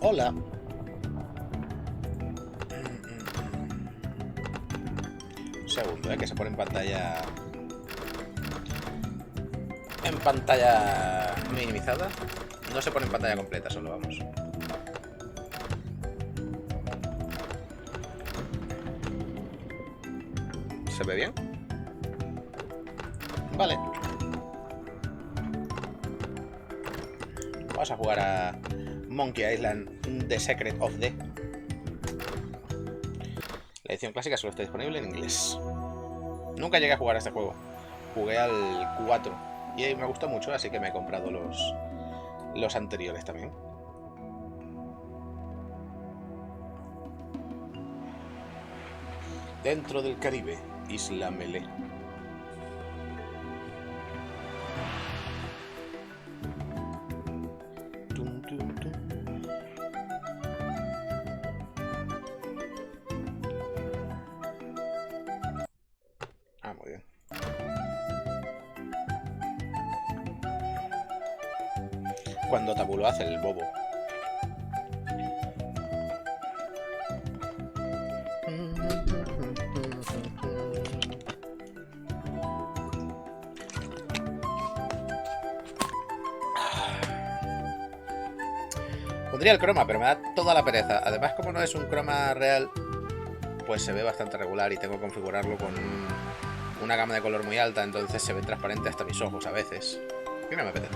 Hola. Un segundo, que se pone en pantalla... En pantalla minimizada. No se pone en pantalla completa, solo vamos. ¿Se ve bien? Vale. Vamos a jugar a Monkey Island The Secret of the... La edición clásica solo está disponible en inglés. Nunca llegué a jugar a este juego. Jugué al 4 y me gustó mucho, así que me he comprado los anteriores también. Dentro del Caribe, Isla Melee. Ah, muy bien. Cuando Tabu lo hace, el bobo. Pondría el croma, pero me da toda la pereza. Además, como no es un croma real, pues se ve bastante regular y tengo que configurarlo con una gama de color muy alta, entonces se ve transparente hasta mis ojos a veces. Y no me apetece.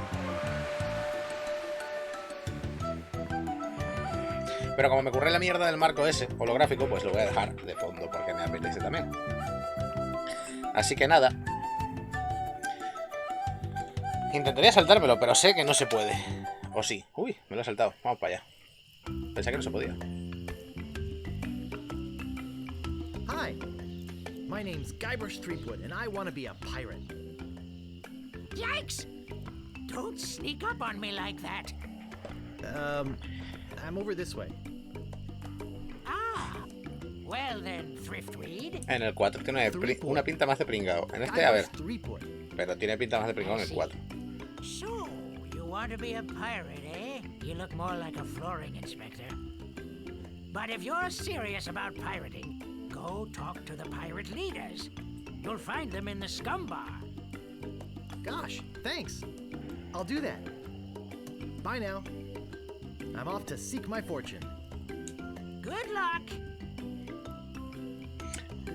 Pero como me ocurre la mierda del marco ese, holográfico, pues lo voy a dejar de fondo porque me apetece también. Así que nada. Intentaría saltármelo, pero sé que no se puede. O sí. Uy, me lo he saltado. Vamos para allá. Pensé que no se podía. Hi, my name's Guybrush Threepwood, and I want to be a pirate. Yikes! Don't sneak up on me like that. I'm over this way. Ah, well then, Thriftweed. En el 4 tiene una pinta más de pringao. En este, a ver. Pero tiene pinta más de pringao en el 4. So, you want to be a pirate, eh? You look more like a flooring inspector. But if you're serious about pirating, go talk to the pirate leaders. You'll find them in the scum bar. Gosh, thanks. I'll do that. Bye now. I'm off to seek my fortune. Good luck.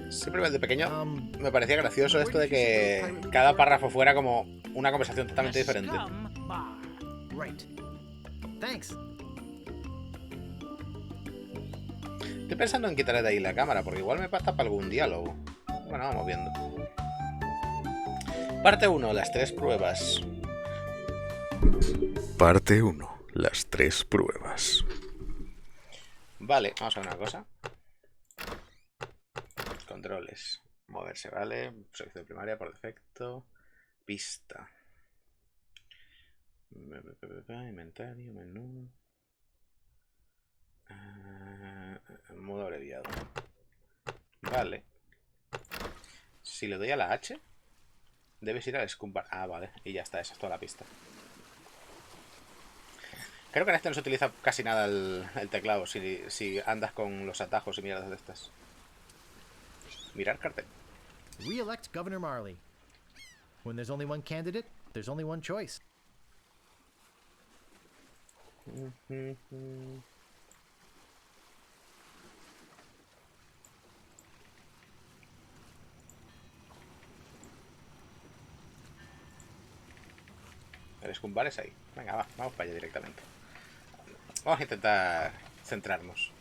Siempre desde pequeño me parecía gracioso esto de que cada párrafo fuera como una conversación totalmente diferente. Right. Thanks. Estoy pensando en quitarle de ahí la cámara, porque igual me pasa para algún diálogo. Bueno, vamos viendo. Parte 1, las 3 pruebas. Parte 1, las 3 pruebas. Vale, vamos a ver una cosa. Controles. Moverse, vale. Selección primaria por defecto. Pista. Inventario, menú. Modo abreviado. Vale. Si le doy a la H, debes ir al scum bar. Ah, vale. Y ya está, esa es toda la pista. Creo que en este no se utiliza casi nada el teclado si andas con los atajos y mierdas de estas. Mirar cartel. Re-elect Governor Marley. When there's only one candidate, there's only one choice. El scum bar es ahí. Venga, va, vamos para allá directamente. Vamos a intentar centrarnos.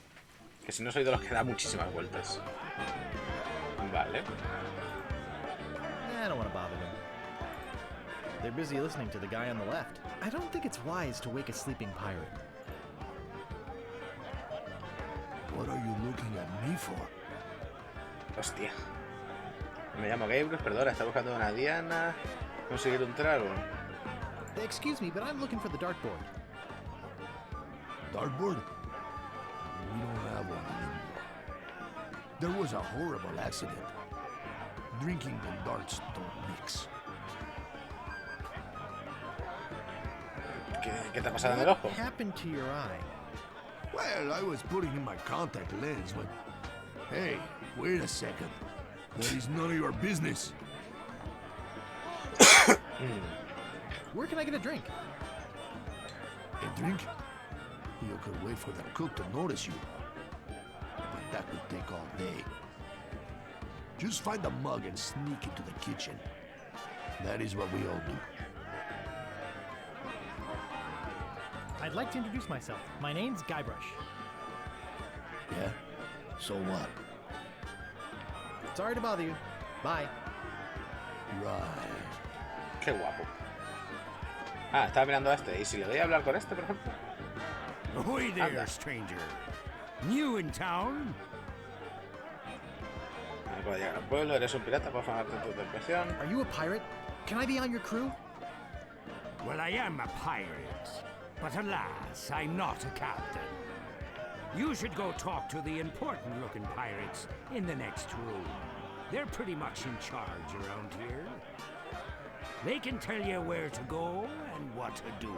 Que si no soy de los que da muchísimas vueltas. Vale. I don't want to bother them. They're busy listening to the guy on the left. I don't think it's wise to wake a sleeping pirate. What are you looking at me for? Hostia. Me llamo Gabriel, perdona, está buscando una diana. ¿Conseguir un trago? Excuse me, but I'm looking for the dartboard. Dartboard? We don't have one anymore. There was a horrible accident. Drinking and darts don't mix. ¿Qué te ha pasado en el ojo? What happened to your eye? Well, I was putting in my contact lens when... Hey, wait a second. That is none of your business. Where can I get a drink? A drink? You could wait for the cook to notice you. But that would take all day. Just find a mug and sneak into the kitchen. That is what we all do. I'd like to introduce myself. My name's Guybrush. Yeah? So what? Sorry to bother you. Bye. Right. Qué guapo. Ah, estaba mirando a este. ¿Y si le doy a hablar con este, por ejemplo? Ahoy there, Anda. stranger. New in town? Acabo de llegar al pueblo, eres un pirata, puedo formarte tu tripulación. Are you a pirate? Can I be on your crew? Well, I am a pirate. But alas, I'm not a captain. You should go talk to the important-looking pirates in the next room. They're pretty much in charge around here. They can tell you where to go and what to do.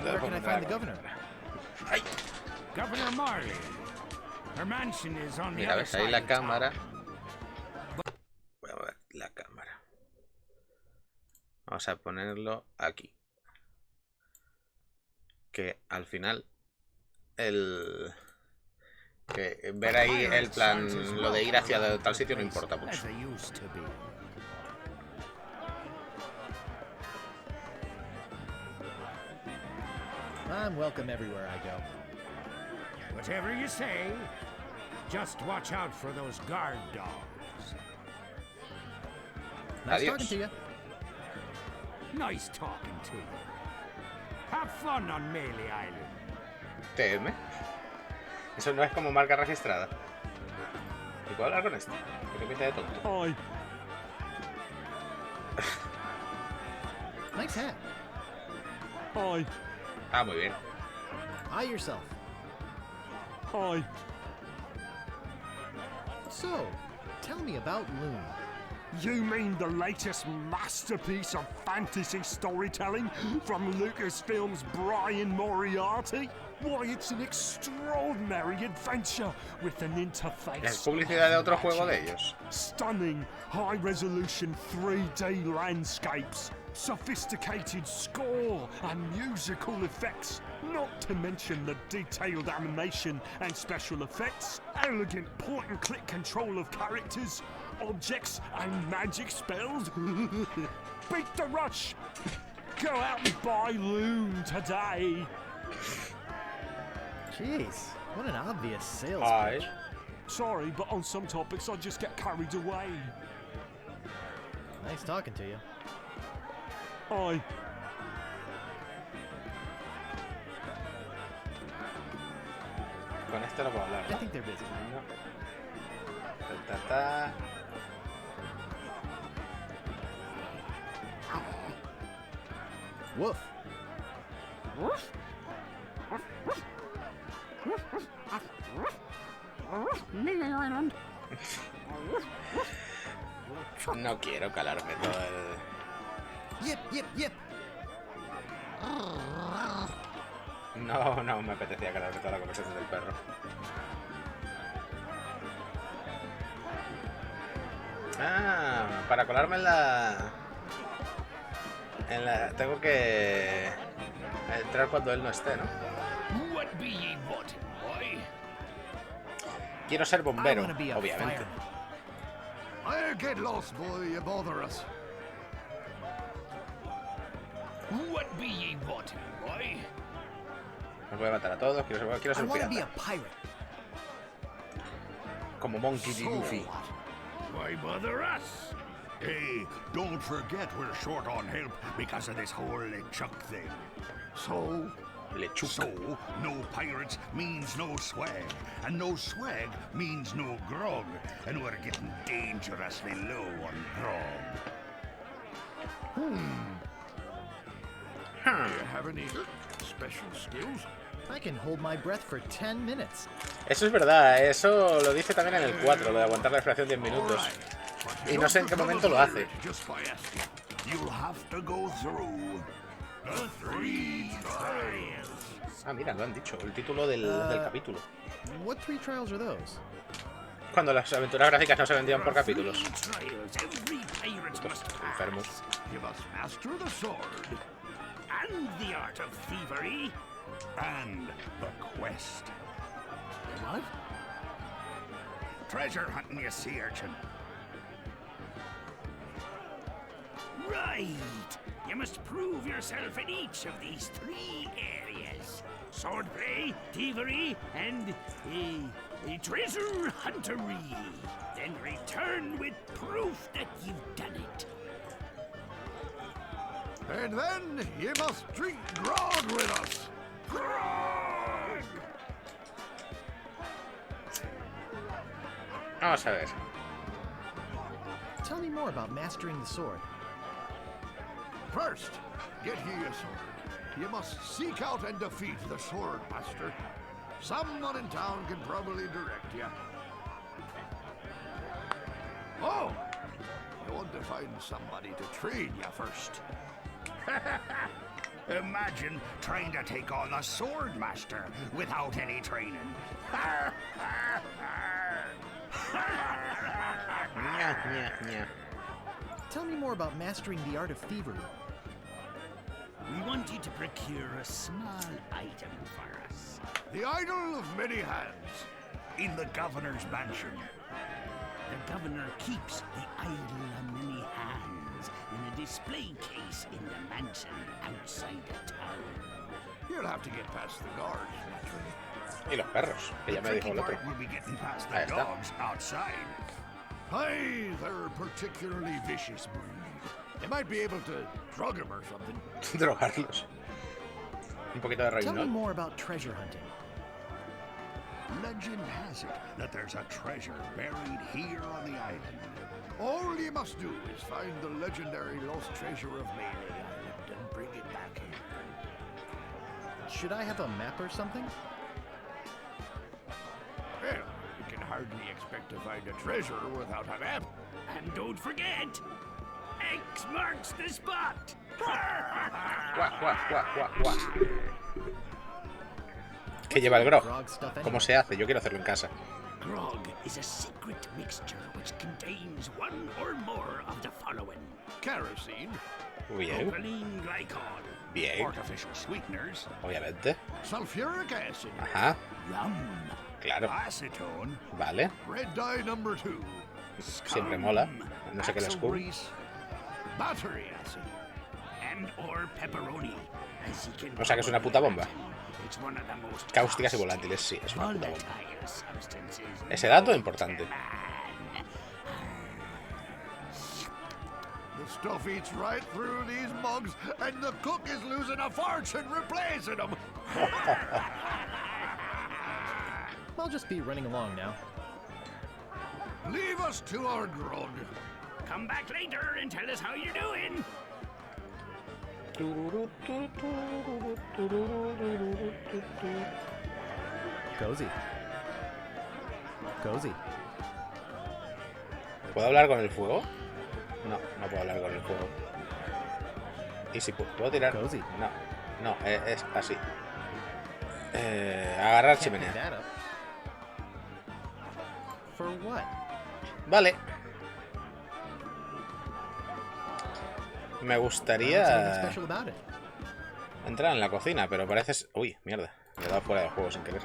Where can I find the governor? ¡Ay! Governor Marley. Her mansion is on the Mira, other ves ahí side la of town. cámara. Voy a mover la cámara. Vamos a ponerlo aquí. Que al final el... que ver ahí el plan, lo de ir hacia tal sitio no importa mucho. As they used to be. I'm welcome everywhere I go. Whatever you say, just watch out for those guard dogs. Nice Adios. talking to you. Nice talking to you. Have fun on Melee Island. TM. Eso no es como marca registrada. ¿Y puedo hablar con este? Que pinta de tonto. Hi. Nice hat. Hi. Ah, muy bien. Eye yourself. Hi. So, tell me about Loon. You mean the latest masterpiece of fantasy storytelling from Lucasfilm's Brian Moriarty? Why, it's an extraordinary adventure with an interface. Es publicidad de otro juego de ellos. Stunning, high-resolution 3D landscapes, sophisticated score and musical effects, not to mention the detailed animation and special effects, elegant point-and-click control of characters, objects and magic spells. Beat the rush! Go out and buy Loon today! Jeez, what an obvious sales Hi. pitch. Sorry, but on some topics I just get carried away. Nice talking to you. Hi. Con este no puedo hablar, I ¿no? think they're busy. Ta, ta, ta. Woof. No quiero calarme todo el... Yip, yip, yip. No, no me apetecía calarme toda la conversación del perro. Ah, para colarme en la... Tengo que... entrar cuando él no esté, ¿no? What be ye wanting, boy? Quiero ser I bombero, want to be a obviamente. fireman. I'll get lost, boy. You bother us. What be ye wanting, boy? Los voy a matar a todos, quiero I ser un want to be a pirata. pirate. Como Monkey D. Luffy. Why bother us? Hey, don't forget we're short on help because of this whole LeChuck thing. So, Lechuga. no pirates means no swag, and no swag means no grog, and we're getting dangerously low on grog. Do you have any special skills? I can hold my breath for 10 minutes. Eso es verdad, eso lo dice también en el 4, lo de aguantar la respiración 10 minutos. Y no sé en qué momento lo hace. Just by asking. You'll have to go through. Ah, mira, lo han dicho. El título del capítulo. What 3 trials are those? Cuando las aventuras gráficas no se vendían por capítulos. Trials every pirate must Enfermos. pass. You must master the sword. And the art of thievery. And the quest. What? Treasure hunting, you sea urchin. Right. You must prove yourself in each of these 3 areas. Swordplay, thievery, and treasure huntery. Then return with proof that you've done it. And then you must drink grog with us. Grog! Vamos a ver. Tell me more about mastering the sword. First, get ye a sword. You must seek out and defeat the sword master. Someone in town can probably direct you. Oh, you want to find somebody to train you first. Imagine trying to take on the sword master without any training. Ña, ña, ña. Tell me more about mastering the art of thievery. We want you to procure a small item for us. The idol of many hands. In the governor's mansion. The governor keeps the idol of many hands in a display case in the mansion outside the town. You'll have to get past the guards, naturally. Y los perros, que ya me dijo el otro. Will be getting past Ahí the está. dogs outside. Aye, they're a particularly vicious breed. They might be able to drug him or something. Drogarlos. Un poquito de Tell me reino. more about treasure hunting. Legend has it that there's a treasure buried here on the island. All you must do is find the legendary lost treasure of Melee Island and bring it back here. Should I have a map or something? Well, you can hardly expect to find a treasure without a map. And don't forget, X marks the spot. Guau, guau, guau, guau, guau. ¿Qué lleva el grog? Grog stuff ¿Cómo anyway. se hace? Yo quiero hacerlo en casa. Grog is a secret mixture which contains one or more of the following: Kerosene, Bien, propylene glycol, bien. artificial sweeteners, Obviamente. sulfuric acid, Ajá, rum, claro. acetone, Vale. red dye number 2, Siempre mola. No sé qué les axle cubre. grease, battery acid, and or pepperoni. As you can O sea que es una puta bomba. It's one of the most Cáusticas y volátiles, sí, es una puta bomba. volatile substances Ese dato es importante. man. the stuff eats right through these mugs, and the cook is losing a fortune replacing them. I'll just be running along now. Leave us to our grog. Come back later and tell us how you're doing. Cozy. Cozy. ¿Puedo hablar con el fuego? No, no puedo hablar con el fuego. ¿Y si puedo tirar? Cozy. No, no, es así. Agarrar Can't pick chimenea. that up. For what? Vale. Me What's anything gustaría special about it? entrar en la cocina, pero parece... Uy, mierda. Me he dado fuera del juego sin querer.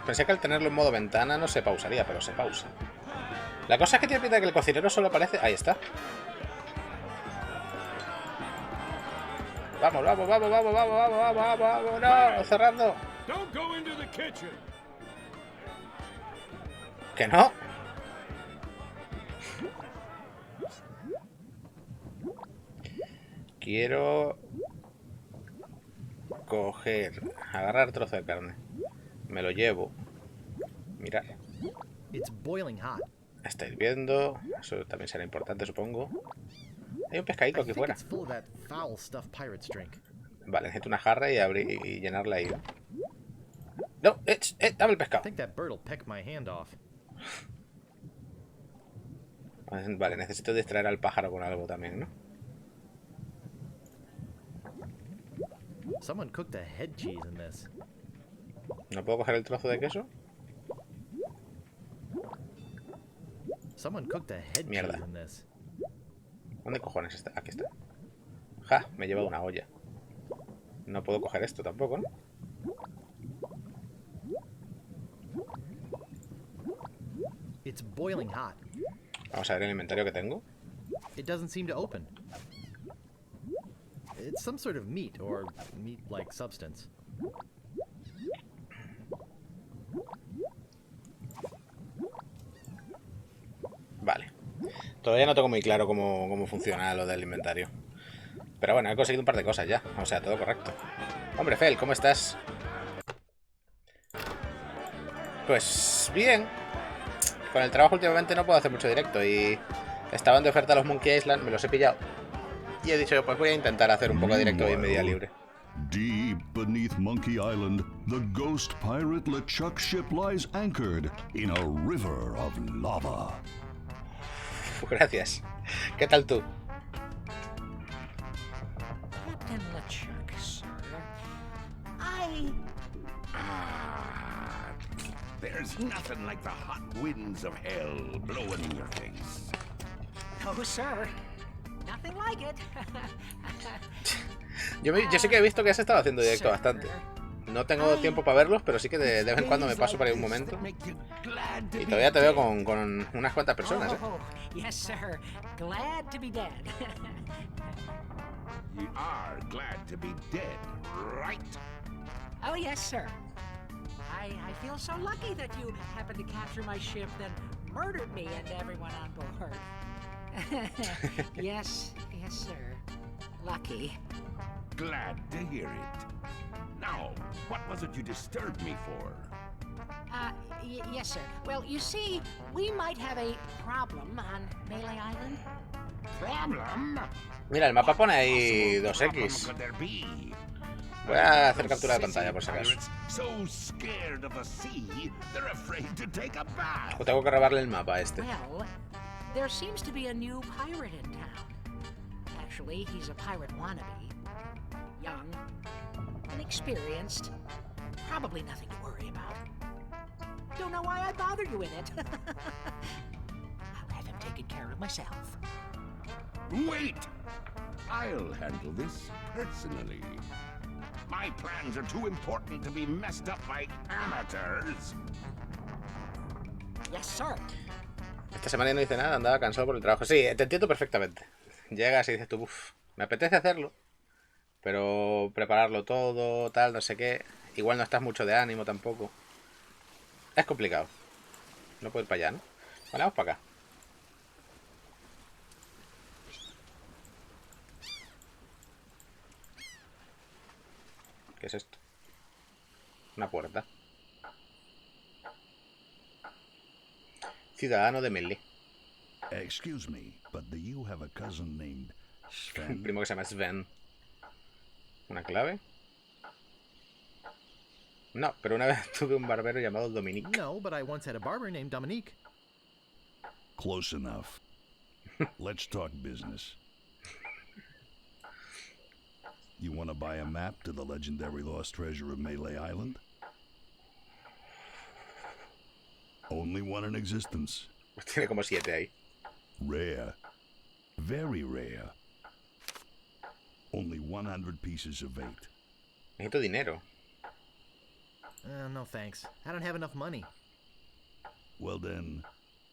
Pensé que al tenerlo en modo ventana no se pausaría, pero se pausa. La cosa es que tiene pinta de que el cocinero solo aparece... Ahí está. Vamos, vamos, vamos, vamos, vamos, vamos, vamos, vamos, no, cerrando. Don't go into the kitchen. Que no. Quiero coger, agarrar trozo de carne. Me lo llevo. Mirad, It's boiling hot. está hirviendo. Eso también será importante, supongo. Hay un I pescadito aquí think fuera. it's full of that foul stuff pirates drink. Vale, necesito una jarra y abrir y llenarla ahí. No, dame el I pescado. think that bird'll peck my hand off. Vale, necesito distraer al pájaro con algo también, ¿no? Someone cooked a head cheese in this. ¿No puedo coger el trozo de queso? Someone cooked a head Mierda. cheese in this. ¿Dónde cojones está? Aquí está. Ja, me he llevado una olla. No puedo coger esto tampoco, ¿no? It's boiling hot. Vamos a ver el inventario que tengo. It doesn't seem to open. It's some sort of meat or meat-like substance. Vale. Todavía no tengo muy claro cómo funciona lo del inventario. Pero bueno, he conseguido un par de cosas ya. O sea, todo correcto. Hombre, Fel, ¿cómo estás? Pues bien. Con el trabajo últimamente no puedo hacer mucho directo y estaban de oferta los Monkey Island, me los he pillado. Y he dicho, pues voy a intentar hacer un poco de directo hoy en media libre. Deep beneath Monkey Island, the ghost pirate LeChuck ship lies anchored in a river of lava. Gracias. ¿Qué tal tú? Captain LeChuck, sir. There's nothing like the hot winds of hell blowing in your face. No, sir. Nothing like it. Yo sí que he visto que has estado haciendo directo bastante. No tengo tiempo para verlos, pero sí que de vez en cuando me paso por ahí un momento. Y todavía te veo con unas cuantas personas, ¿eh? Oh, yes, sir. Glad to be dead. You are glad to be dead, right? Oh, yes, sir. I feel so lucky that you happened to capture my ship, then murdered me and everyone on board. Yes, sir. Lucky. Glad to hear it. Now, what was it you disturbed me for? Yes, sir. Well, you see, we might have a problem on Melee Island. Problem? Mira, el mapa pone ahí 2X. Could there be? Voy a hacer captura de pantalla por si acaso. So scared of the sea, they're afraid to take a bath. O tengo que robarle el mapa a este. Well, there seems to be a new pirate in town. Actually, he's a pirate wannabe. Young, inexperienced, probably nothing to worry about. Don't know why I bother you in it. I'll have him taken care of myself. Wait! I'll handle this personally. My plans are too important to be messed up by amateurs. Yes, sir. Esta semana no hice nada, andaba cansado por el trabajo. Sí, te entiendo perfectamente. Llegas y dices tú, uff, me apetece hacerlo, pero prepararlo todo, tal, no sé qué. Igual no estás mucho de ánimo tampoco. Es complicado. No puedo ir para allá, ¿no? Vale, vamos para acá. ¿Qué es esto? Una puerta. Ciudadano de Melee. Excuse me, but do you have a cousin named Un Sven? primo que se llama Sven. ¿Una clave? No, pero una vez tuve un barbero llamado Dominique. No, but I once had a barber named Dominique. Close enough. Let's talk business. You want to buy a map to the legendary lost treasure of Melee Island? Only one in existence. Tiene como 7 ahí. Rare. Very rare. Only 100 pieces of 8. Necesito dinero. No thanks. I don't have enough money. Well then,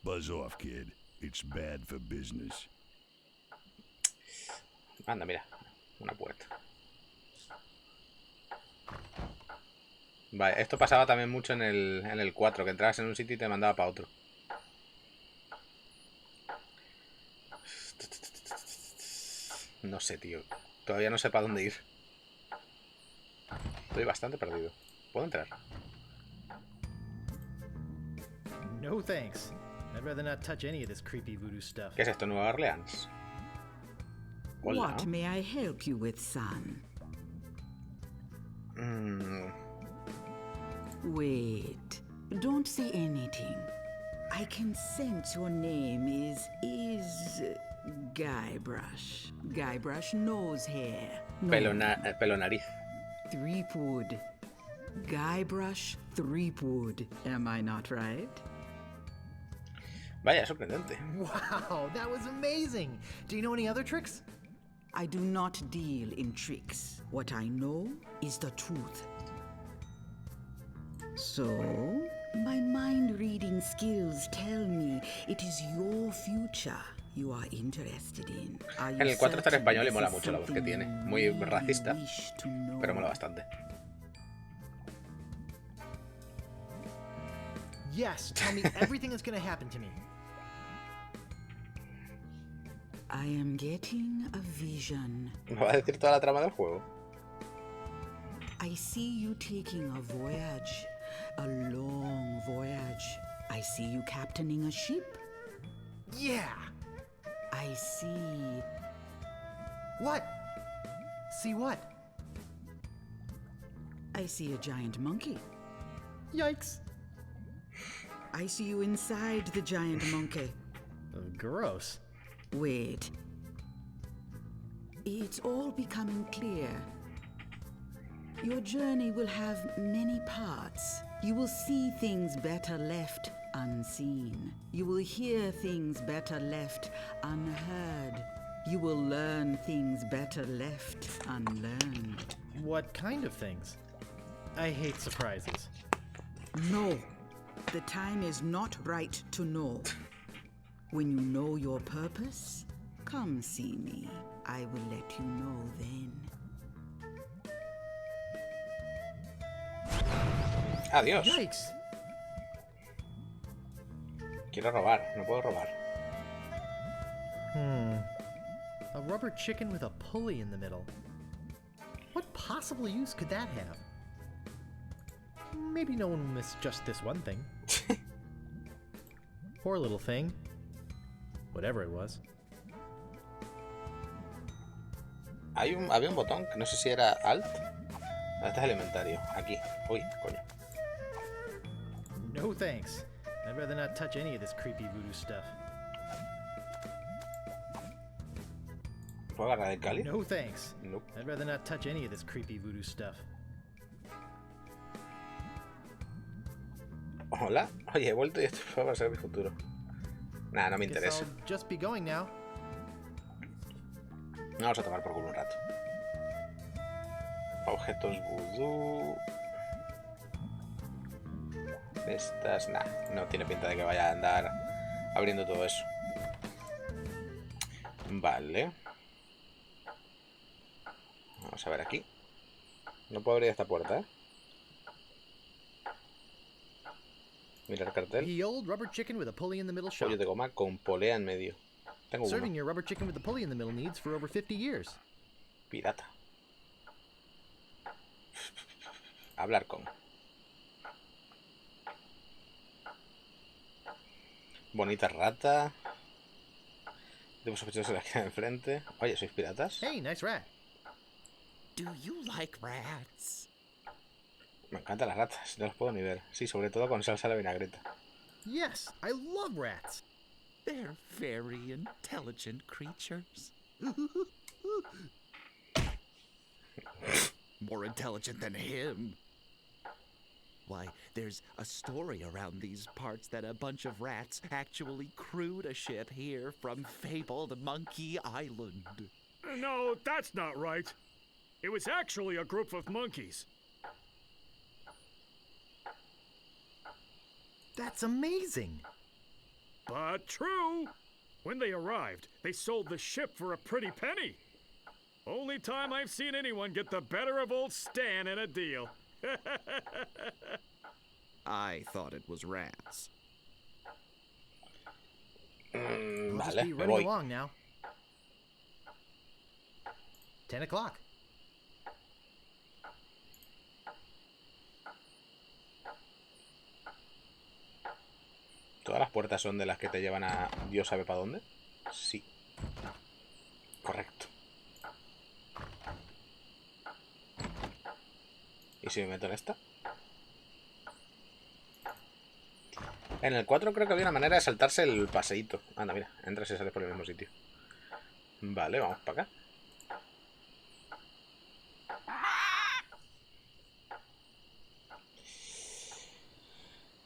buzz off, kid. It's bad for business. Anda, mira. Una puerta. Vale, esto pasaba también mucho en el 4, que entrabas en un sitio y te mandaba para otro. No sé, tío. Todavía no sé para dónde ir. Estoy bastante perdido. ¿Puedo entrar? No thanks. I'd rather not touch any of this creepy voodoo stuff. ¿Qué es esto? ¿Nueva Orleans? Hola. What may I help you with, son? Wait, don't say anything. I can sense your name is Guybrush. Guybrush nose hair. No. Pelo nariz. Threepwood. Guybrush Threepwood. Am I not right? Vaya, sorprendente. Wow, that was amazing. Do you know any other tricks? I do not deal in tricks. What I know is the truth. So, my mind-reading skills tell me it is your future you are interested in. Are you En el 4 está en certain español y this mola is mucho la voz que something tiene. you Muy really racista, wish to know? pero mola bastante. Yes, tell me everything that's gonna happen to me. I am getting a vision. ¿Me va a decir toda la trama del juego? I see you taking a voyage, a long voyage. I see you captaining a ship. Yeah! I see. What? See what? I see a giant monkey. Yikes. I see you inside the giant monkey. Gross. Wait. It's all becoming clear. Your journey will have many parts. You will see things better left unseen. You will hear things better left unheard. You will learn things better left unlearned. What kind of things? I hate surprises. No, the time is not right to know. When you know your purpose, come see me. I will let you know then. Adiós. Yikes! Quiero robar, no puedo robar. A rubber chicken with a pulley in the middle. What possible use could that have? Maybe no one missed just this one thing. Poor little thing. Whatever it was. Había un botón que no sé si era Alt. Este es alimentario. Aquí. Uy, coño. No thanks. I'd rather not touch any of this creepy voodoo stuff. ¿Puedo agarrar el cáliz? No thanks. Nope. I'd rather not touch any of this creepy voodoo stuff. Hola. Oye, he vuelto y esto va a ser mi futuro. Nah, no me Guess interesa. I'll just be going now. Vamos a tomar por culo un rato. Objetos vudú. Estas, nah, no tiene pinta de que vaya a andar abriendo todo eso. Vale. Vamos a ver aquí. No puedo abrir esta puerta, ¿eh? Mira el cartel. The old rubber chicken with a pulley in the middle shop. Pollo de goma con polea en medio. Tengo Serving uno. your rubber chicken with the pulley in the middle needs for over 50 years. Pirata. Hablar con. Bonita rata. Tenemos sospechosos de aquí enfrente. Oye, ¿sois piratas? Hey, nice rat. Do you like rats? Me encantan las ratas, no las puedo ni ver. Sí, sobre todo con salsa a la vinagreta. Yes, I love rats. They're very intelligent creatures. More intelligent than him. Why, there's a story around these parts that a bunch of rats actually crewed a ship here from fabled Monkey Island. No, that's not right. It was actually a group of monkeys. That's amazing. But true. When they arrived, they sold the ship for a pretty penny. Only time I've seen anyone get the better of old Stan in a deal. I thought it was rats. We'll just Vale, be me running voy. along now. 10 o'clock. ¿Todas las puertas son de las que te llevan a Dios sabe para dónde? Sí. Correcto. ¿Y si me meto en esta? En el 4 creo que había una manera de saltarse el paseíto. Anda, mira, entras y sales por el mismo sitio. Vale, vamos para acá.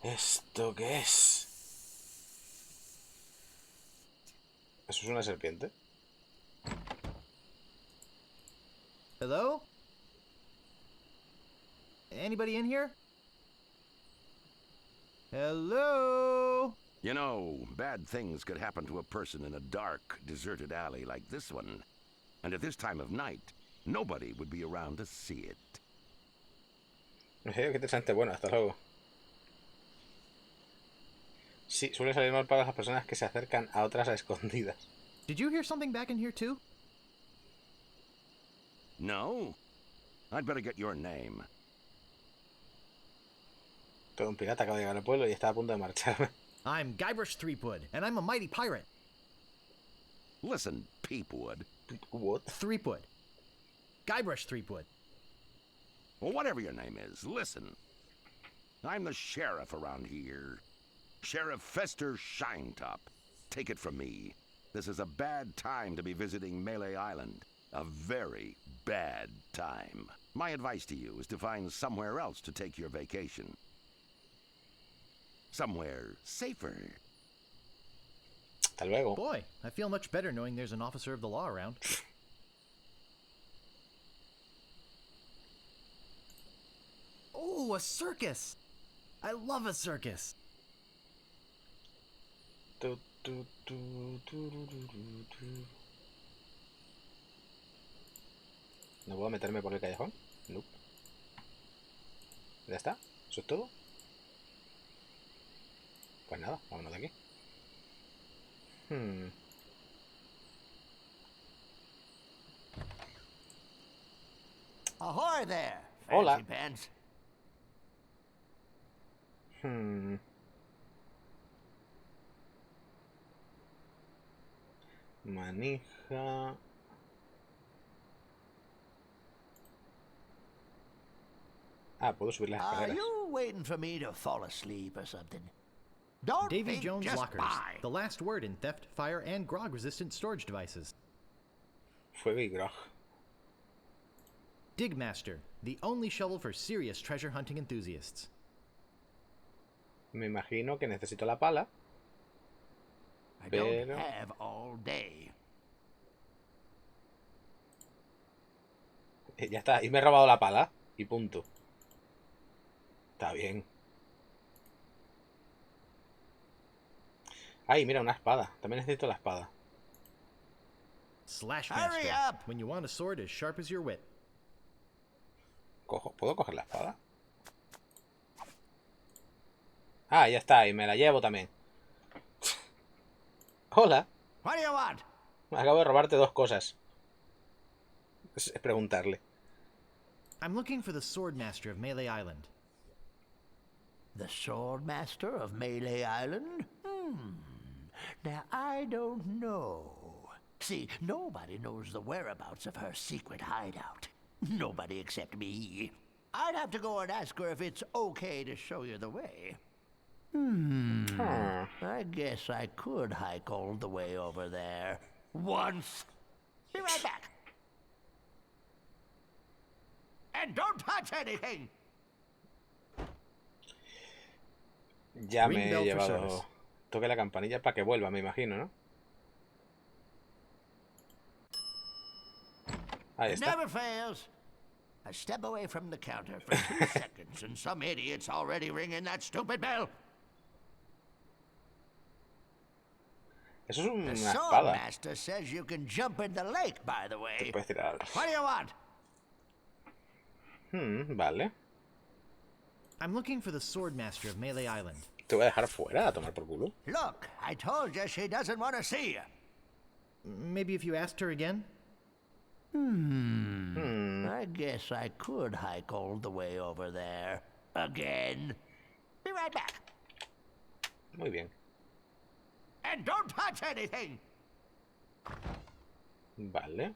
¿Esto qué es? ¿Eso es una serpiente? Hello? Anybody in here? Hello? You know, bad things could happen to a person in a dark, deserted alley like this one. And at this time of night, nobody would be around to see it. Qué interesante. Bueno, hasta luego. Sí, suele salir mal para las personas que se acercan a otras a escondidas. Did you hear something back in here too? No? I'd better get your name. Todo un pirata acaba de llegar al pueblo y está a punto de marcharme. I'm Guybrush Threepwood, and I'm a mighty pirate. Listen, Peepwood. What? Threepwood. Guybrush Threepwood. Well, whatever your name is, listen. I'm the sheriff around here. Sheriff Fester Shinetop. Take it from me. This is a bad time to be visiting Melee Island. A very bad time. My advice to you is to find somewhere else to take your vacation. Somewhere safer. Hasta luego. Boy, I feel much better knowing there's an officer of the law around. Oh, a circus! I love a circus. Tu, tu, tu, tu, tu, tu, tu. ¿No puedo meterme por el callejón? No. ¿Ya está? ¿Eso es todo? Pues nada, vámonos de aquí. Ahoy there, Hola. fancy pants. Manija. Ah, puedo subir las Are escaleras. you waiting for me to fall asleep or something? Don't Davy think, Jones just Lockers, buy. the last word in theft, fire, and grog-resistant storage devices. Fuego y grog. Digmaster, the only shovel for serious treasure hunting enthusiasts. Me imagino que necesito la pala. I don't Pero- have all day. Ya está, y me he robado la pala. Y punto. Está bien. Ay, mira, una espada. También necesito la espada. Slashmaster, Hurry up! when you want a sword as sharp as your wit. ¿Puedo coger la espada? Ah, ya está, y me la llevo también. Hola. What do you want? Acabo de robarte dos cosas. Es preguntarle. I'm looking for the Swordmaster of Melee Island. The Swordmaster of Melee Island? Now, I don't know. See, nobody knows the whereabouts of her secret hideout. Nobody except me. I'd have to go and ask her if it's okay to show you the way. I guess I could hike all the way over there. Once. Be right back. And don't touch anything! Ya Ring me he bell for llevado... service. Toque la campanilla para que vuelva, me imagino, ¿no? Ahí It está. never fails. I step away from the counter for 2 seconds and some idiot's already ringing that stupid bell. Eso es The una espada. Swordmaster says you can jump in the lake, by the Te way. puedes tirar. What do you want? Vale. I'm looking for the Swordmaster of Melee Island. Te voy a dejar fuera a tomar por culo. Look, I told you she doesn't want to see you. Maybe if you asked her again? I guess I could hike all the way over there. Again. Be right back. Muy bien. And don't touch anything! Vale.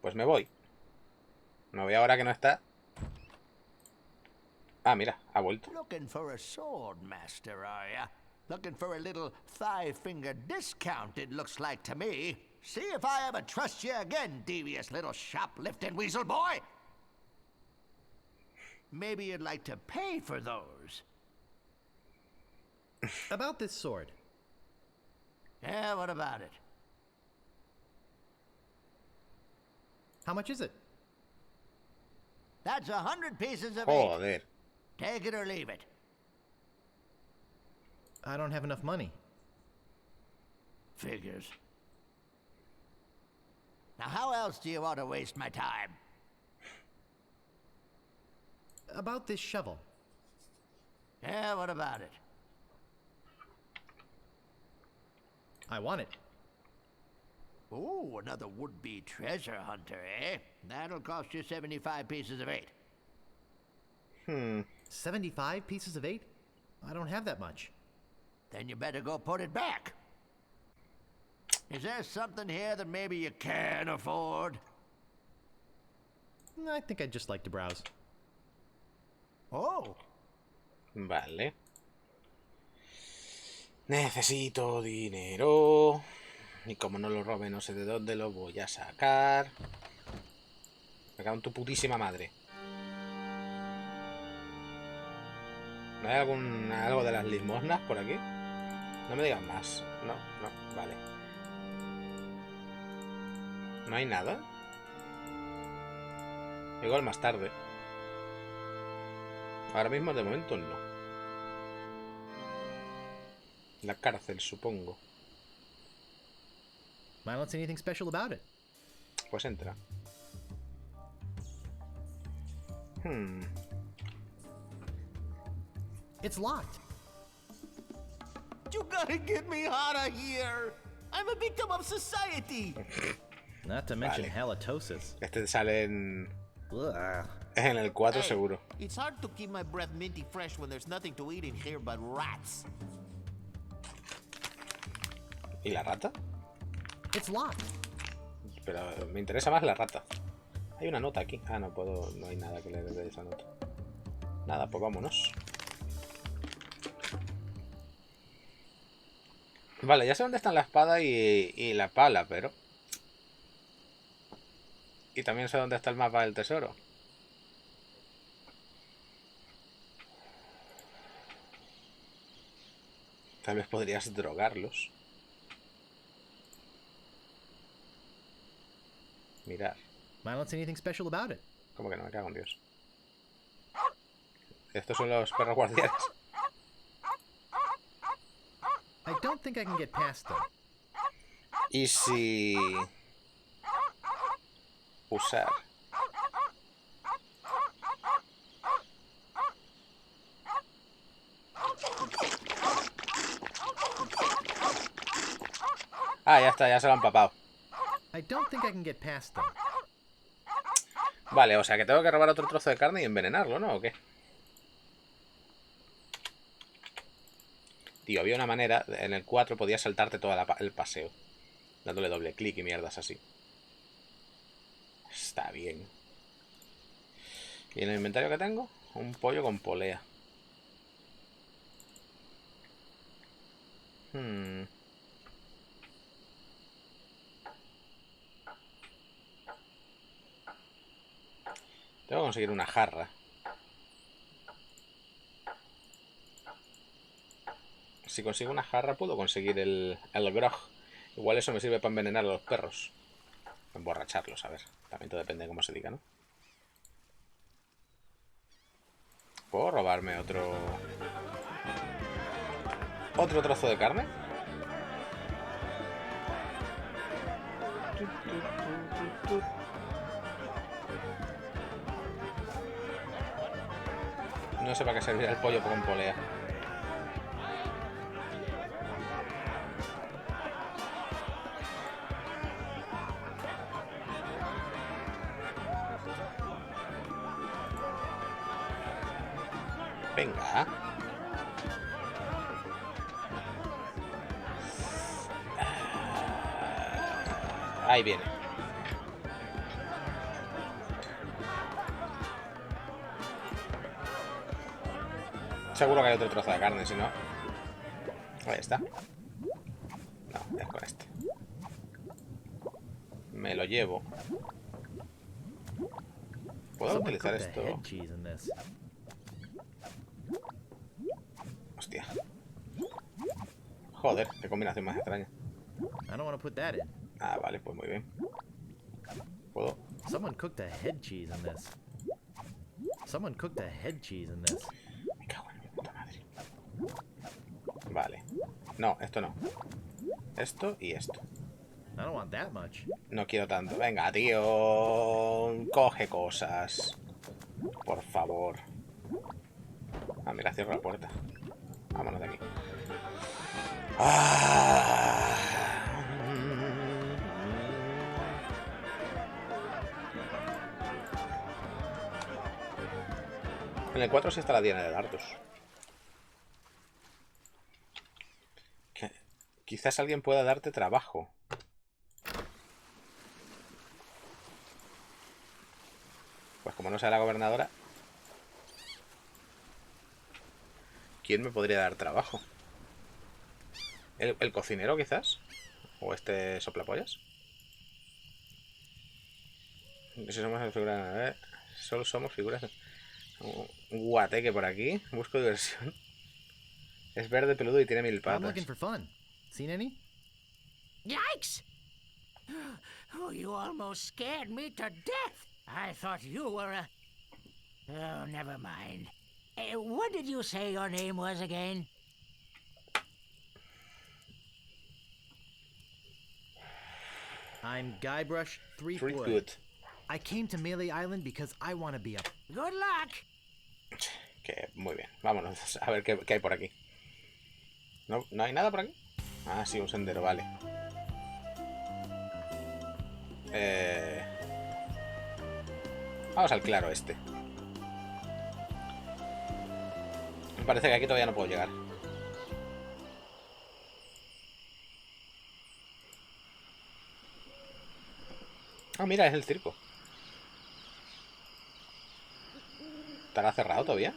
Pues me voy. Me voy ahora que no está. Ah, mira, ha vuelto. Looking for a Swordmaster, are ya? Looking for a little five-finger discount, it looks like to me. See if I ever trust you again, devious little shoplifting weasel boy! Maybe you'd like to pay for those. About this sword. Yeah, what about it? How much is it? That's 100 pieces of 8. Joder. Take it or leave it. I don't have enough money. Figures. Now, how else do you want to waste my time? About this shovel. Yeah, what about it? I want it. Oh, another would-be treasure hunter, eh? That'll cost you 75 pieces of 8. 75 pieces of 8? I don't have that much. Then you better go put it back. Is there something here that maybe you can afford? I think I'd just like to browse. Oh. Vale. Necesito dinero. Y como no lo robe, no sé de dónde lo voy a sacar. Me cago en tu putísima madre. ¿No hay algo de las limosnas por aquí? No me digas más. No, vale. ¿No hay nada? Igual más tarde. Ahora mismo de momento no. La cárcel, supongo. I don't see anything special about it. Pues entra. It's locked. You gotta get me out of here! I'm a victim of society! Not to mention Vale. halitosis. Este sale en Ugh. el 4 Hey, seguro. It's hard to keep my breath minty fresh when there's nothing to eat in here but rats. ¿Y la rata? It's locked. Pero me interesa más la rata. Hay una nota aquí. Ah, no puedo. No hay nada que leer de esa nota. Nada, pues vámonos. Vale, ya sé dónde están la espada y la pala, pero... Y también sé dónde está el mapa del tesoro. Tal vez podrías drogarlos. Mirar. I don't see anything special about it. ¿Cómo que no? Me cago en Dios. Estos son los perros guardianes. I don't think I can get past them. Y si... usar... Ah, ya está, ya se lo han papado. I don't think I can get past them. Vale, o sea que tengo que robar otro trozo de carne y envenenarlo, ¿no? ¿O qué? Tío, había una manera... En el 4 podías saltarte todo el paseo. Dándole doble clic y mierdas así. Está bien. ¿Y en el inventario que tengo? Un pollo con polea. Tengo que conseguir una jarra. Si consigo una jarra puedo conseguir el grog. Igual eso me sirve para envenenar a los perros. Emborracharlos, a ver. También todo depende de cómo se diga, ¿no? ¿Puedo robarme otro trozo de carne? No sé para qué servirá el pollo con polea. Venga. Ahí viene. Seguro que hay otro trozo de carne, si no. Ahí está. No, es con este. Me lo llevo. ¿Puedo Someone utilizar cooked the esto? head cheese in this. Hostia. Joder, qué combinación más extraña. I don't want to put that in. Ah, vale, pues muy bien. ¿Puedo? Someone cooked a head cheese in this. Someone cooked a head cheese in this. Me cago en mi puta madre. Vale. No, esto no. Esto y esto. I don't want that much. No quiero tanto. Venga, tío. Coge cosas. Por favor. Ah, mira, cierro la puerta. Vámonos de aquí. ¡Ah! En el 4 sí está la diana de dardos. Quizás alguien pueda darte trabajo. Pues como no sea la gobernadora, ¿quién me podría dar trabajo? ¿El cocinero quizás? ¿O este soplapollas? Si somos figuras... Solo somos figuras... Un guateque por aquí. Busco diversión. Es verde, peludo y tiene 1000 I'm patas. looking for fun. Seen any? Yikes! Oh, you almost scared me to death. I thought you were a... Oh, never mind. What did you say your name was again? I'm Guybrush Threepwood. Threepwood. I came to Melee Island because I want to be a... Good luck. Que muy bien. Vámonos a ver qué hay por aquí. ¿No hay nada por aquí? Ah, sí, un sendero, vale. Vamos al claro este. Me parece que aquí todavía no puedo llegar. Ah, mira, es el circo. ¿Estará cerrado todavía?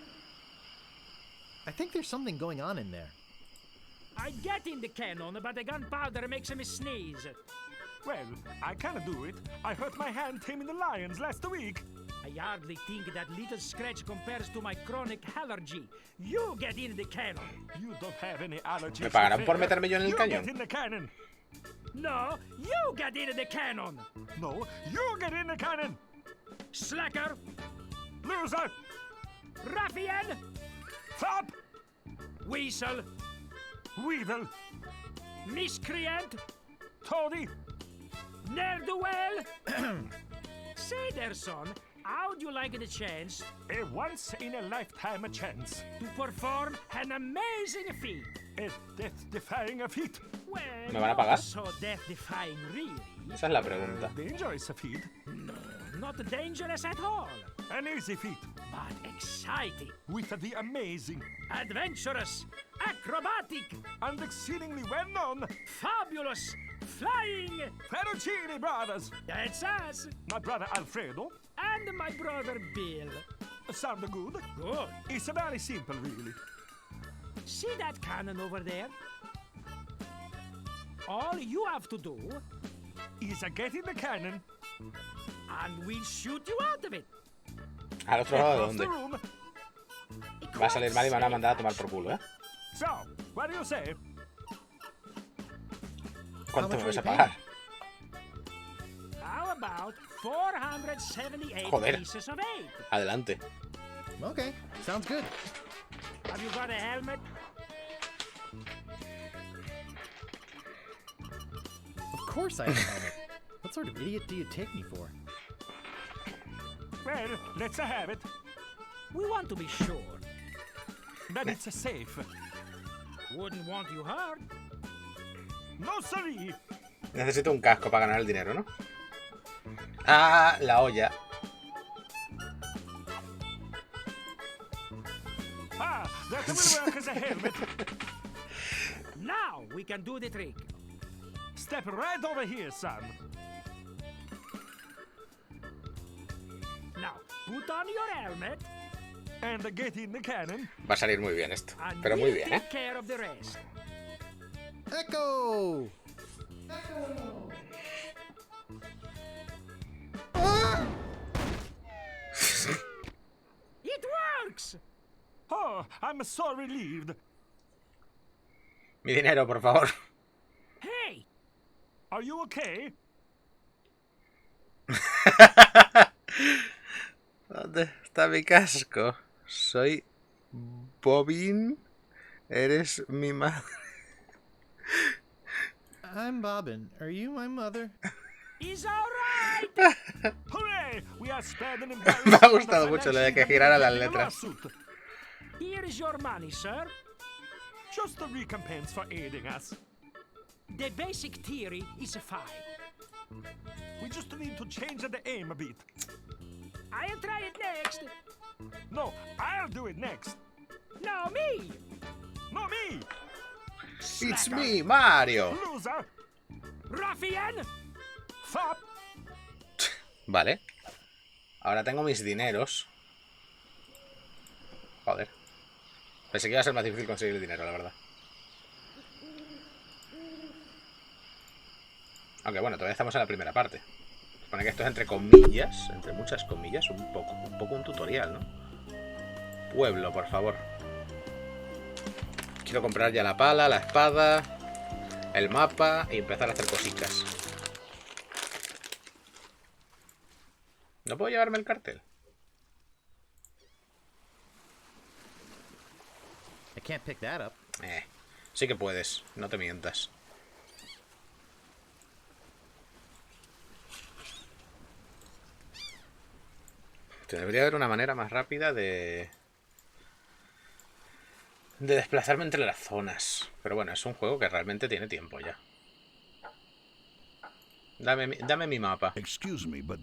I think there's something going on in there. I get in the cannon, but the gunpowder makes me sneeze. Well, I can't do it. I hurt my hand taming the lions last week. I hardly think that little scratch compares to my chronic allergy. You get in the cannon. You don't have any allergies. ¿Me pagarán por meterme yo en el You cañón? get in the cannon. No, you get in the cannon. No, you get in the cannon. Slacker. Loser. Ruffian. Fop. Weasel. Weevil. Miscreant. Toady. Ne'er-do-well. Say there, son, how'd you like the chance? A once-in-a-lifetime chance. To perform an amazing feat. A death-defying feat. Well, ¿Me van a pagar? not so death-defying, really. Esa es la pregunta. Dangerous feat? No, not dangerous at all. An easy feat. But exciting. With the amazing. Adventurous. Acrobatic. And exceedingly well-known. Fabulous. Flying. Ferrucini brothers. That's us. My brother Alfredo. And my brother Bill. Sound good? Good. It's very simple, really. See that cannon over there? All you have to do is get in the cannon and we'll shoot you out of it. ¿Al otro lado de dónde? Va a salir mal y me van a mandar a tomar por culo, ¿eh? So, what do you say? ¿Cuánto me vas a pagar? How about 478 Joder. pieces of eight? Adelante. Okay, sounds good. Have you got a helmet? Of course I have a helmet. What sort of idiot do you take me for? Well, let's have it. We want to be sure that it's safe. Wouldn't want you hurt. No, sorry. Necesito un casco para ganar el dinero, ¿no? Ah, la olla. Ah, that will work as a helmet. Now we can do the trick. Step right over here, son. Now, put on your helmet and get in the cannon. Va a salir muy bien esto. And Pero muy we'll bien, ¿eh? take care of the rest. Echo! It works! Oh, I'm so relieved. Mi dinero, por favor. Hey! Are you okay? ¿Dónde está mi casco? Soy Bobin. Eres mi madre. I'm Bobbin. Are you my mother? He's alright! Hooray! We are spared an Me ha embarrassing gustado mucho lo de que girara las letras. Here is your money, sir. Just the recompense for aiding us. The basic theory is fine. We just need to change the aim a bit. I'll try it next. No, I'll do it next. No, me! No, me! It's me, Mario. Loser! Ruffian! Fop! Vale. Ahora tengo mis dineros. Joder. Pensé que iba a ser más difícil conseguir el dinero, la verdad. Aunque bueno, todavía estamos en la primera parte. Supone que esto es entre comillas, entre muchas comillas, un poco un tutorial, ¿no? Pueblo, por favor. Quiero comprar ya la pala, la espada, el mapa y empezar a hacer cositas. ¿No puedo llevarme el cartel? I can't pick that up. Sí que puedes, no te mientas. Debería haber una manera más rápida de desplazarme entre las zonas. Pero bueno, es un juego que realmente tiene tiempo ya. Dame mi mapa. Excuse me, but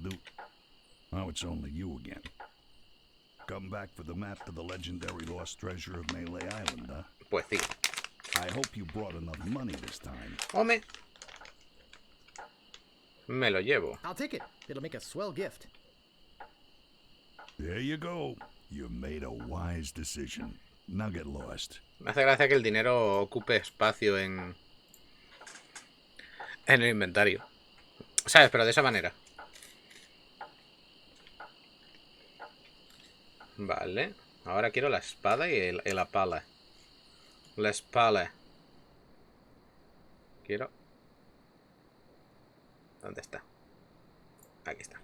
oh, it's only you again. Come back for the map to the legendary lost treasure of Melee Island, huh? Pues sí. I hope you brought enough money this time. Hombre. Me lo llevo. I'll take it. It'll make a swell gift. There you go. You made a wise decision. Now get lost. Me hace gracia que el dinero ocupe espacio en el inventario. ¿Sabes? Pero de esa manera. Vale. Ahora quiero la espada y la pala. La espada. Quiero... ¿Dónde está? Aquí está.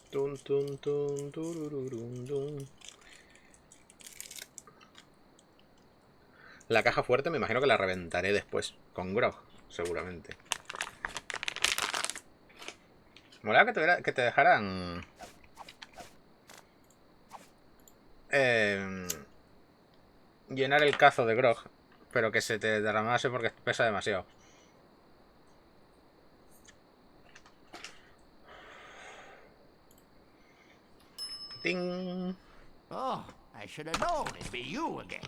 Tun, tun, tun, turururun, tun. La caja fuerte me imagino que la reventaré después. Con grog, seguramente. Molaba que te dejaran... llenar el cazo de grog, pero que se te derramase porque pesa demasiado. ¡Ting! Oh, I should have known it'd be you again.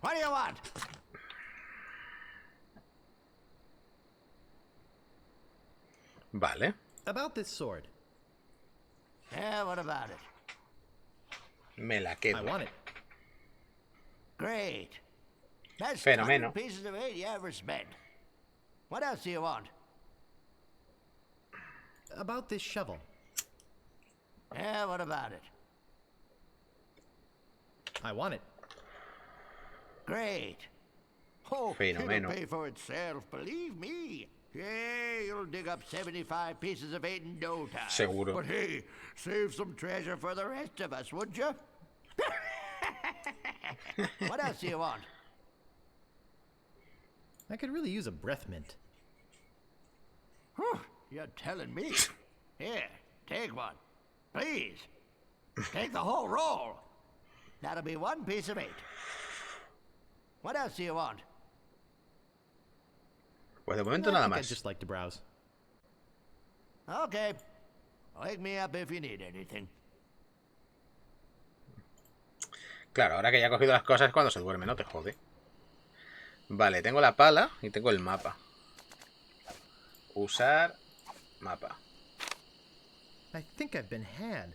What do you want? Vale. About this sword. Yeah, what about it? Me la I quedo. want it. Great. That's Fenomeno. 100 pieces of 8 you ever spent. What else do you want? About this shovel. Yeah, what about it? I want it. Great. Oh, Fenomeno. it'll pay for itself, believe me. Yeah, you'll dig up 75 pieces of 8 in no time. Seguro. But hey, save some treasure for the rest of us, would you? What else do you want? I could really use a breath mint. Whew, you're telling me. Here, take one. Please. Take the whole roll. That'll be 1 piece of 8. What else do you want? Pues de momento I nada think I'd más. just like to browse. Okay. Wake me up if you need anything. Claro, ahora que ya he cogido las cosas es cuando se duerme, no te jode. Vale, tengo la pala y tengo el mapa. Usar mapa. I think I've been had.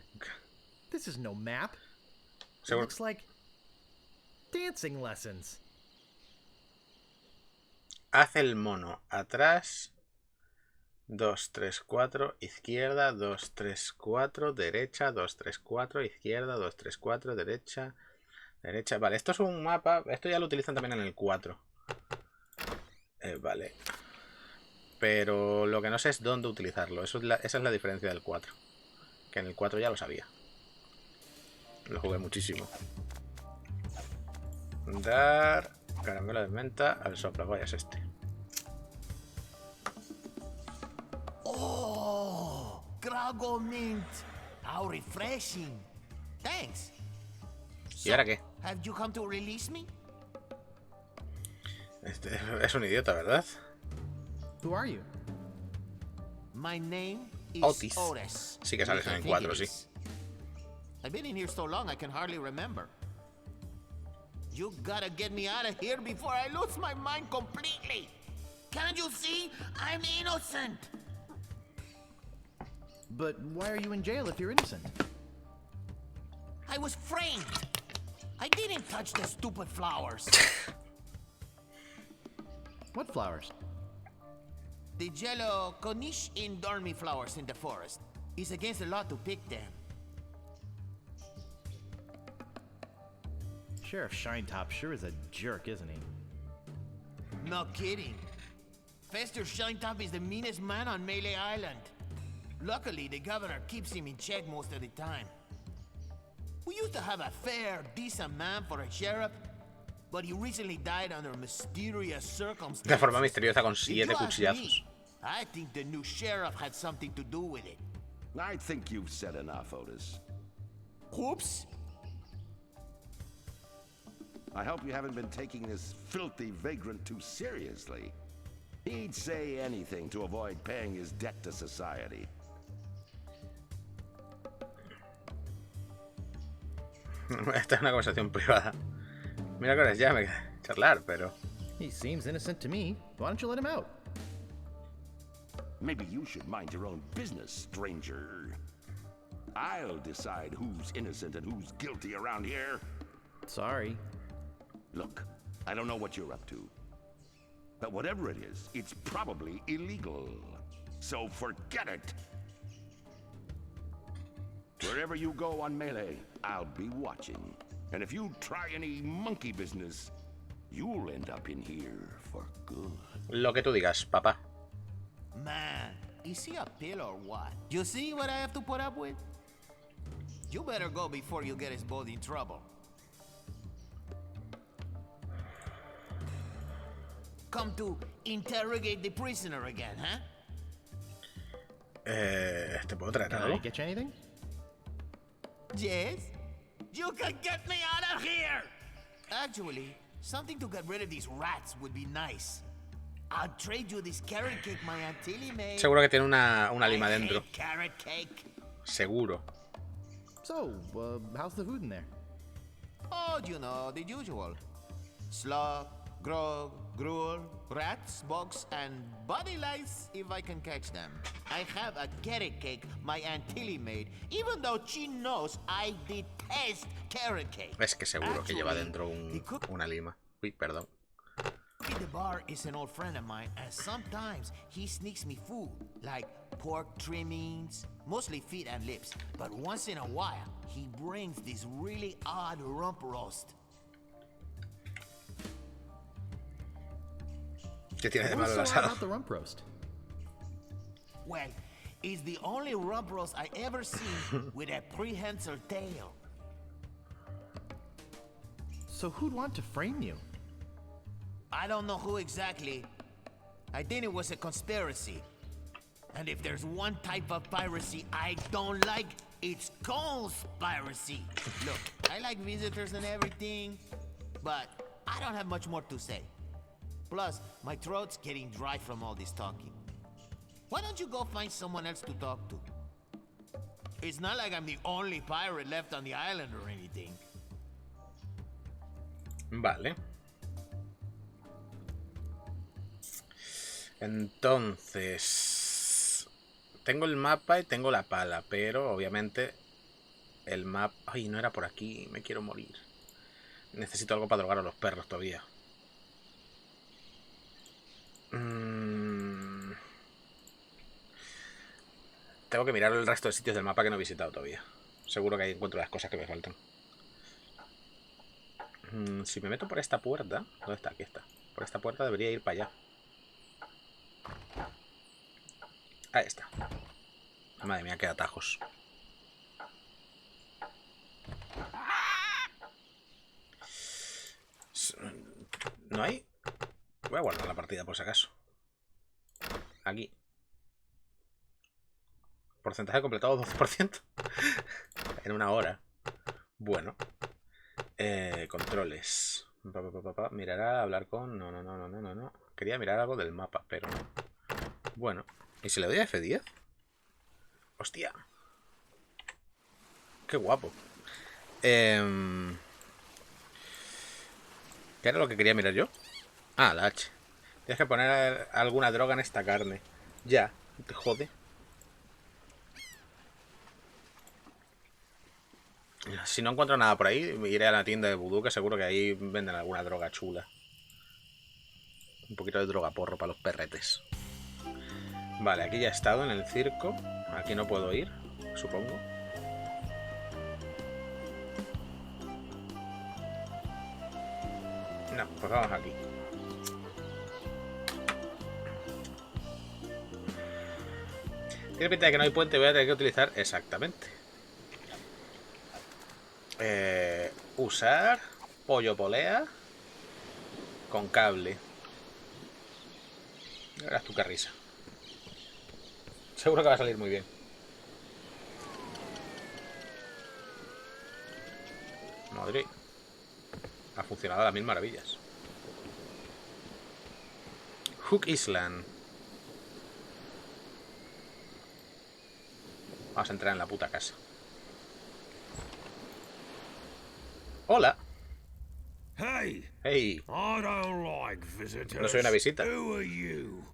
This is no map. It Seguro. looks like dancing lessons. Haz el mono atrás 2, 3, 4, izquierda, 2, 3, 4, derecha, 2, 3, 4, izquierda, 2, 3, 4, derecha, derecha. Vale, esto es un mapa, esto ya lo utilizan también en el 4. Vale. Pero lo que no sé es dónde utilizarlo, esa es la diferencia del 4. Que en el 4 ya lo sabía. Lo jugué muchísimo. Dar caramelo de menta al sopla, vaya es este. Oh, Grago Mint. How refreshing. Thanks. ¿Y ahora qué? Have you come to release me? Este es un idiota, ¿verdad? Who are you? My name is Otis. Otis. Sí que sales en el 4, sí. I've been in here so long I can hardly remember. You gotta get me out of here before I lose my mind completely. Can't you see? I'm innocent. But why are you in jail if you're innocent? I was framed. I didn't touch the stupid flowers. What flowers? The yellow Konish Indormi flowers in the forest. It's against the law to pick them. Sheriff Shinetop sure is a jerk, isn't he? No kidding. Fester Shinetop is the meanest man on Melee Island. Luckily, the governor keeps him in check most of the time. We used to have a fair, decent man for a sheriff, but he recently died under mysterious circumstances. De forma misteriosa con 7 If you ask cuchillazos. me, I think the new sheriff had something to do with it. I think you've said enough, Otis. Oops. I hope you haven't been taking this filthy vagrant too seriously. He'd say anything to avoid paying his debt to society. Esta es una conversación privada. Mira que ahora ya me queda charlar, pero... He seems innocent to me. Why don't you let him out? Maybe you should mind your own business, stranger. I'll decide who's innocent and who's guilty around here. Sorry. Look, I don't know what you're up to. But whatever it is, it's probably illegal. So forget it. Wherever you go on Melee, I'll be watching. And if you try any monkey business, you'll end up in here for good. Lo que tú digas, papá. Man, is he a pill or what? You see what I have to put up with? You better go before you get us both in trouble. Come to interrogate the prisoner again, huh? ¿Te puedo traer Can I algo? get you anything? Yes? You can get me out of here! Actually, something to get rid of these rats would be nice. I'll trade you this carrot cake my Aunt Tilly made. Seguro que tiene una lima I dentro. hate carrot cake. Seguro. So, how's the food in there? Oh, you know, the usual. Slug, grog, gruel, rats, bugs, and body lice if I can catch them. I have a carrot cake my Aunt Tilly made, even though she knows I detest carrot cake. Es que seguro que lleva Actually, dentro the cook una lima. Uy, perdón. in the bar is an old friend of mine, and sometimes he sneaks me food, like pork trimmings, mostly feet and lips. But once in a while, he brings this really odd rump roast. ¿Qué tiene de What's malo el so odd asado? about the rump roast? Well, it's the only rump roast I ever seen with a prehensile tail. So who'd want to frame you? I don't know who exactly. I think it was a conspiracy. And if there's one type of piracy I don't like, it's conspiracy. Look, I like visitors and everything, but I don't have much more to say. Plus, my throat's getting dry from all this talking. Why don't you go find someone else to talk to? It's not like I'm the only pirate left on the island or anything. Vale. Entonces... Tengo el mapa y tengo la pala, pero obviamente el mapa... Ay, no era por aquí, me quiero morir. Necesito algo para drogar a los perros todavía. Tengo que mirar el resto de sitios del mapa que no he visitado todavía. Seguro que ahí encuentro las cosas que me faltan. Si me meto por esta puerta... ¿Dónde está? Aquí está. Por esta puerta debería ir para allá. Ahí está. Madre mía, qué atajos. ¿No hay? Voy a guardar la partida por si acaso. Aquí. Porcentaje completado 12%. En una hora. Bueno. Controles. Mirará, hablar con... No. Quería mirar algo del mapa, pero no. Bueno. ¿Y si le doy a F10? Hostia. Qué guapo. ¿Qué era lo que quería mirar yo? Ah, la H. Tienes que poner alguna droga en esta carne. Ya, te jode. Si no encuentro nada por ahí, iré a la tienda de vudú, que seguro que ahí venden alguna droga chula. Un poquito de droga porro para los perretes. Vale, aquí ya he estado en el circo. Aquí no puedo ir, supongo. No, pues vamos aquí. Tiene pinta de que no hay puente, voy a tener que utilizar exactamente. Usar pollo polea con cable. Verás tú qué risa. Seguro que va a salir muy bien. Madre. Ha funcionado a las mil maravillas. Hook Island. Vamos a entrar en la puta casa. Hola. Hey. Hey. I don't like visitors. No soy una visita. Who are you?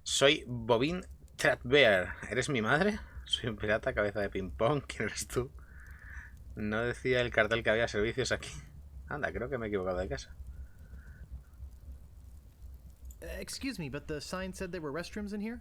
Soy Bobin Tratbear. ¿Eres mi madre? Soy un pirata, cabeza de ping-pong. ¿Quién eres tú? No decía el cartel que había servicios aquí. Anda, creo que me he equivocado de casa. Excuse me, but the sign said there were restrooms in here?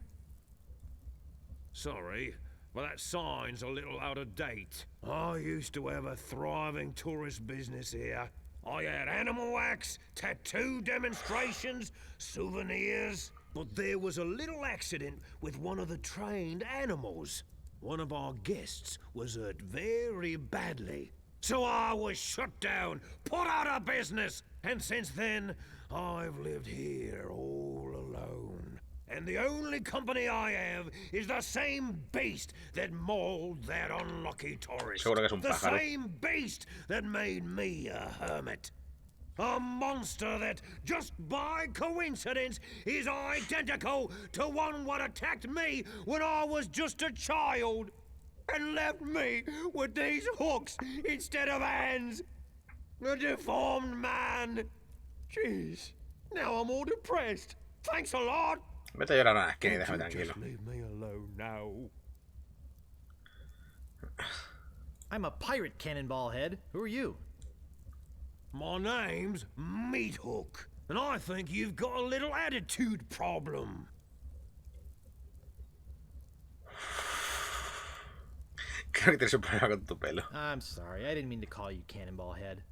Sorry, but that sign's a little out of date. I used to have a thriving tourist business here. I had animal wax, tattoo demonstrations, souvenirs. But there was a little accident with one of the trained animals. One of our guests was hurt very badly. So I was shut down, put out of business. And since then, I've lived here all alone. And the only company I have is the same beast that mauled that unlucky tourist. Seguro que es un the pájaro. same beast that made me a hermit. A monster that, just by coincidence, is identical to one what attacked me when I was just a child. And left me with these hooks instead of hands. A deformed man. Jeez. Now I'm all depressed. Thanks a lot. Vete a llorar a la esquina y déjame tranquilo. Just leave me alone now. I'm a pirate, Cannonball Head. Who are you? My name's Meat Hook, and I think you've got a little attitude problem. Creo que tienes un problema con tu pelo. I'm sorry, I didn't mean to call you Cannonball Head.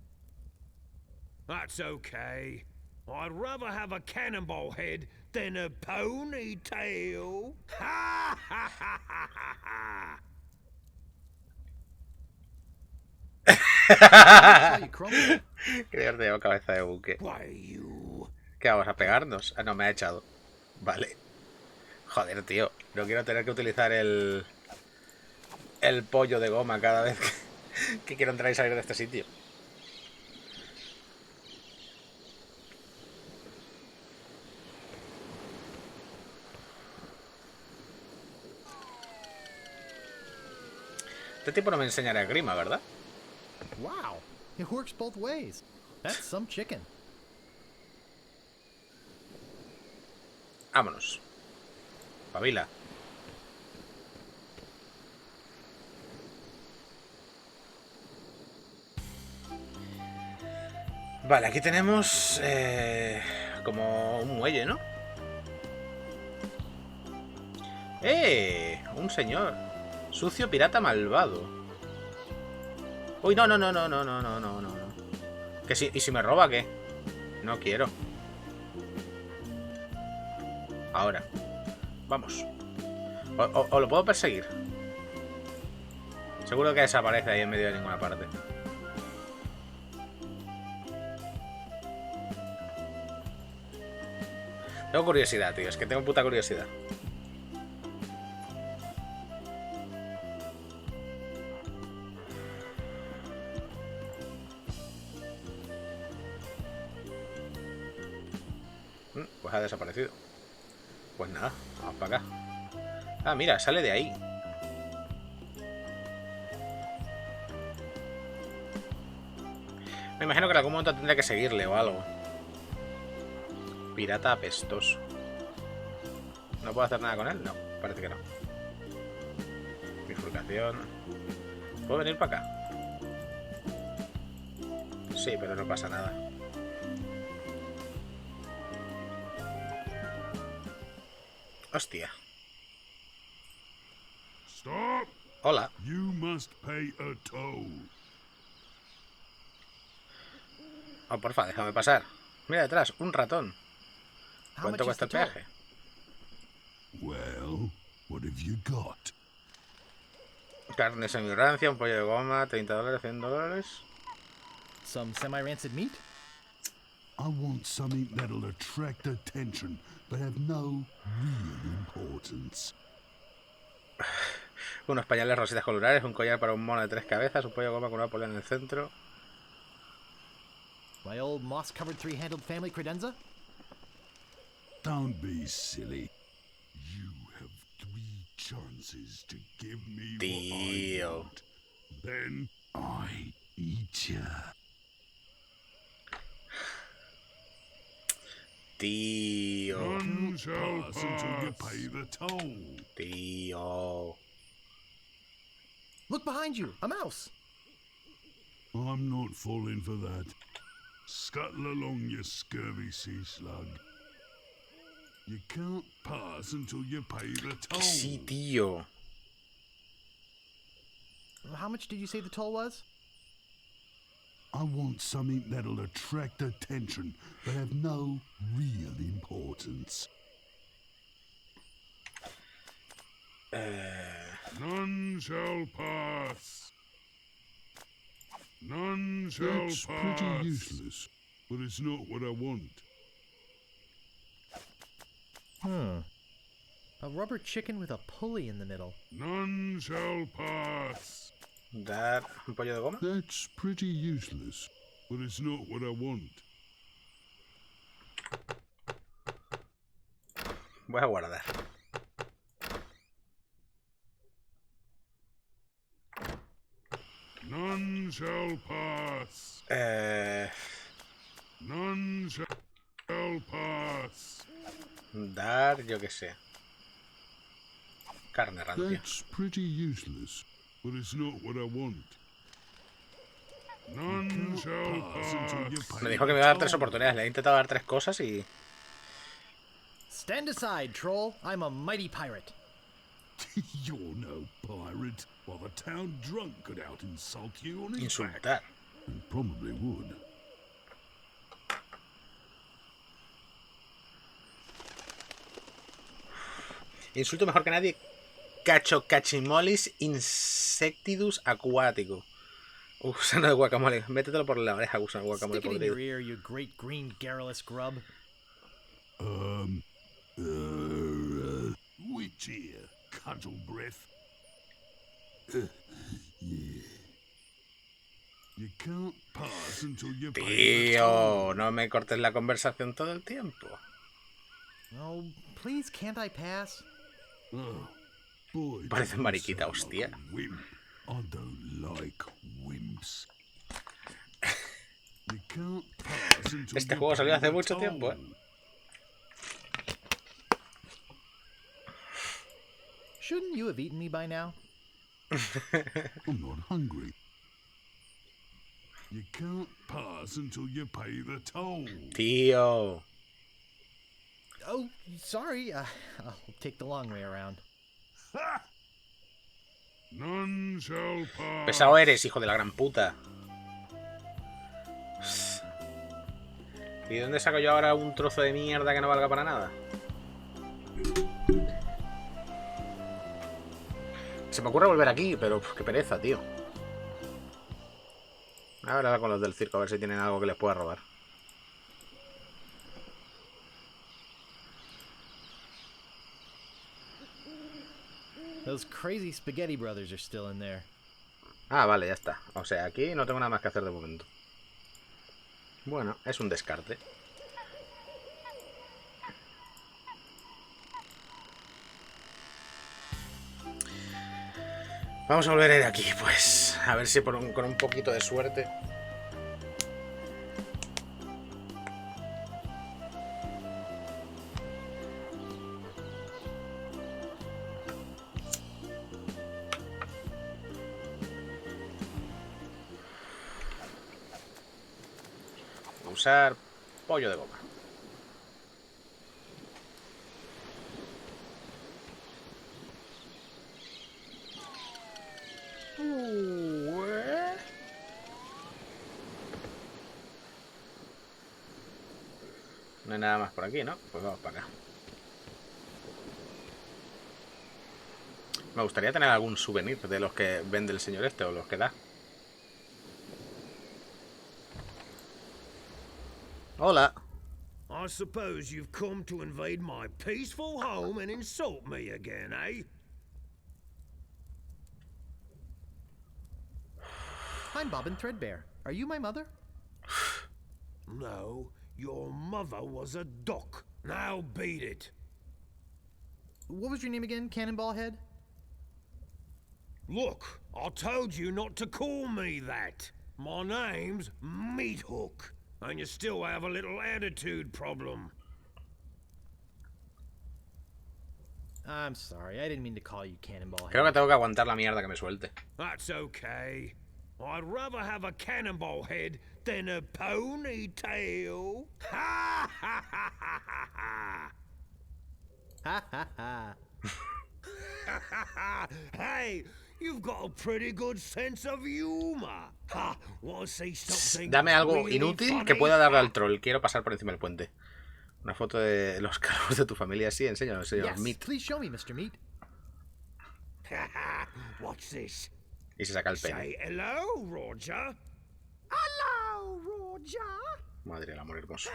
That's okay. I'd rather have a cannonball head than a ponytail. Ha ha ha ha ha ha! Quería haberte llevado cabeza de buque. Why you? ¿Qué vamos a pegarnos? Ah, no, me ha echado. Vale. Joder, tío. No quiero tener que utilizar el pollo de goma cada vez que quiero entrar y salir de este sitio. Este tipo no me enseñará grima, ¿verdad? Wow, it works both ways. That's some chicken. Vámonos. Pavila. Vale, aquí tenemos como un muelle, ¿no? Un señor. Sucio pirata malvado. Uy, no, no, no, no, no, no, no, no, no. ¿Que si, ¿y si me roba qué? No quiero. Ahora. Vamos. O lo puedo perseguir. Seguro que desaparece ahí en medio de ninguna parte. Tengo curiosidad, tío. Es que tengo puta curiosidad. Pues ha desaparecido. Pues nada, vamos para acá. Ah, mira, sale de ahí. Me imagino que en algún momento tendré que seguirle o algo. Pirata apestoso. ¿No puedo hacer nada con él? No, parece que no. Bifurcación. ¿Puedo venir para acá? Sí, pero no pasa nada. Hostia. Stop! Hola. You must pay a toll. Oh, porfa, déjame pasar. Mira detrás, un ratón. ¿Cuánto cuesta el peaje? Well, what have you got? Carne semi-rancia, un pollo de goma, $30, $100. Some semi-rancid meat? I want something that'll attract attention, but have no real importance. Unos pañales rositas colulares, un collar para un mono de 3 cabezas, un pollo de goma con una polea en el centro. My old moss-covered three-handled family credenza? Don't be silly. You have 3 chances to give me what I Tío. want. Then I eat ya. Tío. None shall pass until you pay the toll. Tío. Look behind you! A mouse! I'm not falling for that. Scuttle along, you scurvy sea slug. You can't pass until you pay the toll. Sí, tío. How much did you say the toll was? I want something that'll attract attention, but have no real importance. None shall pass. None shall pass. That's pretty useless, but it's not what I want. A rubber chicken with a pulley in the middle. None shall pass. Dar un pollo de goma. That's pretty useless, but it's not what I want. Voy a guardar. None shall pass. None shall pass. Dar, yo qué sé. Carne rancia. That's pretty useless, but it's not what I want. None shall pass. Me dijo que me iba a dar 3 oportunidades. Le he intentado dar 3 cosas y... Stand aside, troll. I'm a mighty pirate. You're no pirate. While the town drunk could out insult you on his Insultar. back. And probably would. Insulto mejor que nadie. Cachimollis insectidus aquático. Gusano de guacamole. Métetelo por la oreja, gusano de guacamole Stick it in your podrido. ear, you great green garrulous grub. Which ear? Cudgel breath. Yeah. You can't pass until you pay the Tío, no me cortes la conversación todo el tiempo. Oh, please, can't I pass? Oh, boy, Parece you mariquita, sound hostia. like a wimp. I don't like wimps. You can't pass until Este you juego salió pay hace the mucho toll. tiempo, Shouldn't you have eaten me by now? I'm not hungry. You can't pass until you pay the toll. Tío. Oh, sorry. I'll take the long way around. None shall pass. Pesado eres, hijo de la gran puta. ¿Y dónde saco yo ahora un trozo de mierda que no valga para nada? Se me ocurre volver aquí, pero qué pereza, tío. A ver ahora con los del circo, a ver si tienen algo que les pueda robar. Those crazy spaghetti brothers are still in there. Ah, vale, ya está. O sea, aquí no tengo nada más que hacer de momento. Bueno, es un descarte. Vamos a volver a ir aquí, pues. A ver si con un poquito de suerte. Usar pollo de goma. No hay nada más por aquí, ¿no? Pues vamos para acá. Me gustaría tener algún souvenir de los que vende el señor este o los que da. Hola. I suppose you've come to invade my peaceful home and insult me again, eh? I'm Bobbin Threadbare. Are you my mother? No, your mother was a duck. Now beat it. What was your name again, Cannonball Head? Look, I told you not to call me that. My name's Meat Hook, and you still have a little attitude problem. I'm sorry, I didn't mean to call you Cannonball Head. Creo que tengo que aguantar la mierda que me suelte. That's okay. I'd rather have a cannonball head than a ponytail. Ha ha ha ha ha Ha ha ha. ha! Hey, you've got a pretty good sense of humor. Ha! Want to see something? Dame algo really inútil funny? que pueda darle al troll. Quiero pasar por encima del puente. Una foto de los cargos de tu familia. Sí, enséñanos, señor Yes, Meat. please show me, Mr. Meat. Watch this. Y se saca el pene. Say hello, Roger. Hello, Roger. Madre del amor hermoso.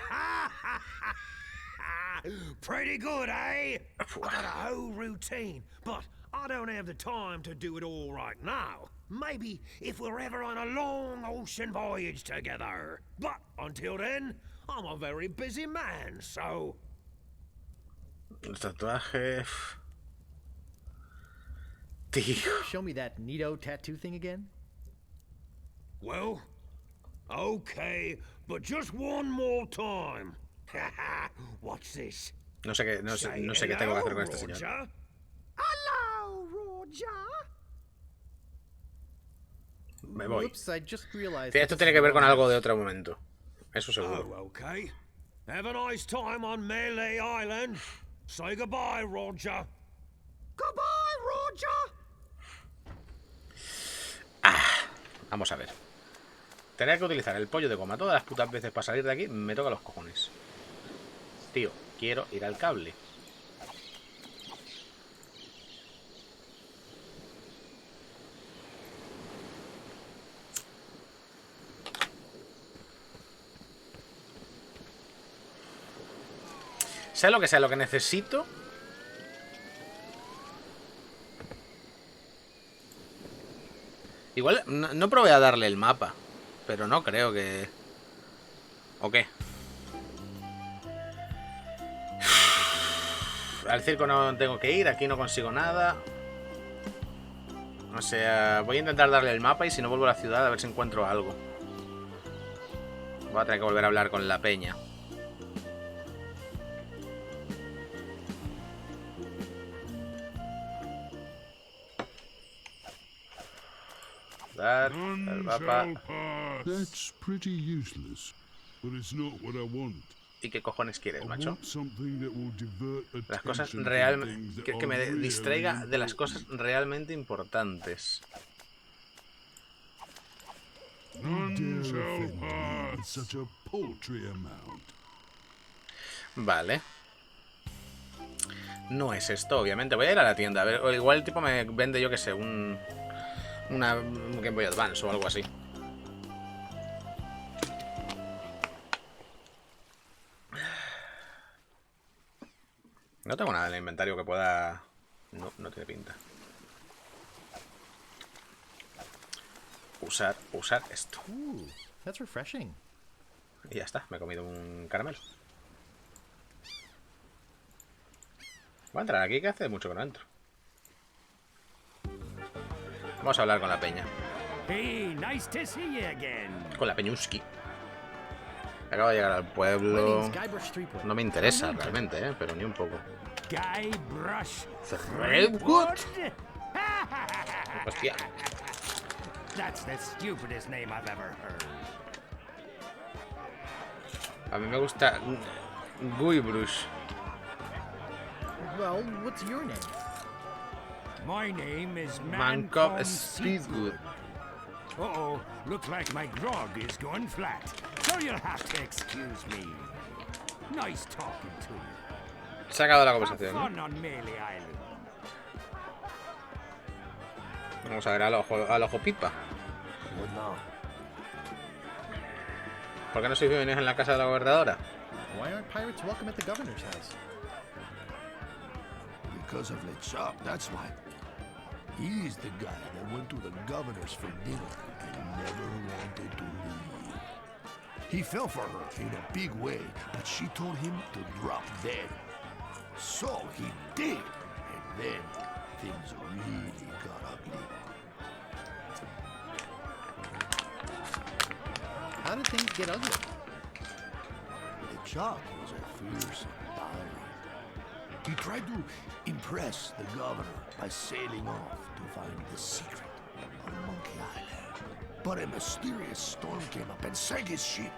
Pretty good, eh? I've got a whole routine, but I don't have the time to do it all right now. Maybe if we're ever on a long ocean voyage together. But until then, I'm a very busy man, so... El tatuaje... Tío. Show me that neato tattoo thing again. Well, okay, but just one more time. Watch this. No sé qué, no sé qué tengo que hacer con este señor. Hello, Roger. Me voy. Oops, I just realized Esto tiene que ver con algo de otro momento. Eso Oh, seguro. okay. Have a nice time on Melee Island. Say goodbye, Roger. Goodbye, Roger. Vamos a ver. Tener que utilizar el pollo de goma todas las putas veces para salir de aquí me toca los cojones. Tío, quiero ir al cable. Sea lo que necesito. Igual no probé a darle el mapa, pero no creo que... ¿O qué? Al circo no tengo que ir, aquí no consigo nada. O sea, voy a intentar darle el mapa y si no vuelvo a la ciudad a ver si encuentro algo. Voy a tener que volver a hablar con la peña. Dar el mapa. That's pretty useless, but it's not what I want. ¿Y qué cojones quieres, I macho? want something that will divert Las cosas attention from realmente... things that Que me are really distraiga de las cosas important. realmente importantes. None shall pass. Such a paltry amount. Vale. No es esto, obviamente. Voy a ir a la tienda. A ver, o igual el tipo me vende, yo que sé, un Game Boy Advance o algo así. No tengo nada en el inventario que pueda... No, no tiene pinta. Usar esto. That's refreshing. Y ya está, me he comido un caramelo. Voy a entrar aquí, que hace mucho que no entro. Vamos a hablar con la peña. Hey, nice to see you again. Con la peñuski. Acabo de llegar al pueblo. No me interesa realmente, pero ni un poco. Guybrush Threepwood. Hostia. That's the stupidest name I've ever heard. A mí me gusta Guybrush. Well, what's your name? My name is Mancop Mancom Speedgood. Uh-oh, looks like my grog is going flat. So you'll have to excuse me. Nice talking to you. Se ha acabado la Have conversación, ¿no? fun on Melee Island. Vamos a ver al ojo pipa. Well, no. ¿Por qué no sois bienvenidos en la casa de la gobernadora? Why aren't pirates welcome at the governor's house? Because of LeChuck, that's why. He's the guy that went to the governor's for dinner and never wanted to leave. He fell for her in a big way, but she told him to drop dead. So he did, and then things really got ugly. How did things get ugly? LeChuck was a fearsome pirate. He tried to impress the governor by sailing off to find the secret of Monkey Island. But a mysterious storm came up and sank his ship,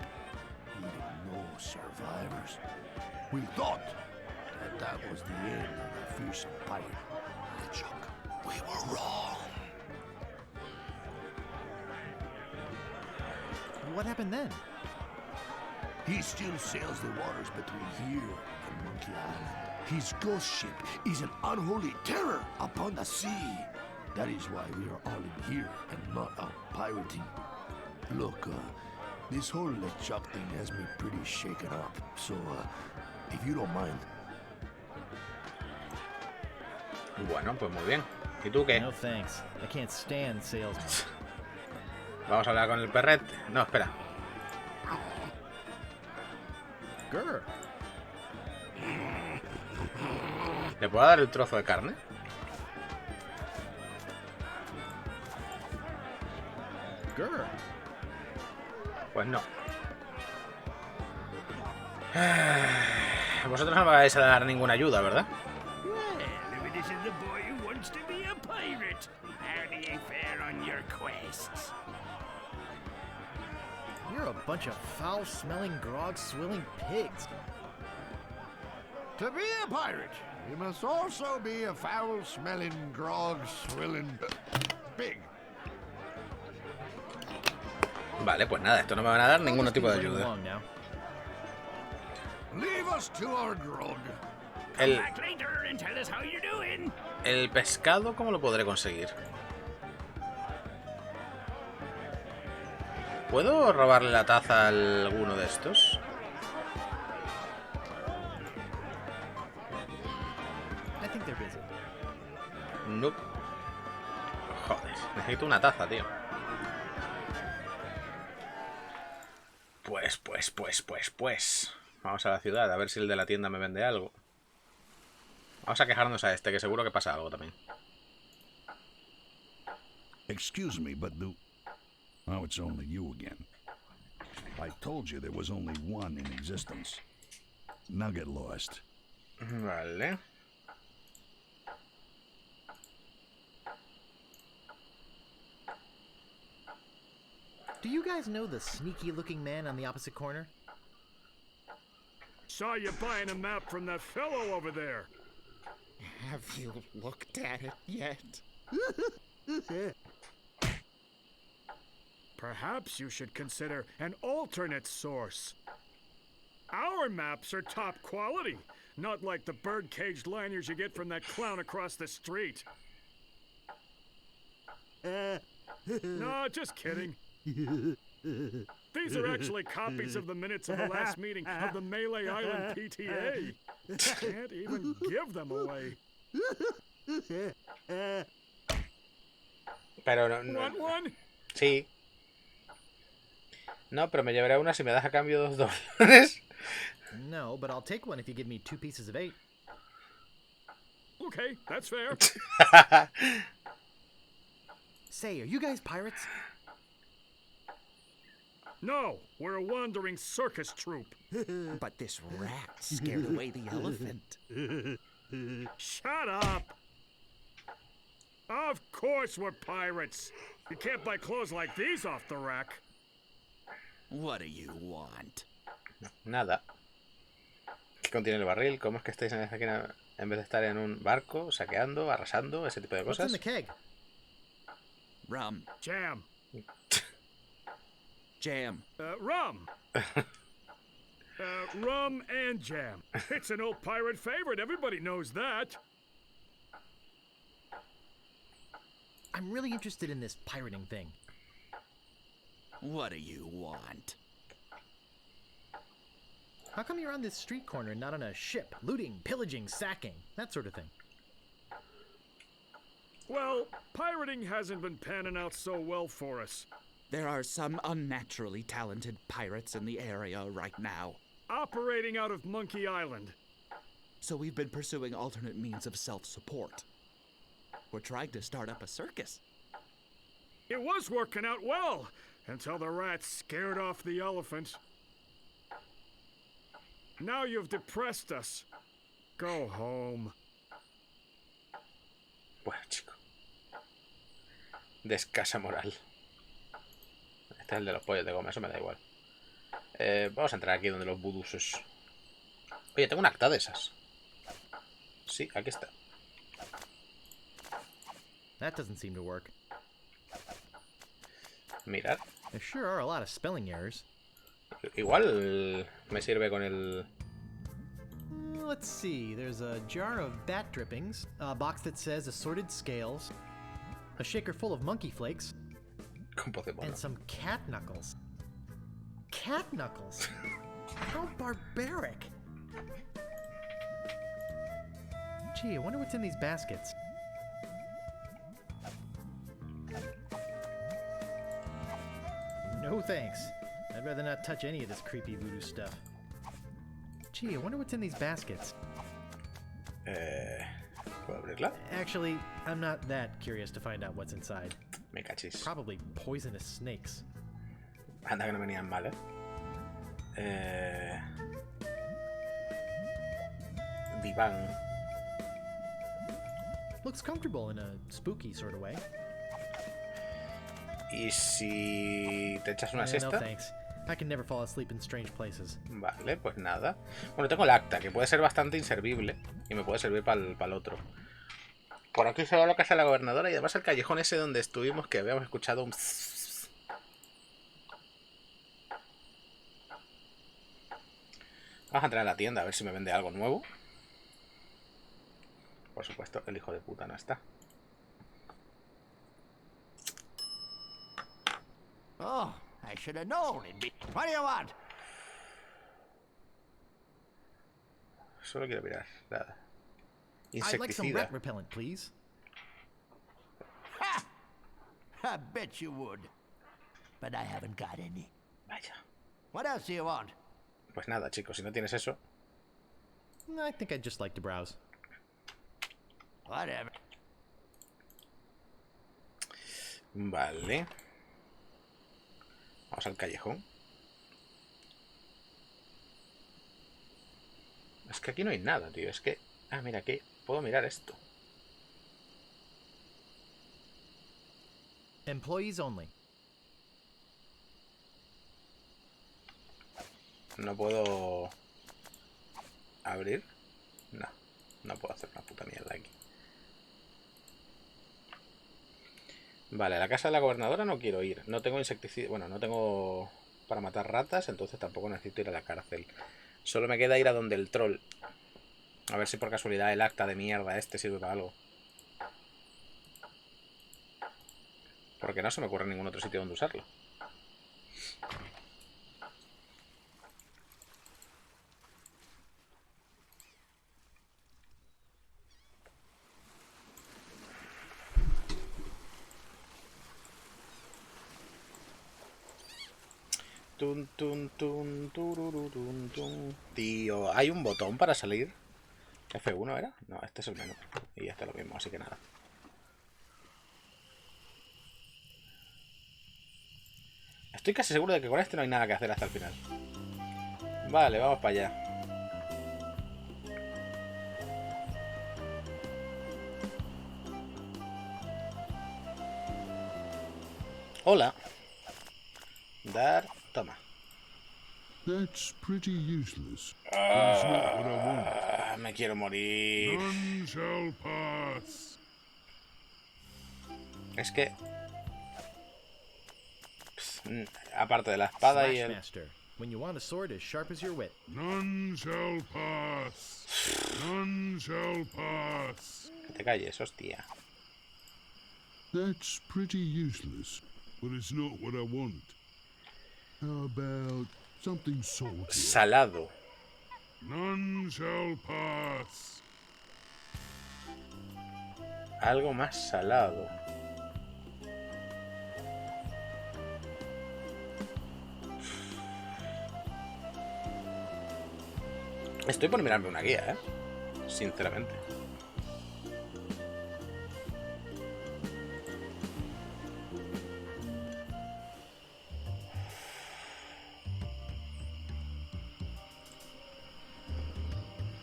leaving no survivors. We thought that was the end of the fearsome pirate, LeChuck. We were wrong. What happened then? He still sails the waters between here and Monkey Island. His ghost ship is an unholy terror upon the sea. That is why we are all in here and not out pirating. Look, this whole LeChuck thing has me pretty shaken up. So, if you don't mind. Bueno, pues muy bien. ¿Y tú qué? No thanks. I can't stand salesmen. Vamos a hablar con el perrete. No, espera. Grr. ¿Le puedo dar el trozo de carne? Grr. Pues no. Vosotros no me vais a dar ninguna ayuda, ¿verdad? Well, if it isn't the boy who wants to be a pirate, how do you fare on your quests? You're a bunch of foul-smelling, grog-swilling pigs. To be a pirate, you must also be a foul-smelling, grog-swilling pig. Vale, pues nada, esto no me van a dar ningún tipo de ayuda. Along now. Leave us to our grog. Come back later and tell us how you're doing. El pescado, ¿cómo lo podré conseguir? ¿Puedo robarle la taza a alguno de estos? I think they're busy. Nope. Joder, necesito una taza, tío. Pues. Vamos a la ciudad, a ver si el de la tienda me vende algo. Vamos a quejarnos a este, que seguro que pasa algo también. Excuse me, but oh, it's only you again. I told you there was only one in existence. Now get lost. Vale. Do you guys know the sneaky-looking man on the opposite corner? Saw you buying a map from that fellow over there. Have you looked at it yet? Perhaps you should consider an alternate source. Our maps are top quality, not like the bird-caged lanyards you get from that clown across the street. No, just kidding. These are actually copies of the minutes of the last meeting of the Melee Island PTA. Can't even give them away. Pero no. Want one? Sí. No, pero me llevaré una si me das a cambio $2. No, but I'll take one if you give me 2 pieces of 8. Okay, that's fair. Say, are you guys pirates? No, we're a wandering circus troupe. But this rat scared away the elephant. Shut up! Of course we're pirates. You can't buy clothes like these off the rack. What do you want? Nada. ¿Qué contiene el barril? ¿Cómo es que estáis en esta esquina en vez de estar en un barco, saqueando, arrasando, ese tipo de What's in cosas? the keg? Rum. Jam. Jam. Rum. Rum and jam. It's an old pirate favorite. Everybody knows that. I'm really interested in this pirating thing. What do you want? How come you're on this street corner and not on a ship? Looting, pillaging, sacking, that sort of thing. Well, pirating hasn't been panning out so well for us. There are some unnaturally talented pirates in the area right now. Operating out of Monkey Island. So we've been pursuing alternate means of self-support. We're trying to start up a circus. It was working out well, until the rats scared off the elephant. Now you've depressed us. Go home. Bueno, chico. De escasa moral. Este es el de los pollos de goma, eso me da igual. Vamos a entrar aquí donde los budusos. Oye, tengo un acta de esas. Sí, aquí está. That doesn't seem to work. Mirar. There sure are a lot of spelling errors. Igual me sirve con el... Let's see, there's a jar of bat drippings, a box that says assorted scales, a shaker full of monkey flakes, Con Pokémon. and some cat knuckles. Cat knuckles? How barbaric! Gee, I wonder what's in these baskets. No thanks. I'd rather not touch any of this creepy voodoo stuff. Gee, I wonder what's in these baskets. ¿Puedo abrirla? Actually, I'm not that curious to find out what's inside. Me cachis. Probably poisonous snakes. Anda que no venían mal, Diván. Looks comfortable in a spooky sort of way. ¿Y si te echas una No siesta? thanks. I can never fall asleep in strange places. Vale, pues nada. Bueno, tengo el acta, que puede ser bastante inservible. Y me puede servir para el otro. Por aquí se ve lo que hace la gobernadora. Y además el callejón ese donde estuvimos, que habíamos escuchado un... Vamos a entrar a la tienda a ver si me vende algo nuevo. Por supuesto, el hijo de puta no está. Oh, I should have known it'd be. What do you want? Solo quiero mirar. Nada. I'd like some Insecticida. rat repellent, please. Ha! I bet you would. But I haven't got any. Vaya. What else do you want? Pues nada, chicos, si no tienes eso. I think I'd just like to browse. Whatever. Vale. Vamos al callejón. Es que aquí no hay nada, tío. Es que... Ah, mira, aquí puedo mirar esto. Employees only. No puedo ¿Abrir? No. No puedo hacer una puta mierda aquí. Vale, a la casa de la gobernadora no quiero ir. No tengo insecticida. Bueno, no tengo para matar ratas, entonces tampoco necesito ir a la cárcel. Solo me queda ir a donde el troll. A ver si por casualidad el acta de mierda este sirve para algo. Porque no se me ocurre ningún otro sitio donde usarlo. Tun, tun, tun, turururun, tun. Tío, ¿hay un botón para salir? ¿F1 era? No, este es el menú. Y este es lo mismo, así que nada. Estoy casi seguro de que con este no hay nada que hacer hasta el final. Vale, vamos para allá. Hola. Dar, toma. That's pretty useless. It's not what I want. Me quiero morir. None shall pass. Es que... aparte de la espada y el... Slashmaster. When you want a sword as sharp as your wit. None shall pass. None shall pass. Que te calles, hostia. That's pretty useless, but it's not what I want. How about something salty? Salado. None shall pass. Algo más salado. Estoy por mirarme una guía, sinceramente.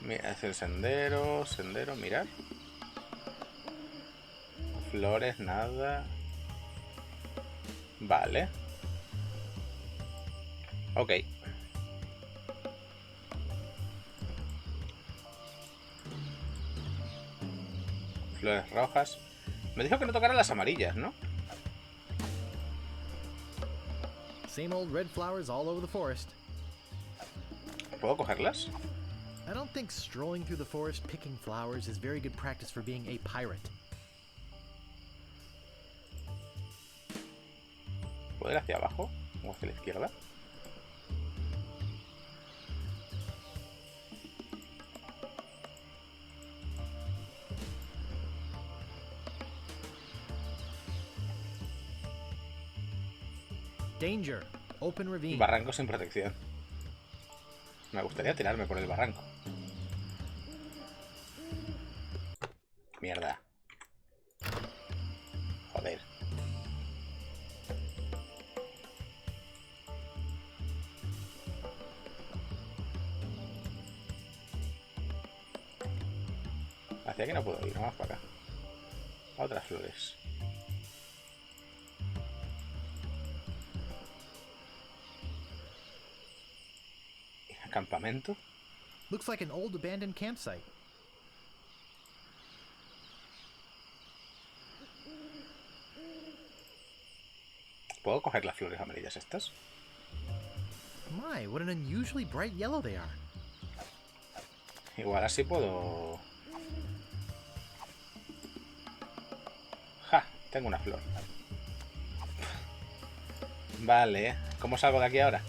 Mira, es el sendero, mirar. Flores, nada. Vale. Ok. Flores rojas. Me dijo que no tocara las amarillas, ¿no? Same old red flowers all over the forest. ¿Puedo cogerlas? I don't think strolling through the forest picking flowers is very good practice for being a pirate. ¿Puedo ir hacia abajo? ¿O hacia la izquierda? Danger. Open ravine. Barranco sin protección. Me gustaría tirarme por el barranco. Mierda. Joder. Hacia aquí no puedo ir, vamos para acá. Otras flores. Campamento. Looks like an old abandoned campsite. ¿Puedo coger las flores amarillas estas? My, what an unusually bright yellow they are. Igual así puedo... ¡Ja! Tengo una flor. Vale, ¿cómo salgo de aquí ahora?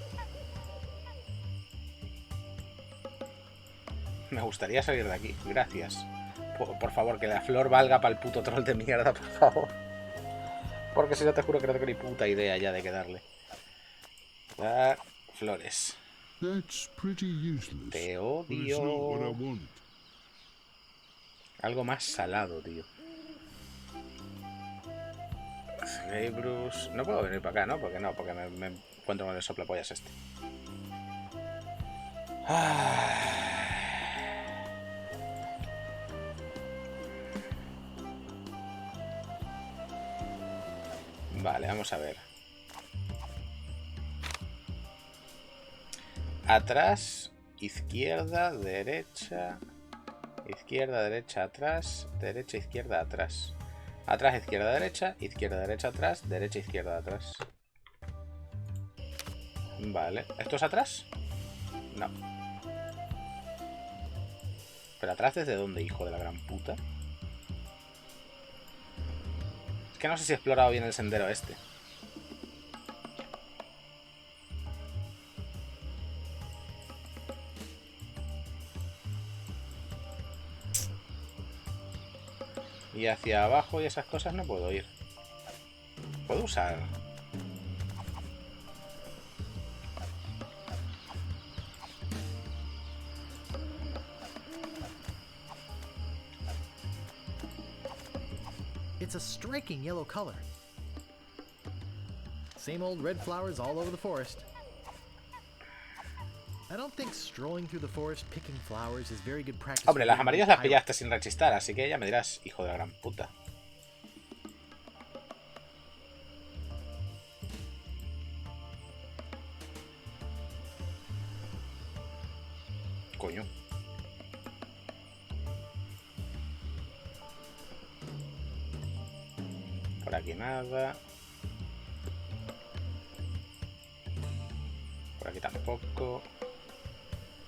Me gustaría salir de aquí, gracias. Por favor, que la flor valga para el puto troll de mierda, por favor. Porque si no te juro que no tengo ni puta idea ya de qué darle. Dar flores. Te odio. Algo más salado, tío. Bruce. No puedo venir para acá, ¿no? Porque me encuentro con el soplapollas este. Vale, vamos a ver. Atrás izquierda, derecha, izquierda, derecha, atrás, derecha, izquierda, atrás. Atrás, izquierda, derecha, atrás, derecha, izquierda, atrás. Vale. ¿Esto es atrás? No. ¿Pero atrás desde dónde, hijo de la gran puta? Es que no sé si he explorado bien el sendero este. Y hacia abajo y esas cosas no puedo ir. ¿Puedo usar? It's a striking yellow color. Same old red flowers all over the forest. I don't think strolling through the forest picking flowers is very good practice. Hombre, las amarillas las pillaste sin rechistar, así que ya me dirás, hijo de la gran puta. Coño. Por aquí nada. Por aquí tampoco.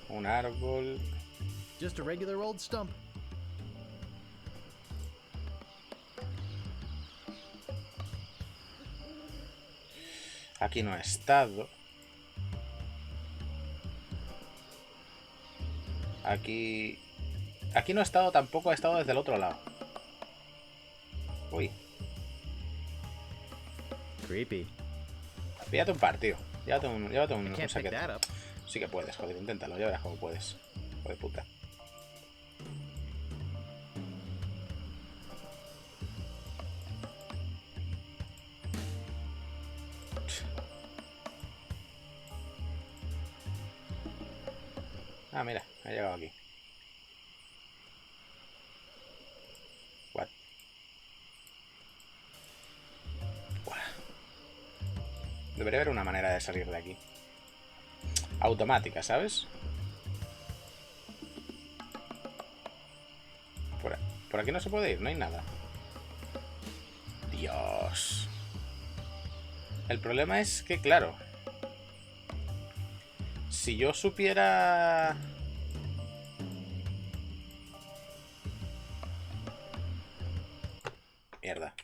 Un árbol. Just a regular old stump. Aquí no he estado. Aquí no he estado tampoco, he estado desde el otro lado. Uy. Creepy. Píllate un par, tío. Llévate un Can't pick saquete. that up. Sí que puedes, joder, inténtalo, ya verás cómo puedes. Joder, puta. Ah, mira, ha llegado aquí. What? Buah. Debería haber una manera de salir de aquí. Automática, ¿sabes? Por aquí no se puede ir, no hay nada. Dios. El problema es que, claro, si yo supiera... Mierda.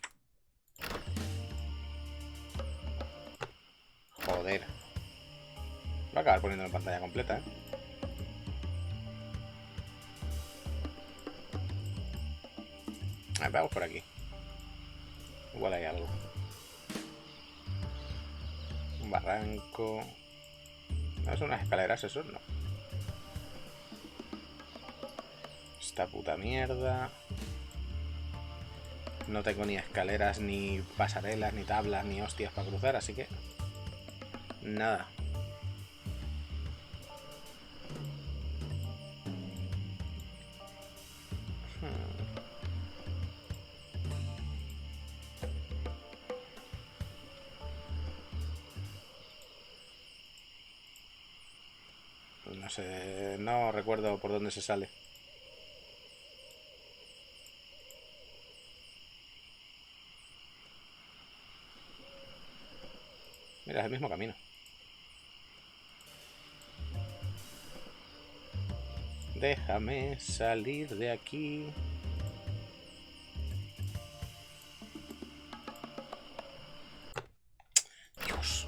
Joder. Voy a acabar poniendo en pantalla completa, ¿eh? Vamos por aquí. Igual hay algo. Un barranco. ¿No son unas escaleras esos? No. Esta puta mierda. No tengo ni escaleras, ni pasarelas, ni tablas, ni hostias para cruzar, así que... nada. No sé, no recuerdo por dónde se sale. Mira, es el mismo camino. Déjame salir de aquí. Dios.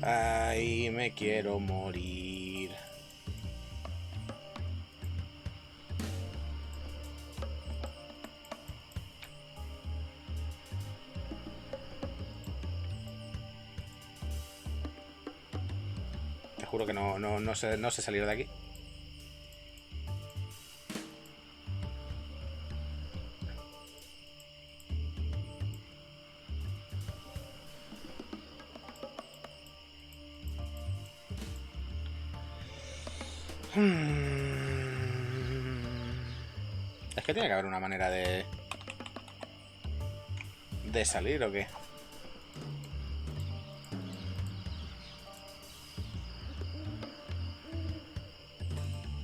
Ay, me quiero morir. Te juro que no sé salir de aquí. Es que tiene que haber una manera de salir, ¿o qué?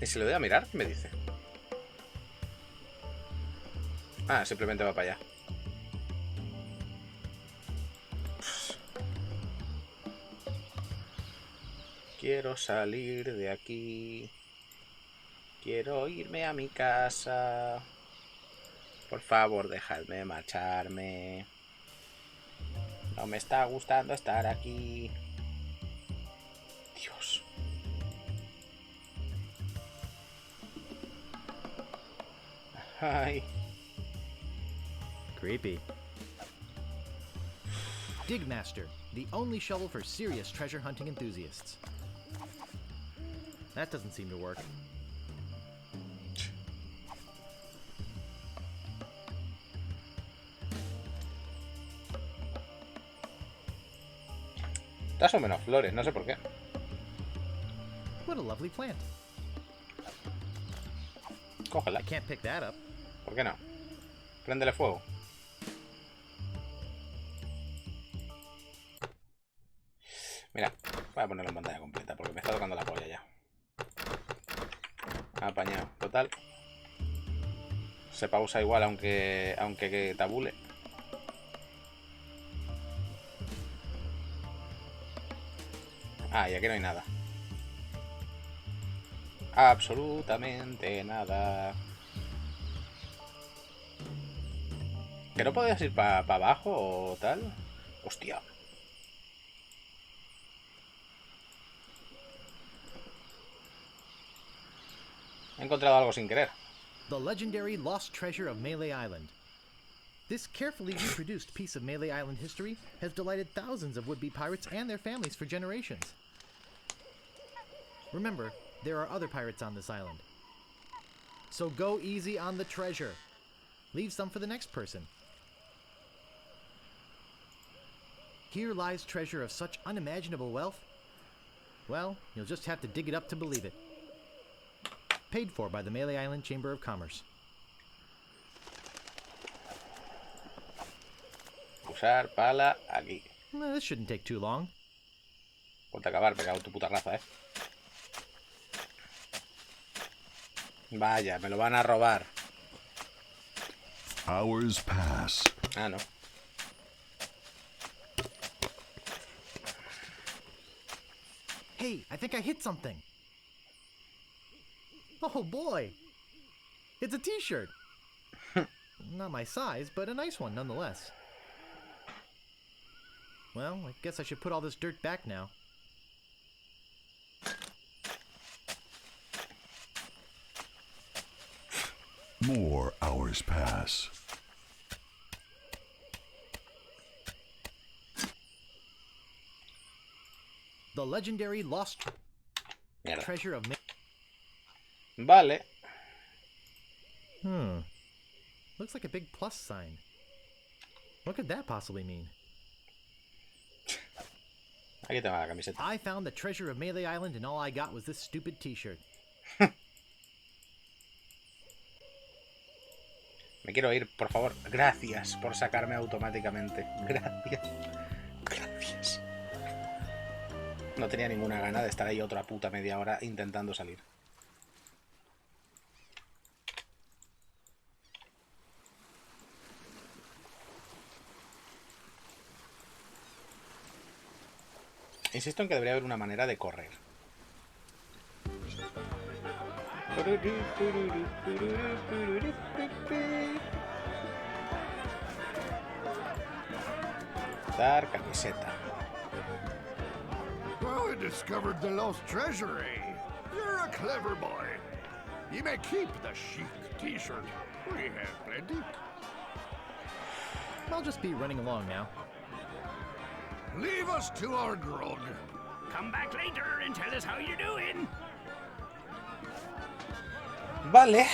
¿Y si le doy a mirar? ¿Qué me dice? Ah, simplemente va para allá. Quiero salir de aquí. Quiero irme a mi casa. Por favor, dejadme marcharme. No me está gustando estar aquí. Dios. Ay. Creepy. Digmaster, the only shovel for serious treasure hunting enthusiasts. That doesn't seem to work. Estas son menos flores, no sé por qué. What a lovely plant. Cógela. I can't pick that up. ¿Por qué no? Préndele fuego. Mira, voy a ponerlo en pantalla completa porque me está tocando la polla ya. Apañado. Total. Se pausa igual aunque tabule. Ah, y aquí no hay nada. Absolutamente nada. ¿Que no podías ir para abajo o tal? Hostia. He encontrado algo sin querer. The legendary lost treasure of Melee Island. This carefully reproduced piece of Melee Island history has delighted thousands of would-be pirates and their families for generations. Remember, there are other pirates on this island. So go easy on the treasure. Leave some for the next person. Here lies treasure of such unimaginable wealth. Well, you'll just have to dig it up to believe it. Paid for by the Melee Island Chamber of Commerce. Usar pala aquí. This shouldn't take too long. Ponte a acabar, me cago en tu puta raza, Vaya, me lo van a robar. Hours pass. Ah, no. Hey, I think I hit something. Oh boy! It's a t-shirt! Not my size, but a nice one nonetheless. Well, I guess I should put all this dirt back now. More hours pass. The legendary lost Mierda. treasure of... Vale. Looks like a big plus sign. What could that possibly mean? Aquí tengo la camiseta. I found the treasure of Melee Island and all I got was this stupid t-shirt. Me quiero ir, por favor. Gracias por sacarme automáticamente. Gracias. Gracias. No tenía ninguna gana de estar ahí otra puta media hora intentando salir. Insisto en que debería haber una manera de correr. Dar camiseta. Well, I discovered the lost treasure, eh? You're a clever boy. You may keep the chic t-shirt. We have plenty. I'll just be running along now. Leave us to our grog. Come back later and tell us how you're doing. Vale.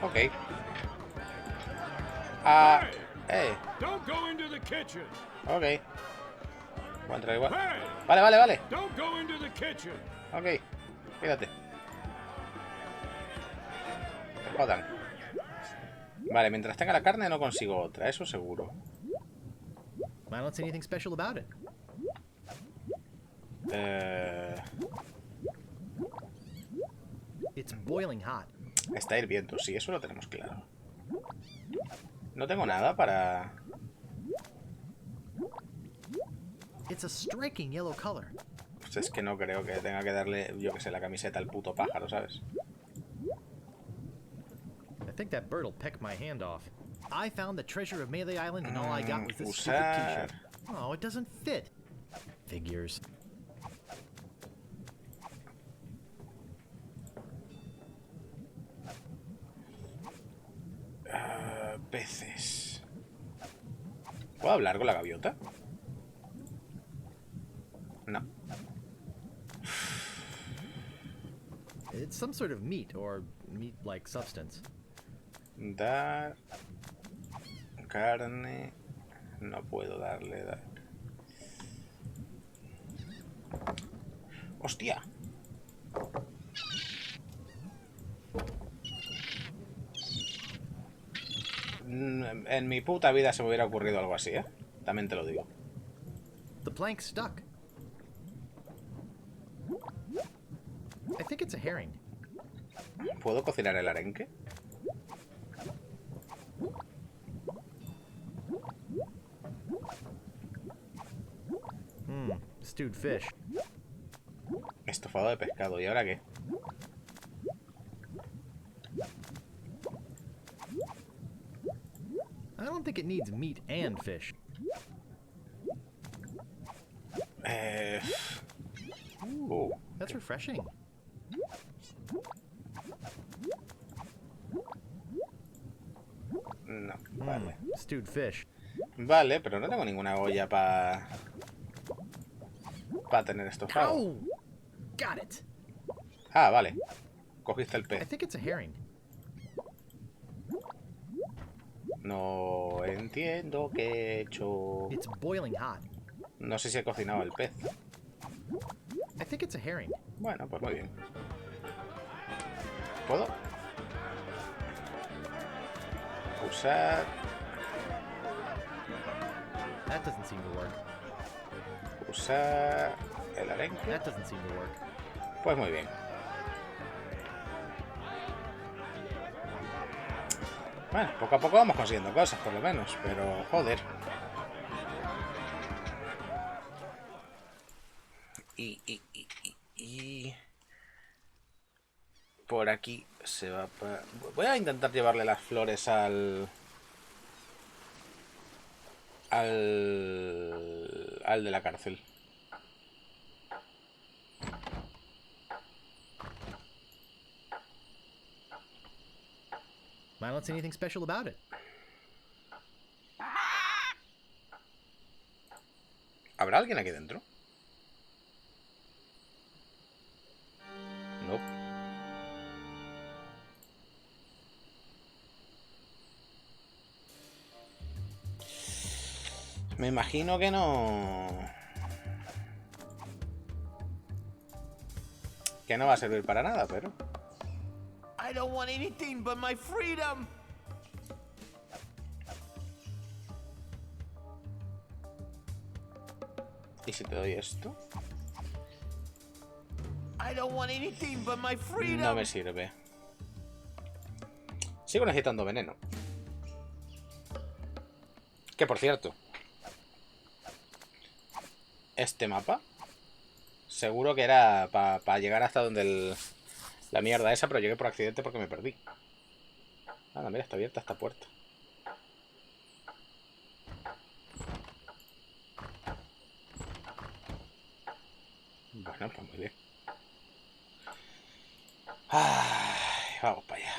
Ok. Don't go into the kitchen. Ok. Voy a entrar igual. Hey! Vale, vale, vale. Don't go into the kitchen. Ok. Fíjate. jodan. Vale, mientras tenga la carne no consigo otra, eso seguro. I don't see anything special about it. It's boiling hot. Está hirviendo, sí, eso lo tenemos claro. No tengo nada para... It's a striking yellow color. Pues es que no creo que tenga que darle, yo que sé, la camiseta al puto pájaro, ¿sabes? I think that bird'll peck my hand off. I found the treasure of Melee Island and all I got was this stupid t-shirt. Oh, it doesn't fit. Figures. Peces. ¿Puedo hablar con la gaviota? No. It's some sort of meat or meat-like substance. Dar... Carne... No puedo darle... ¡Hostia! En mi puta vida se me hubiera ocurrido algo así, ¿eh? También te lo digo. The plank stuck. I think it's a herring. ¿Puedo cocinar el arenque? Stewed fish. Estofado de pescado. ¿Y ahora qué? I don't think it needs meat and fish. That's refreshing. No, vale. Stewed fish. Vale, pero no tengo ninguna olla para tener estofado. Oh, got it. Ah, vale. Cogiste el I pez. think it's a herring. No entiendo qué he hecho. It's boiling hot. No sé si he cocinado el pez. I think it's a herring. Bueno, pues muy bien. ¿Puedo? Usar... That doesn't seem to work. Usar... el arenque. That doesn't seem to work. Pues muy bien. Bueno, poco a poco vamos consiguiendo cosas, por lo menos. Pero, joder. Y... por aquí se va para... Voy a intentar llevarle las flores al de la cárcel. I don't see anything special about it. ¿Habrá alguien aquí dentro? No. Me imagino que no... que no va a servir para nada, pero... I don't want anything but my freedom. ¿Y si te doy esto? I don't want anything but my freedom. No me sirve. Sigo necesitando veneno. Que por cierto, este mapa seguro que era para llegar hasta donde la mierda esa, pero llegué por accidente porque me perdí. Anda, mira, está abierta esta puerta. Bueno, pues muy bien. Ay, vamos para allá.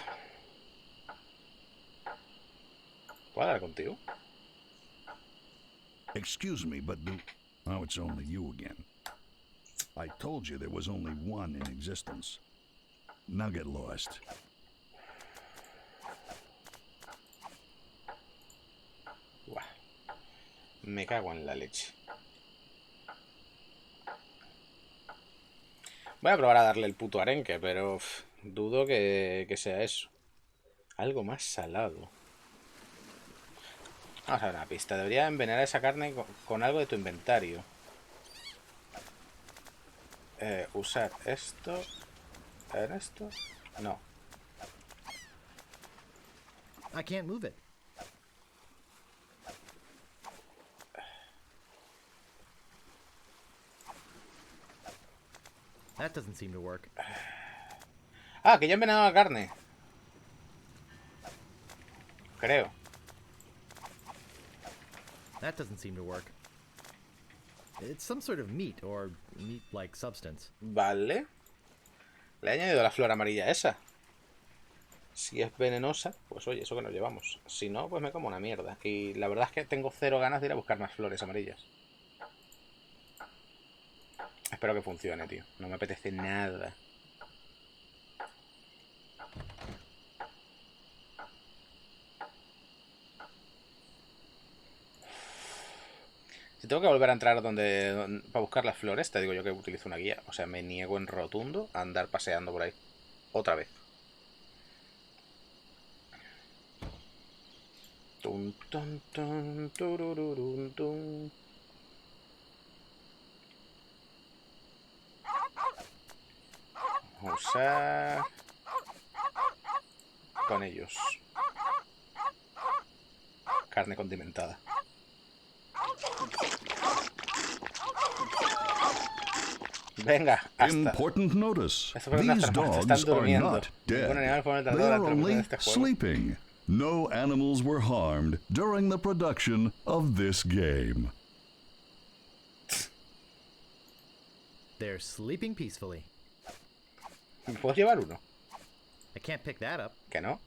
¿Puedo hablar contigo? Excuse me, but do... Oh, it's only you again. I told you there was only one in existence. Now get lost. Buah. Me cago en la leche. Voy a probar a darle el puto arenque, pero dudo que sea eso. Algo más salado. Vamos a ver una pista. Debería envenenar esa carne con algo de tu inventario. Usar esto. ¿En esto? No. I can't move it. That doesn't seem to work. Ah, que ya he envenenado la carne. Creo. That doesn't seem to work. It's some sort of meat or meat-like substance. Vale. Le he añadido la flor amarilla esa. Si es venenosa, pues oye, eso que nos llevamos. Si no, pues me como una mierda. Y la verdad es que tengo cero ganas de ir a buscar más flores amarillas. Espero que funcione, tío. No me apetece nada. Si tengo que volver a entrar para buscar las flores, te digo yo que utilizo una guía. O sea, me niego en rotundo a andar paseando por ahí. Otra vez. Tum, tum, tum, turururun, tum. Vamos a usar con ellos. Carne condimentada. Venga, hasta. Important notice. Eso fueron These nuestras mascotas, dogs están are durmiendo. not Ningún animal dead. fue They maltratado are durante la producción de only este juego. sleeping. No animals were harmed during the production of this game. They're sleeping peacefully. ¿Puedo llevar uno? I can't pick that up. Que no,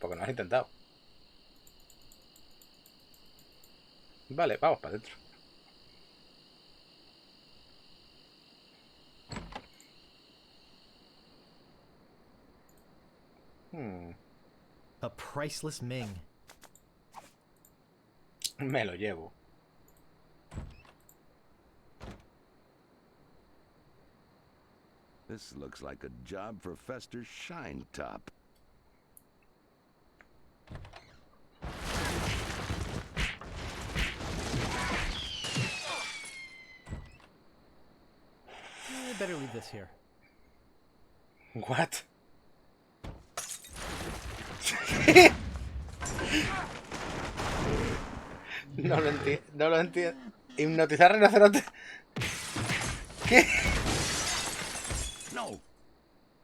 porque no has intentado. Vale, vamos para adentro. A priceless Ming. Me lo llevo. This looks like a job for Fester Shinetop. I better leave this here. What? No lo entiendo. No lo entiendo. Hipnotizar rinoceronte. ¿Qué? No,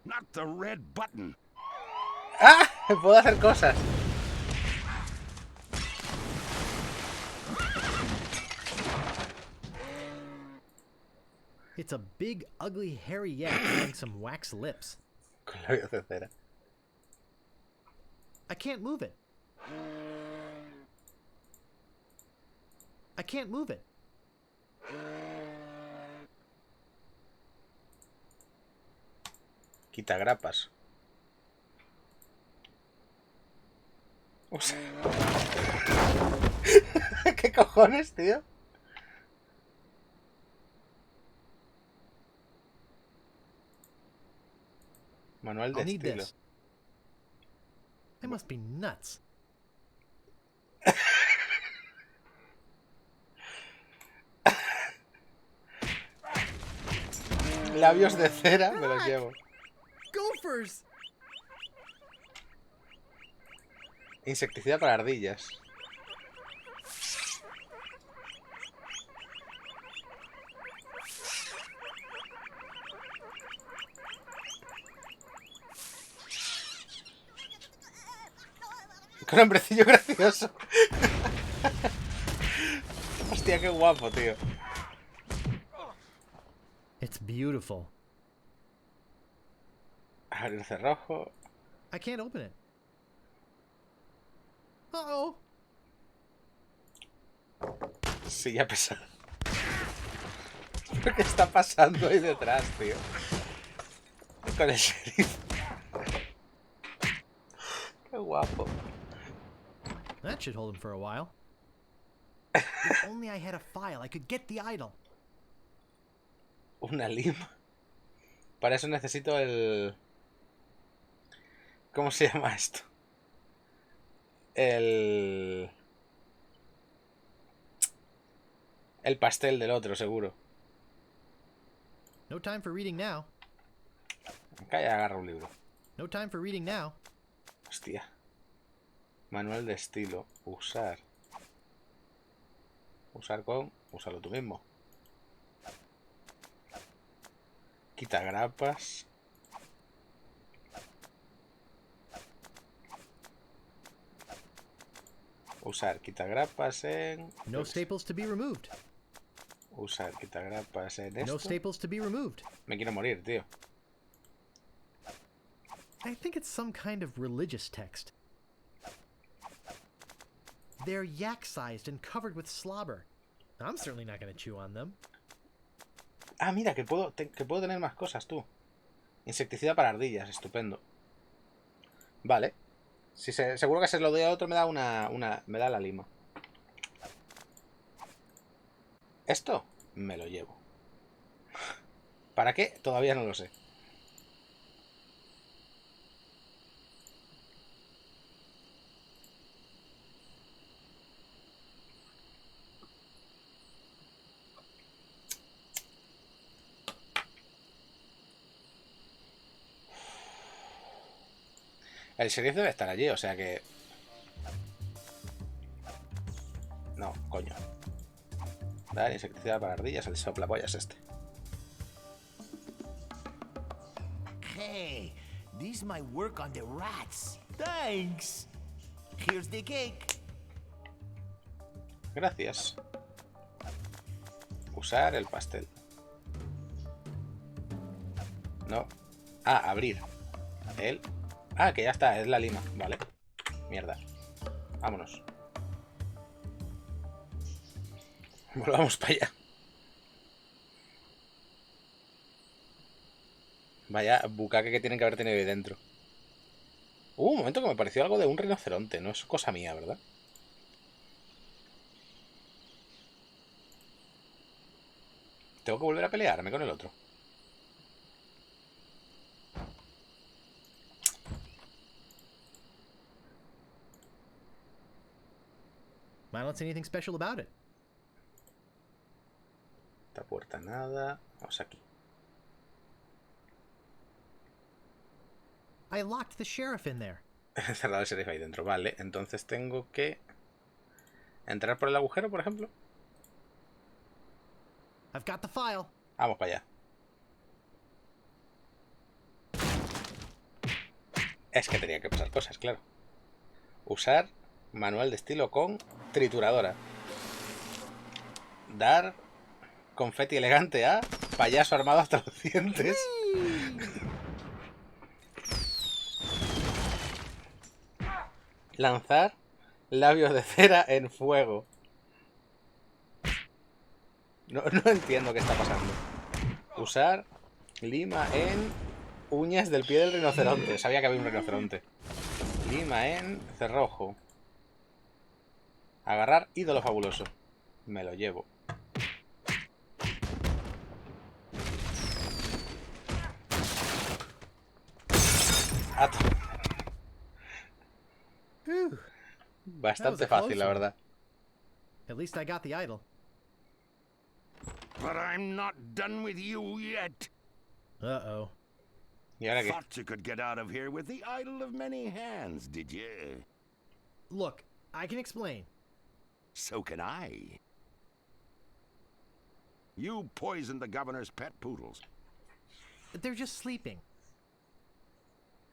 not the red button. ¡Ah! Puedo hacer cosas. It's a big, ugly, hairy yak wearing some wax lips. Con labios de cera. I can't move it. I can't move it. Quita grapas. O sea... ¿Qué cojones, tío? Manual de I'll need estilo. this. I must be nuts. Labios de cera, me los llevo. Gophers! Insecticida para ardillas. Con hombrecillo gracioso. Hostia, qué guapo, tío. It's beautiful. El cerrojo. I can't open it. Uh-oh. Sí, ya pesa. ¿Qué está pasando ahí detrás, tío? Con el sheriff. Qué guapo. That should hold him for a while. If only I had a file, I could get the idol. Una lima. Para eso necesito el... ¿Cómo se llama esto? el pastel del otro, seguro. No time for reading now. Calla, agarra un libro. No time for reading now. Hostia. Manual de estilo. Usar. Usar con... Úsalo tú mismo. Quita grapas. Usar quita grapas en... No staples to be removed. Usar quita grapas en esto. No staples to be removed. Me quiero morir, tío. I think it's some kind of religious text. They're yak-sized and covered with slobber. I'm certainly not going to chew on them. Ah, mira, que puedo tener más cosas, tú. Insecticida para ardillas, estupendo. Vale. Si seguro que se lo doy a otro me da me da la lima. Esto me lo llevo. ¿Para qué? Todavía no lo sé. El sheriff debe estar allí, o sea que... No, coño. Dar insecticida para ardillas, el soplapollas este. Hey, this might work on the rats. Thanks. Here's the cake. Gracias. Usar el pastel. No. Ah, abrir. El... Ah, que ya está, es la lima. Vale. Mierda. Vámonos. Volvamos para allá. Vaya bucaque que tienen que haber tenido ahí dentro. Un momento que me pareció algo de un rinoceronte. No es cosa mía, ¿verdad? Tengo que volver a pelearme con el otro. I don't see anything special about it. Esta puerta nada. Vamos aquí. I locked the sheriff in there. He cerrado el sheriff ahí dentro. Vale, entonces tengo que... ¿Entrar por el agujero, por ejemplo? I've got the file. Vamos para allá. Es que tenía que pasar cosas, claro. Usar manual de estilo con trituradora. Dar confeti elegante a payaso armado hasta los dientes. Lanzar labios de cera en fuego. No entiendo qué está pasando. Usar lima en uñas del pie del rinoceronte. Sabía que había un rinoceronte. Lima en cerrojo. Agarrar ídolo fabuloso. Me lo llevo. Bastante fácil, la verdad. At least I got the idol. But I'm not done with you yet. Uh-oh. ¿Y ahora qué? Thought you could get out of here with the idol of many hands, did you? Look, I can explain. So can I. You poisoned the governor's pet poodles. They're just sleeping.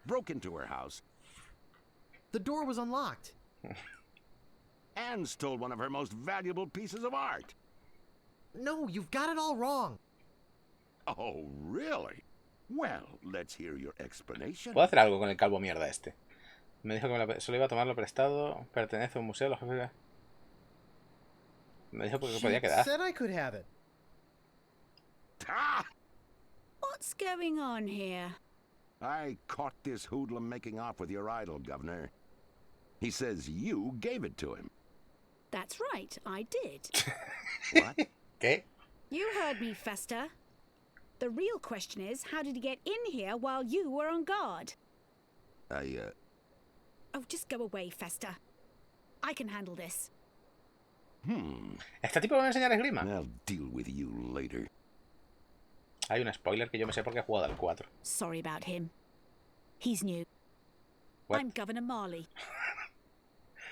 Broke into her house. The door was unlocked. And stole one of her most valuable pieces of art. No, you've got it all wrong. Oh, really? Well, let's hear your explanation. ¿Puedo hacer algo con el calvo mierda este? Me dijo que solo iba a tomarlo prestado. Pertenece a un museo. Los jefes... Me dijo que podía quedar. Said I could have it. Ah! What's going on here? I caught this hoodlum making off with your idol, Governor. He says you gave it to him. That's right, I did. What? ¿Qué? You heard me, Fester. The real question is, how did he get in here while you were on guard? I, Oh, just go away, Fester. I can handle this. ¿Este tipo me va a enseñar esgrima? I'll deal with you later. Hay un spoiler que yo me sé porque he jugado al 4. Sorry about him. He's new. What? I'm Governor Marley.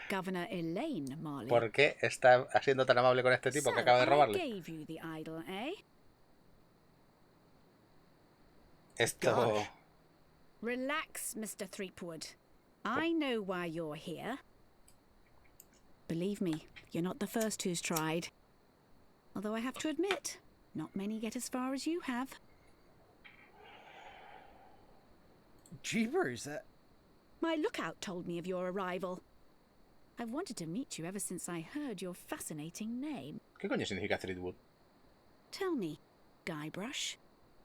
Governor Elaine Marley. ¿Por qué está siendo tan amable con este tipo que acaba de robarle? I gave you the idol, eh? Esto... Relax, Mr. Threepwood. I know why you're here. Believe me, you're not the first who's tried. Although I have to admit, not many get as far as you have. Jeepers, My lookout told me of your arrival. I've wanted to meet you ever since I heard your fascinating name. ¿Qué coño significa Threepwood? Tell me, Guybrush,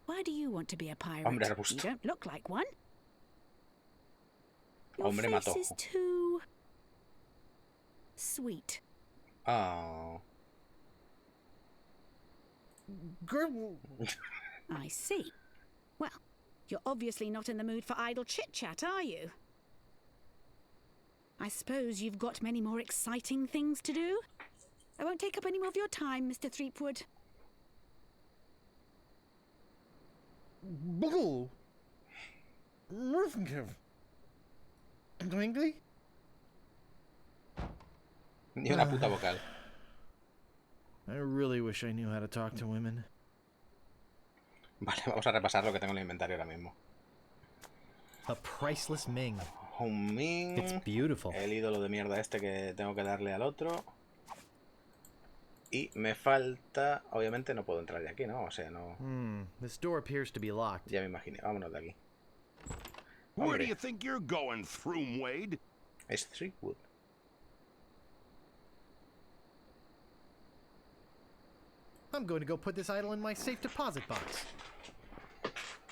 why do you want to be a pirate? Hombre arbusto. You don't look like one. Your Hombre face matojo. is too... sweet. Oh. girl. I see. Well, you're obviously not in the mood for idle chit-chat, are you? I suppose you've got many more exciting things to do? I won't take up any more of your time, Mr. Threepwood. Bull. Murphinkev. Twinkley? Ni una puta vocal. I really wish I knew how to talk to women. Vale, vamos a repasar lo que tengo en el inventario ahora mismo. A priceless Ming. Un Ming. It's beautiful. El ídolo de mierda este que tengo que darle al otro. Y me falta... Obviamente no puedo entrar de aquí, ¿no? O sea, no... This door appears to be locked. Ya me imaginé. Vámonos de aquí. Where do Hombre, you think you're going, Throom Wade? es Threepwood. I'm going to go put this idol in my safe deposit box.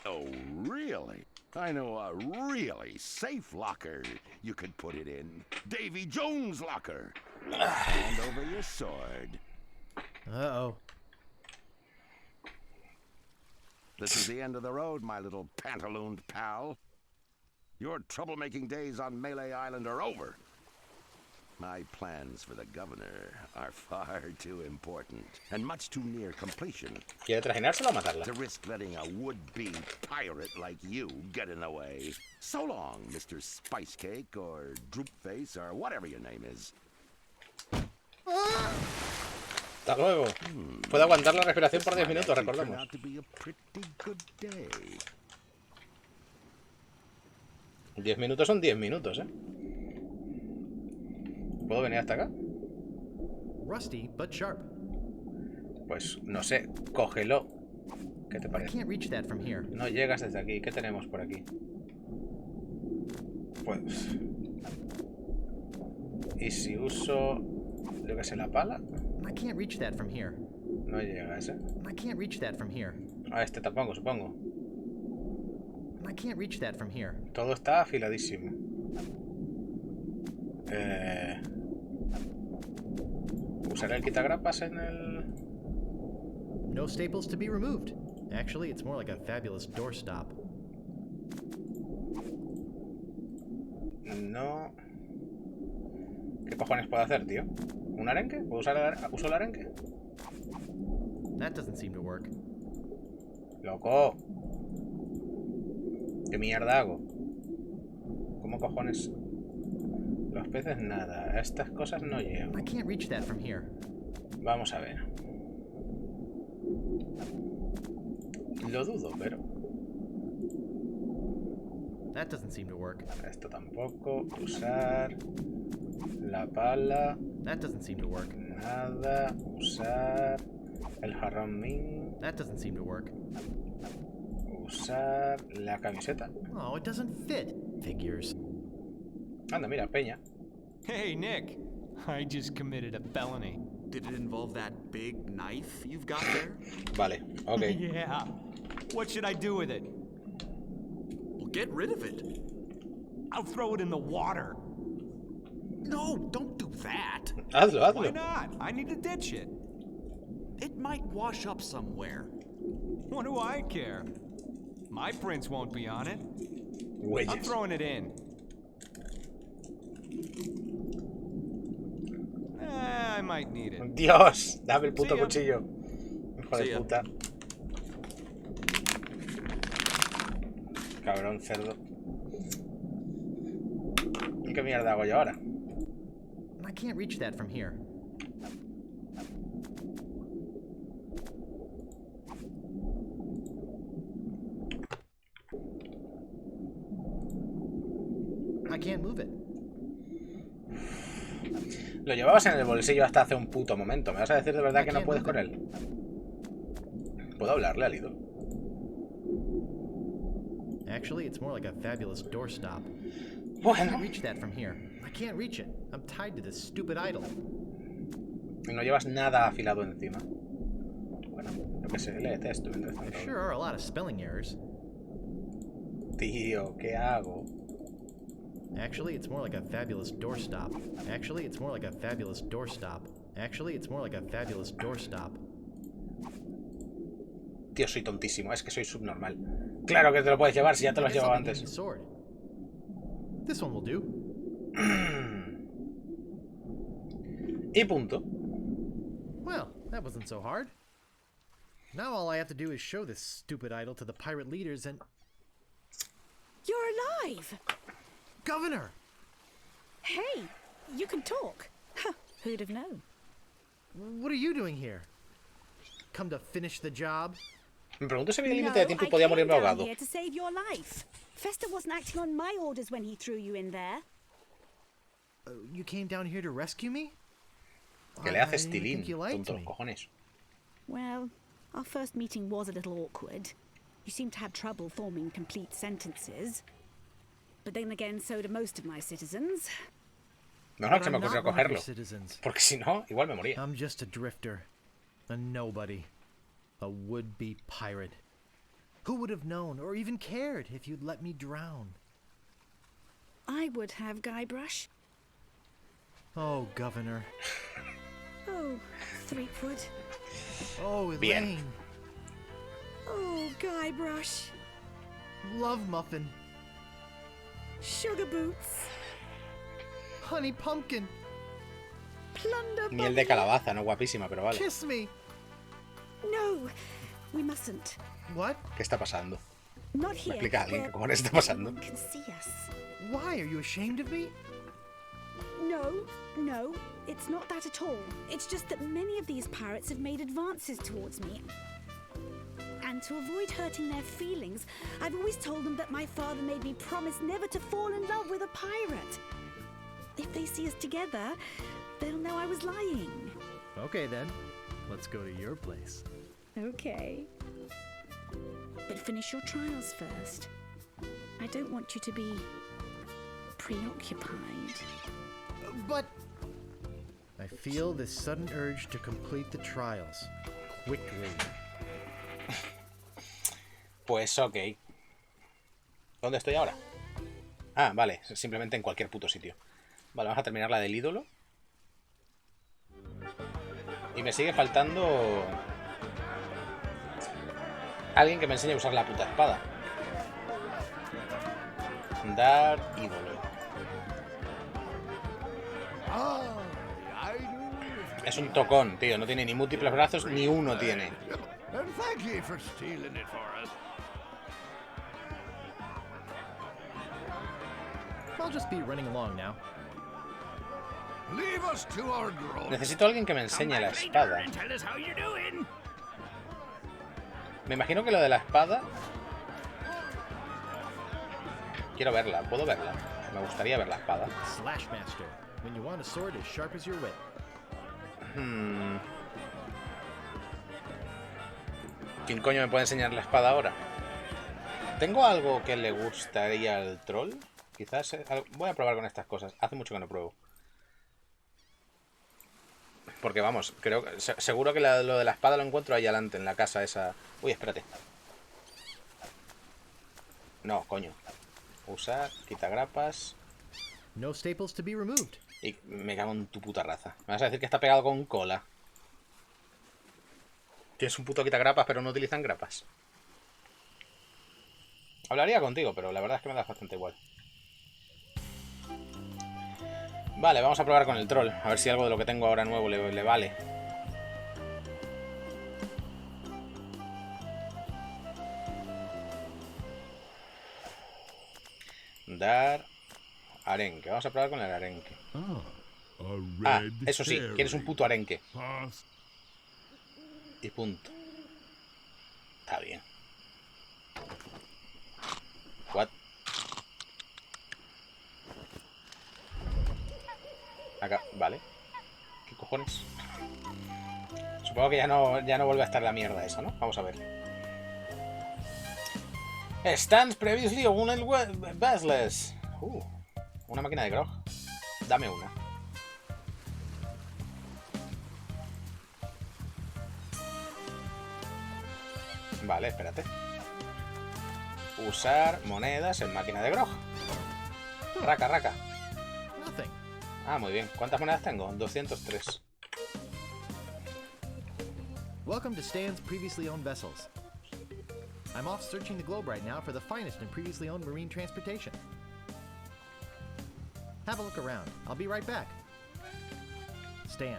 Oh, really? I know a really safe locker you could put it in. Davy Jones' locker. Hand over your sword. Uh-oh. This is the end of the road, my little pantalooned pal. Your troublemaking days on Melee Island are over. My plans for the governor are far too important and much too near completion ¿Quiere trajinársela o matarla? to risk letting a would-be pirate like you get in the way. So long, Mr. Spice Cake or Droopface or whatever your name is. Hasta luego. Puedo aguantar la respiración por 10 minutos, Turned recordemos. out to be a pretty good day. 10 minutos son 10 minutos, ¿eh? ¿Puedo venir hasta acá? Rusty, but sharp. Pues no sé, cógelo. ¿Qué te I parece? can't reach that from here. No llegas desde aquí. ¿Qué tenemos por aquí? Pues... ¿Y si uso... yo qué sé, la pala? I can't reach that from here. No llegas, ¿eh? I can't reach that from here. A este tampoco, supongo. I can't reach that from here. Todo está afiladísimo. ¿Usaré el quitagrapas en el...? No staples to be removed. Actually, it's more like a fabulous doorstop. No... ¿Qué cojones puedo hacer, tío? ¿Un arenque? ¿Puedo usar uso el arenque? That doesn't seem to work. ¡Loco! ¿Qué mierda hago? ¿Cómo cojones? Los peces nada. A estas cosas no llego. I can't reach that from here. Vamos a ver. Lo dudo, pero... That doesn't seem to work. Esto tampoco. Usar... la pala... That doesn't seem to work. Nada. Usar... el jarrón min... That doesn't seem to work. Usar... la camiseta. Oh, it doesn't fit. Figures. Anda, mira, peña. Hey, Nick. I just committed a felony. Did it involve that big knife you've got there? Vale, ok. Yeah. What should I do with it? Well, get rid of it. I'll throw it in the water. No, don't do that. Hazlo, hazlo. Why not? I need to ditch it. It might wash up somewhere. What do I care? My prints won't be on it. I'm Huellas. throwing it in. I might need it. Dios, dame el puto See ya. cuchillo. Hijo See de ya. puta. Cabrón, cerdo. ¿Y qué mierda hago yo ahora? I can't reach that from here. I can't move it. Lo llevabas en el bolsillo hasta hace un puto momento. ¿Me vas a decir de verdad que no puedes con él? ¿Puedo hablarle al ídolo? Actually, it's more like a fabulous doorstop. I Bueno. can't reach that from here. I can't reach it. I'm tied to this stupid idol. Y no llevas nada afilado encima. Bueno, lo que sé, léete esto mientras There tanto. sure are a lot of spelling errors. Tío, ¿qué hago? Actually, it's more like a fabulous doorstop. Actually, it's more like a fabulous doorstop. Actually, it's more like a fabulous doorstop. Tío, soy tontísimo, es que soy subnormal. Claro que te lo puedes llevar si ya te lo has I guess llevado I'll be needing a antes. sword. This one will do. Y punto. Well, that wasn't so hard. Now all I have to do is show this stupid idol to the pirate leaders and... You're alive! Governor! Hey, you can talk. Huh, who'd have known? What are you doing here? Come to finish the job? Me pregunto si había límite de tiempo y podía morirme ahogado. Here to save your life. Fester wasn't acting on my orders when he threw you in there. You came down here to rescue me? Que le haces I didn't tilín, think you liked tontos me. cojones. Well, our first meeting was a little awkward. You seemed to have trouble forming complete sentences. But then again, so do most of my citizens. Mejor que se me I'm ocurrió not one of your cogerlo. citizens. Porque si no, igual me moría. I'm just a drifter. A nobody. A would-be pirate. Who would have known or even cared if you'd let me drown? I would have, Guybrush. Oh, Governor. Oh, Threepwood. Oh, Bien. Elaine. Oh, Guybrush. Love Muffin. Sugar Boots. Honey Pumpkin. Plunder Miel de calabaza, no guapísima, pero vale. Kiss me. No, we mustn't. What? ¿Qué está pasando? Not ¿Me here. explica alguien where qué cojones está pasando? everyone can see us. Why? Are you ashamed of me? No, it's not that at all. It's just that many of these pirates have made advances towards me. And to avoid hurting their feelings, I've always told them that my father made me promise never to fall in love with a pirate. If they see us together, they'll know I was lying. Okay then. Let's go to your place. Okay. But finish your trials first. I don't want you to be preoccupied. But I feel this sudden urge to complete the trials. Quickly. Pues ok. ¿Dónde estoy ahora? Ah, vale, simplemente en cualquier puto sitio. Vale, vamos a terminar la del ídolo. Y me sigue faltando alguien que me enseñe a usar la puta espada. Dar ídolo. Es un tocón, tío. No tiene ni múltiples brazos, ni uno tiene. And thank you for stealing it for us. I'll just be running along now. Leave us to our growth. Necesito a alguien que me enseñe la espada. And tell us how you're doing. Me imagino que lo de la espada... Quiero verla, ¿puedo verla? Me gustaría ver la espada. Slash Master. When you want a sword as sharp as your wit. ¿Quién coño me puede enseñar la espada ahora? ¿Tengo algo que le gustaría al troll? Quizás... voy a probar con estas cosas. Hace mucho que no pruebo. Porque vamos, creo que... seguro que lo de la espada lo encuentro ahí adelante, en la casa esa... Uy, espérate. No, coño. Usar, quita grapas... No staples to be removed. Y me cago en tu puta raza. Me vas a decir que está pegado con cola. Tienes un puto quitagrapas, pero no utilizan grapas. Hablaría contigo, pero la verdad es que me das bastante igual. Vale, vamos a probar con el troll. A ver si algo de lo que tengo ahora nuevo le vale. Dar arenque. Vamos a probar con el arenque. Ah, eso sí, quieres un puto arenque. Y punto. Está bien. What? Acá, vale. ¿Qué cojones? Supongo que ya no vuelve a estar la mierda eso, ¿no? Vamos a ver. Stands previously on el baseless. Una máquina de grog. Dame una. Vale, espérate. Usar monedas en máquina de grog. Raca, raca. Ah, muy bien. ¿Cuántas monedas tengo? 203. Welcome to Stan's previously owned vessels. I'm off searching the globe right now for the finest in previously owned marine transportation. Have a look around. I'll be right back. Stan.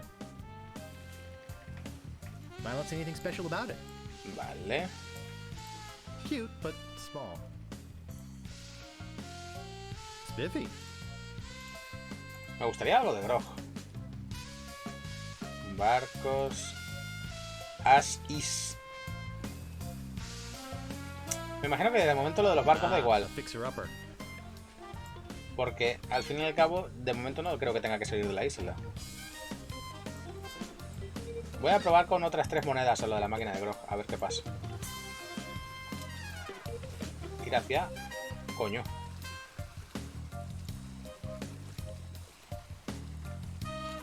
I don't see anything special about it. Vale. Cute, but small. Spiffy. Me gustaría algo de grog. Barcos. As-is. Me imagino que de momento lo de los barcos da igual. Porque al fin y al cabo, de momento no creo que tenga que salir de la isla. Voy a probar con otras 3 monedas a lo de la máquina de grog, a ver qué pasa. Ir hacia... Coño.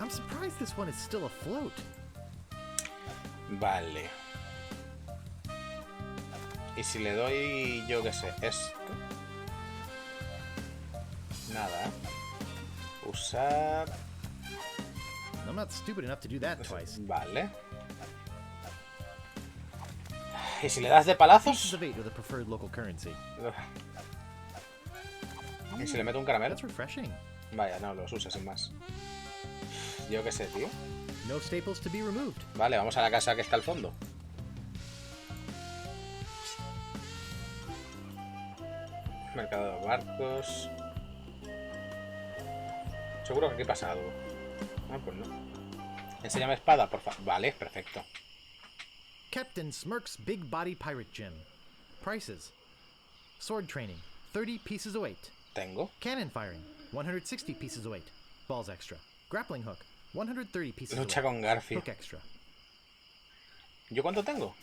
I'm surprised this one is still afloat. Vale. Y si le doy, yo qué sé, esto. Nada. Usar... I'm not stupid enough to do that twice. Vale. ¿Y si le das de palazos? Pieces of 8 are the preferred local currency. ¿Y si le meto un caramelo? That's refreshing. Vaya, no, los usa sin más. Yo qué sé, tío. No staples to be removed. Vale, vamos a la casa que está al fondo. Mercado de barcos. Seguro que aquí pasa algo. Ah, pues no. Enséñame espada, por favor. Vale, perfecto. Captain Smirk's Big Body Pirate Gym. Prices. Sword training, 30 pieces of weight. Tengo. Cannon firing, 160 pieces of weight. Balls extra. Grappling hook, 130 pieces Lucha of weight. con Garfio. Hook extra. ¿Yo cuánto tengo?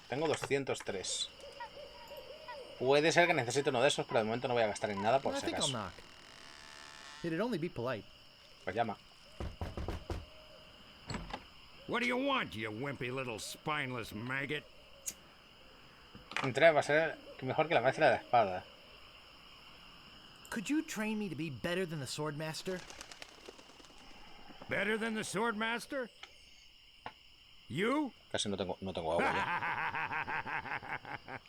Tengo 203. Puede ser que necesite uno de esos, pero de momento no voy a gastar en nada por I si think I'll acaso. knock. It'd only be polite. Pues llama. What do you want, you wimpy little spineless maggot? Entré va a ser mejor que la maestra de la espada. Could you train me to be better than the Swordmaster? Better than the Swordmaster? You? Casi no tengo agua ya.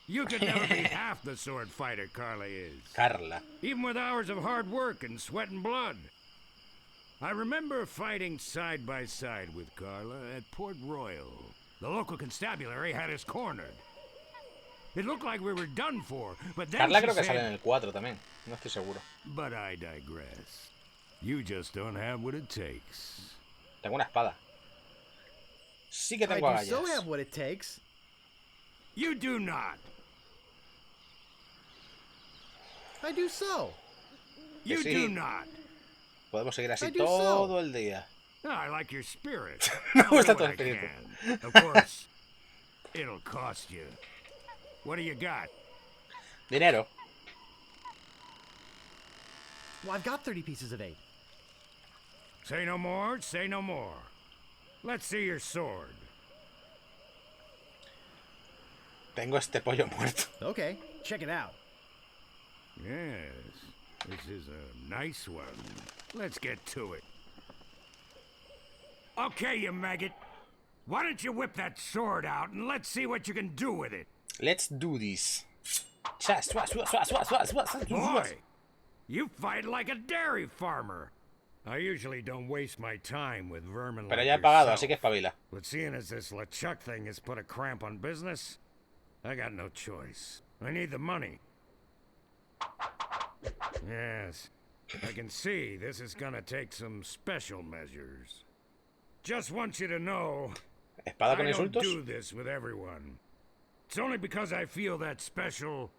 You could never be half the sword fighter Carla is. Carla. Even with hours of hard work and sweat and blood. I remember fighting side by side with Carla at Port Royal. The local constabulary had us cornered. It looked like we were done for, but then Carla she creo que said, sale en el 4 también. No estoy seguro. But I digress. You just don't have what it takes. Tengo una espada. Sí que tengo I do agallas. so have what it takes. You do not. I do so. You sí. do not. Podemos seguir así I do todo el día. I like your spirit. Me I'll do gusta what tu I espíritu. can. Of course, it'll cost you. What do you got? Dinero. Well, I've got 30 pieces of 8. Say no more, say no more. Let's see your sword. Tengo este pollo muerto. Okay, check it out. Yes, this is a nice one. Let's get to it. Okay, you maggot. Why don't you whip that sword out and let's see what you can do with it? Let's do this. Boy, you fight like a dairy farmer. I usually don't waste my time with vermin Pero like ya he pagado, yourself. así que espabila. But seeing as this LeChuck thing has put a cramp on business, I got no choice. I need the money. Yes, I can see this is gonna take some special measures. Just want you to know, ¿Espada I con don't insultos? do this with everyone. It's only because I feel that special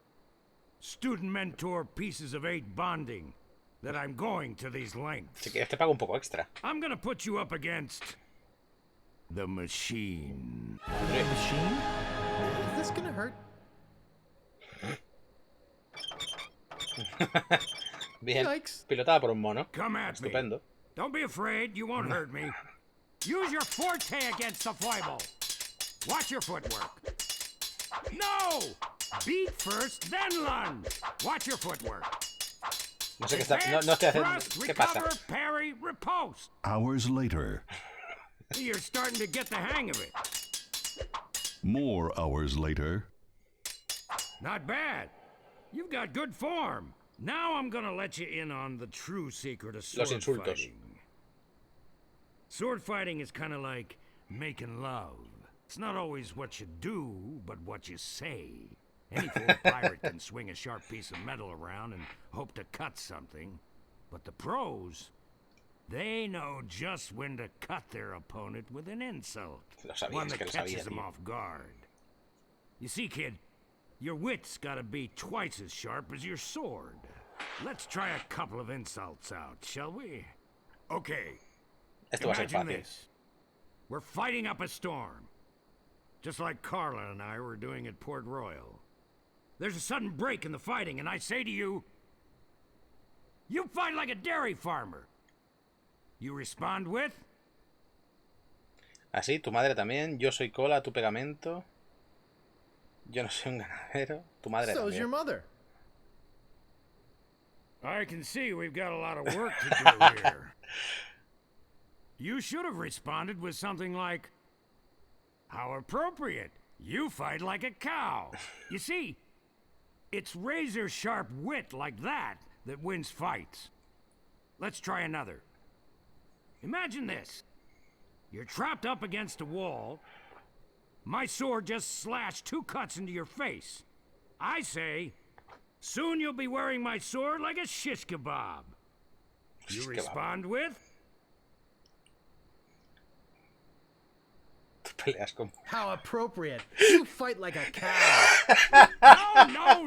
student-mentor pieces of 8 bonding that I'm going to these lengths. Si quieres te pago un poco extra. I'm gonna put you up against the machine. The machine? Is this gonna hurt? Bien, Yikes. pilotada por un mono. Come at me. Estupendo. Don't be afraid, you won't hurt me. Use your forte against the foible. Watch your footwork. No! Beat first, then lunge. Watch your footwork. No sé qué está... No estoy haciendo... Thrust, ¿Qué pasa? recover, parry, riposte. Hours later. You're starting to get the hang of it. More hours later. Not bad. You've got good form. Now I'm gonna let you in on the true secret of Los sword insultos. fighting. Sword fighting is kind of like making love. It's not always what you do, but what you say. Any fool pirate can swing a sharp piece of metal around and hope to cut something. But the pros, they know just when to cut their opponent with an insult. Lo sabía, One es that que lo sabía, catches them tío. off guard. You see, kid, your wit's gotta be twice as sharp as your sword. Let's try a couple of insults out, shall we? Okay. Esto va a ser Imagine fácil. this. We're fighting up a storm. Just like Carla and I were doing at Port Royal. There's a sudden break in the fighting, and I say to you, you fight like a dairy farmer. You respond with, Así, tu madre también. Yo soy cola, tu pegamento. Yo no soy un ganadero. Tu madre So's your también. mother. I can see we've got a lot of work to do here. You should have responded with something like, how appropriate. You fight like a cow. You see, it's razor-sharp wit like that that wins fights. Let's try another. Imagine this. You're trapped up against a wall. My sword just slashed 2 cuts into your face. I say, soon you'll be wearing my sword like a shish kebab. You Shish kebab. respond with, Tú peleas con... How appropriate. You fight like a cow.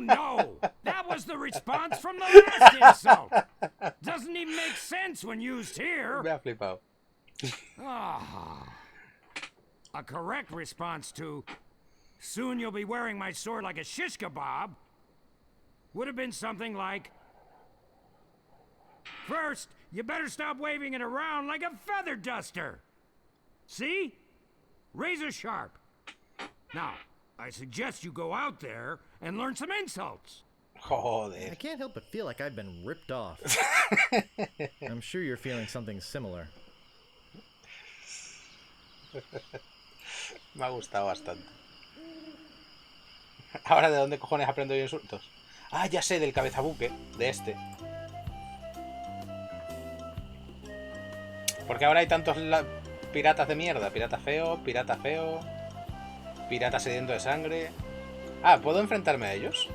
No! That was the response from the last insult. Doesn't even make sense when used here. Me ha flipado. Ah. A correct response to, soon you'll be wearing my sword like a shish kebab, would have been something like, first, you better stop waving it around like a feather duster. See? Razor sharp. Now, I suggest you go out there and learn some insults. I Joder. can't help but feel like I've been ripped off. I'm sure you're feeling something similar. Me ha gustado bastante. Ahora, ¿de dónde cojones aprendo yo insultos? Ah, ya sé, del cabezabuque. De este. Porque ahora hay tantos piratas de mierda. Pirata feo, pirata sediento de sangre. Ah, ¿puedo enfrentarme a ellos?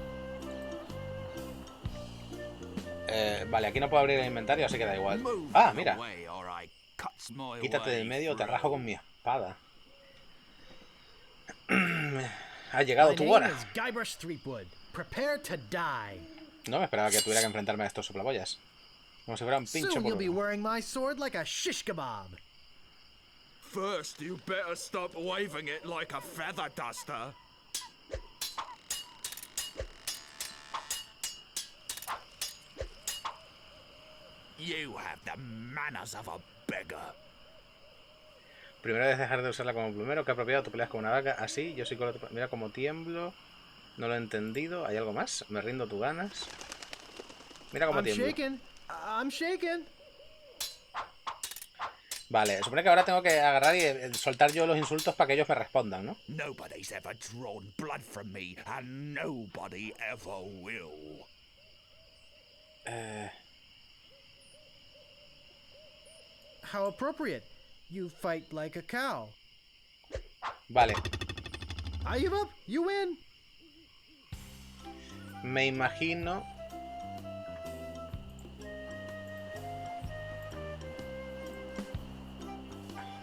Vale, aquí no puedo abrir el inventario, así que da igual. Ah, mira. Quítate del medio o te rajo con mi espada. Ha llegado My tu name hora. is Guybrush Threepwood. Prepare to die. No me esperaba que tuviera que enfrentarme a estos soplaboyas. Como si fuera un pincho Soon por you'll be uno. wearing my sword like a shish kebab. First, you better stop waving it like a feather duster. You have the manners of a beggar. Primero debes dejar de usarla como plumero. Que apropiado, tú peleas como una vaca. Así, yo soy con la... Mira cómo tiemblo. No lo he entendido. ¿Hay algo más? Me rindo, tú ganas. Mira cómo I'm tiemblo. shaking. I'm shaking. Vale, supone que ahora tengo que agarrar y soltar yo los insultos para que ellos me respondan, ¿no? Nobody's ever drawn blood from me, and nobody ever will. How appropriate. You fight like a cow. Vale. I give up. You win. Me imagino...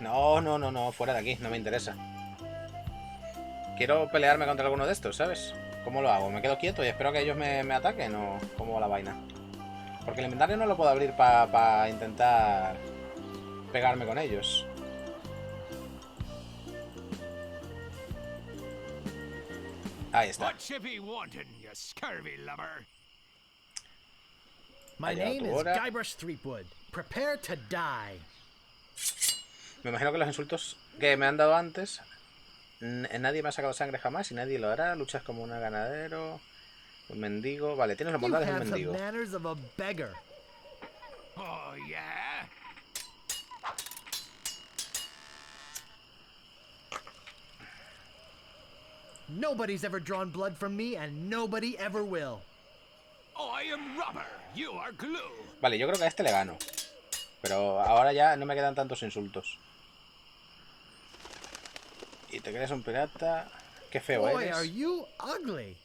No, fuera de aquí, no me interesa. Quiero pelearme contra alguno de estos, ¿sabes? ¿Cómo lo hago? ¿Me quedo quieto y espero que ellos me ataquen o cómo va la vaina? Porque el inventario no lo puedo abrir para intentar pegarme con ellos. Ahí está. My name is Guybrush Threepwood. Prepare to die. Me imagino que los insultos que me han dado antes... Nadie me ha sacado sangre jamás y nadie lo hará. Luchas como un ganadero, un mendigo. Vale, tienes las bondades de un mendigo. Oh, yeah. Nobody's ever drawn blood from me and nobody ever will. I am rubber. You are glue. Vale, yo creo que a este le gano. Pero ahora ya no me quedan tantos insultos. Y te crees un pirata. Qué feo eres. Are you ugly?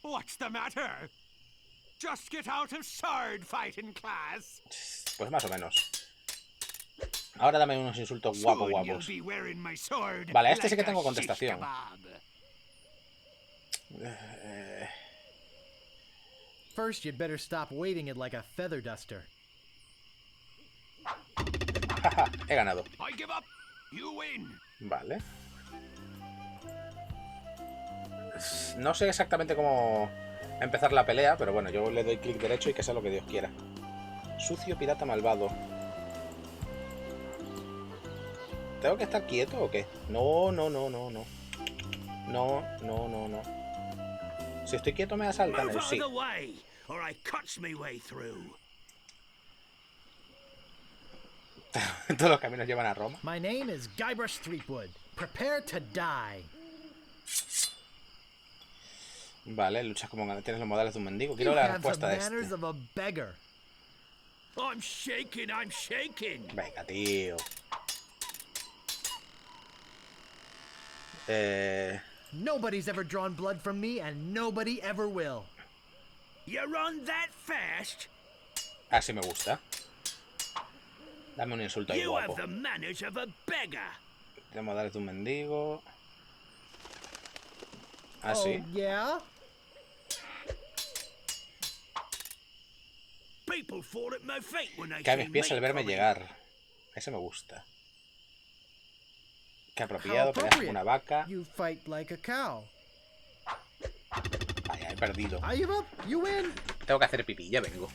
What's the matter? Just get out of sword fighting class. Pues más o menos. Ahora dame unos insultos guapos. Vale, a este sí que tengo contestación. First, you'd better stop waving it like a feather duster. Jaja, he ganado. I give up. You win. Vale. No sé exactamente cómo empezar la pelea, pero bueno, yo le doy clic derecho y que sea lo que Dios quiera. Sucio pirata malvado. ¿Tengo que estar quieto o qué? No. No. Si estoy quieto me asaltan, sí. Todos los caminos llevan a Roma. My name is Guybrush Threepwood. Prepare to die. Vale, luchas como tienes los modales de un mendigo. Quiero la respuesta de este. I'm shaking. Venga, tío. Nobody's ever drawn blood from me and nobody ever will. You run that fast? Así me gusta. Dame un insulto ahí guapo. De modales de un mendigo. Así. Oh, yeah? Cae a mis pies al verme llegar. Ese me gusta. Qué apropiado, peleas como una vaca. You fight like a cow. Vaya, he perdido. I give up. You win. Tengo que hacer pipí, ya vengo.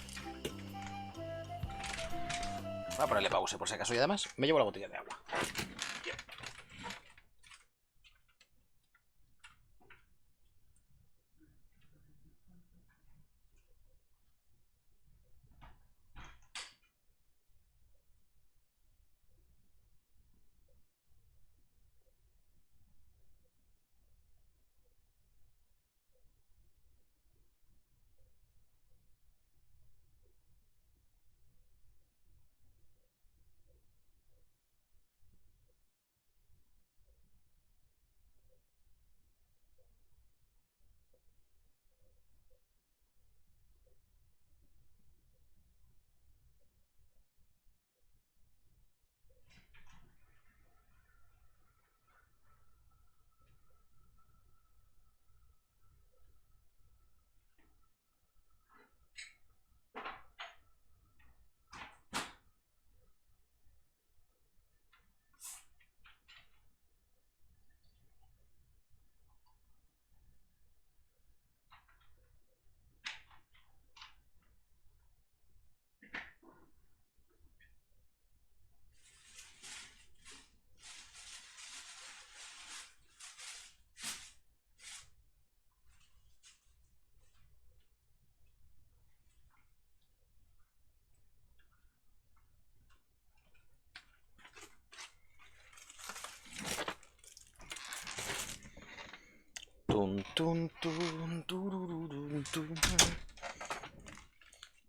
Voy a ponerle pausa por si acaso y además me llevo la botella de agua.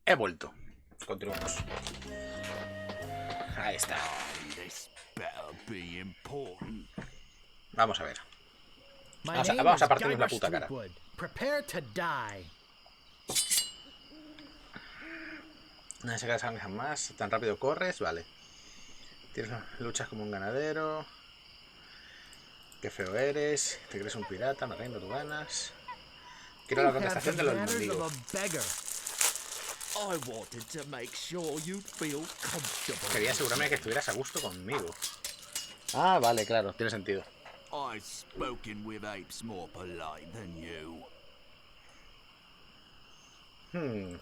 He vuelto. Continuamos. Ahí está. This better be important. Vamos a ver. My Vamos a, name vamos a is partirnos la Guybrush puta cara. Threepwood. Prepare to die. No se cansan jamás. Tan rápido corres, vale. Luchas como un ganadero. Qué feo eres. Te crees un pirata, me rindo, tú ganas. Quiero la contestación de los mendigos. I wanted to make sure you'd feel comfortable. Quería asegurarme de que estuvieras a gusto conmigo. Ah, vale, claro, tiene sentido. I've spoken with apes more polite than you.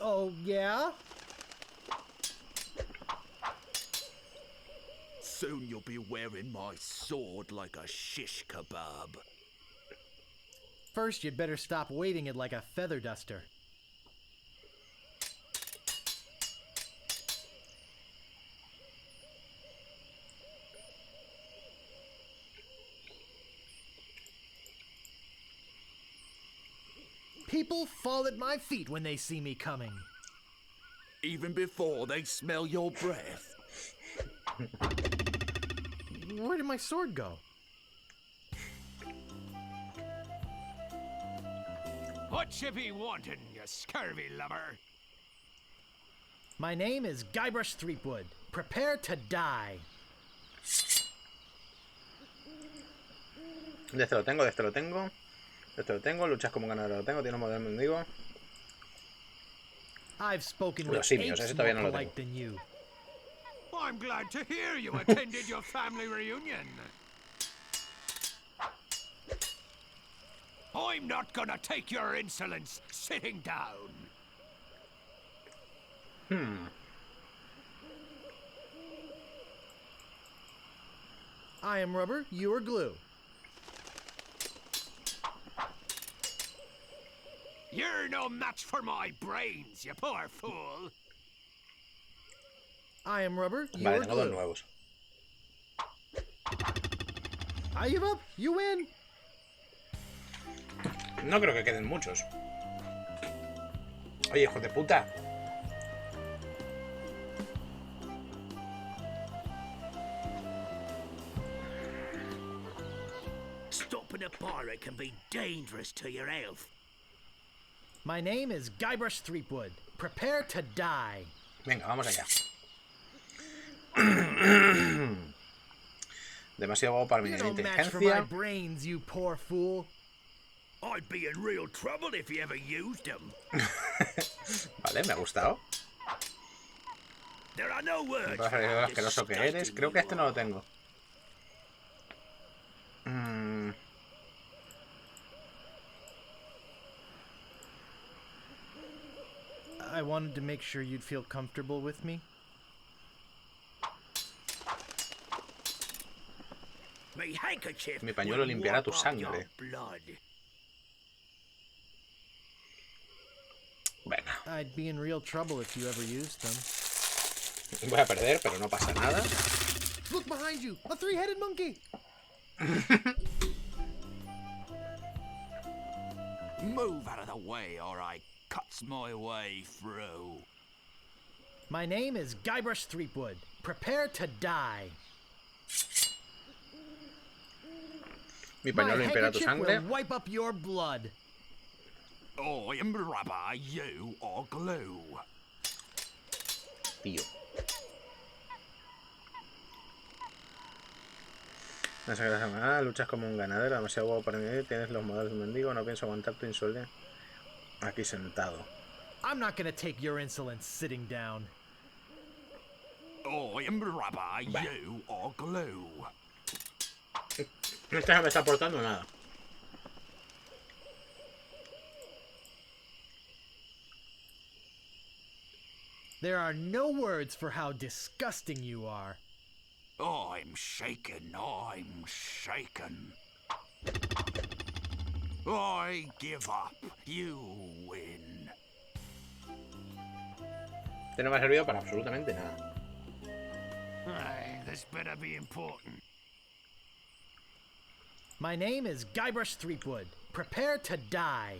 Oh, yeah? Soon you'll be wearing my sword like a shish kebab. First, you'd better stop waving it like a feather duster. People fall at my feet when they see me coming. Even before they smell your breath. Where did my sword go? What you be wanting, you scurvy lubber? My name is Guybrush Threepwood. Prepare to die. De este lo tengo, de este lo tengo. De este lo tengo, luchas como un ganadero lo tengo, tiene un modelo mendigo. I've spoken with Los simios, apes ese more todavía no lo polite tengo. than you. I'm glad to hear you attended your family reunion. I'm not gonna take your insolence sitting down. I am rubber, you are glue. You're no match for my brains, you poor fool. I am rubber, you Vale, are tengo dos glue. nuevos. I give up, you win. No creo que queden muchos. Oye, hijo de puta. Stopping a pirate can be dangerous to your health. My name is Guybrush Threepwood. Prepare to die. Venga, vamos allá. Demasiado guapo para mi You're no match for my inteligencia. brains, you poor fool. I'd be in real trouble if you ever used them. Vale, me ha gustado. There are no words. Me pasa lo asqueroso que eres. Creo que este no lo tengo. I wanted to make sure you'd feel comfortable with me. My handkerchief Mi pañuelo will limpiará tu wipe off sangre. your blood. Venga, I'd be in real trouble if you ever used them. voy a perder, pero no pasa nada. Look behind you! A three-headed monkey! Move out of the way or I cuts my way through. My name is Guybrush Threepwood. Prepare to die. Mi My pañuelo limpiará tu handkerchief sangre. will wipe up your blood. I am rubber, you are glue. Tío. No sé qué hacer nada, luchas como un ganadero, demasiado guapo para mí, tienes los modales de un mendigo, no pienso aguantar tu insolencia aquí sentado. I'm not gonna take your insolence sitting down. I am rubber, you are glue. Este no me está aportando nada. There are no words for how disgusting you are. I'm shaken, I'm shaken. I give up, you win. Este no me ha servido para absolutamente nada. Aye, this better be important. My name is Guybrush Threepwood. Prepare to die.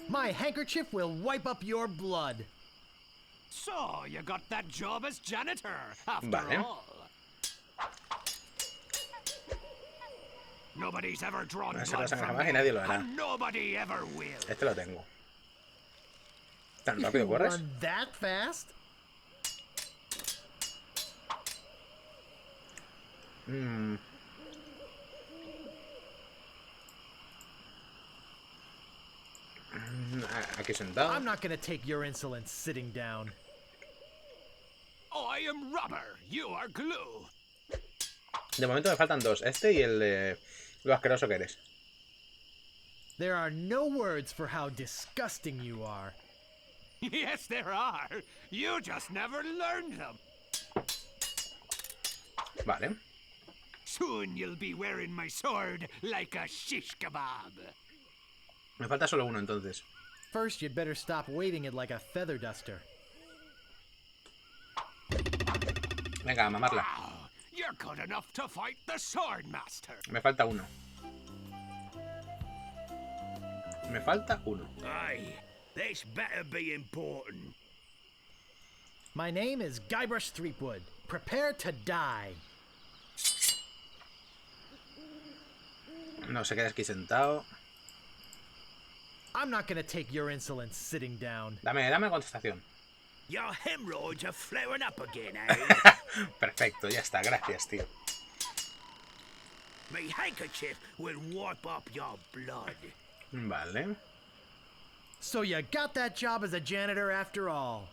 My handkerchief will wipe up your blood. So, you got that job as janitor, after Vale. all. Nobody's ever drawn No se blood pasan from jamás y me, nadie lo hará. and nobody ever will. Este lo tengo. ¿Tan rápido You corres? run that fast? Aquí sentado. I'm not gonna take your insolence sitting down. I am rubber, you are glue. De momento me faltan dos. Este y el de lo asqueroso que eres. There are no words for how disgusting you are. Yes, there are. You just never learned them. Vale. Soon you'll be wearing my sword like a shish kebab. Me falta solo uno entonces. First, you'd better stop waving it like a feather duster. Venga, a mamarla. Wow, you're good enough to fight the sword master. Me falta uno. Me falta uno. Aye, this better be important. My name is Guybrush Threepwood. Prepare to die. No, se queda aquí sentado. I'm not gonna take your insolence sitting down. Dame contestación. Your hemorrhoids are flaring up again, eh? Perfecto, ya está. Gracias, tío. Me handkerchief will wipe up your blood. Vale. So you got that job as a janitor after all.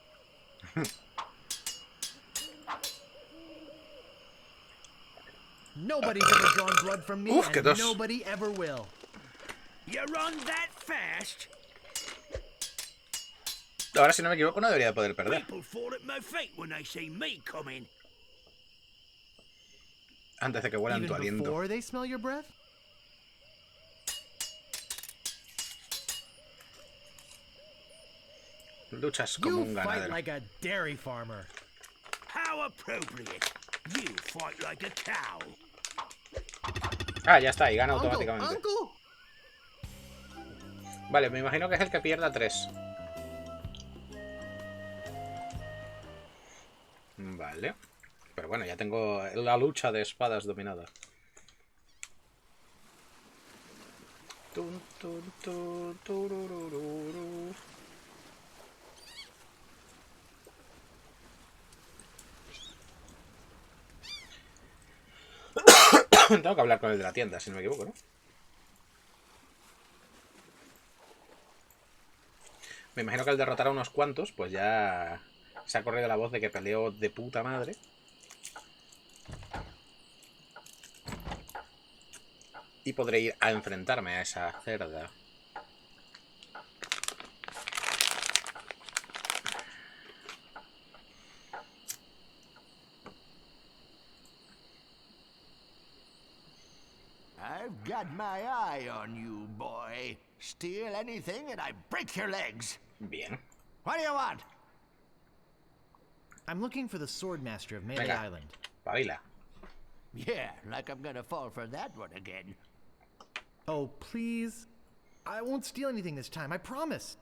Nobody's ever drawn blood from me, Uf, qué and tos. nobody ever will. You run that fast? Ahora, si no me equivoco, no debería poder perder. People fall at my feet when they see me coming. Antes de que huelan tu Even aliento. before they smell your breath? Luchas como You un fight ganadero. like a dairy farmer. How appropriate. You fight like a cow. Ah, ya está, y gana Uncle, automáticamente. uncle. Vale, me imagino que es el que pierda 3. Vale. Pero bueno, ya tengo la lucha de espadas dominada. Tun, tun, tun, tururururu. Tengo que hablar con el de la tienda, si no me equivoco, ¿no? Me imagino que al derrotar a unos cuantos, pues ya se ha corrido la voz de que peleo de puta madre. Y podré ir a enfrentarme a esa cerda. I've got my eye on you, boy. Steal anything and I break your legs. Bien. What do you want? I'm looking for the Swordmaster of Melee Venga, Island. pabila. Yeah, like I'm gonna fall for that one again. Oh, please. I won't steal anything this time, I promise.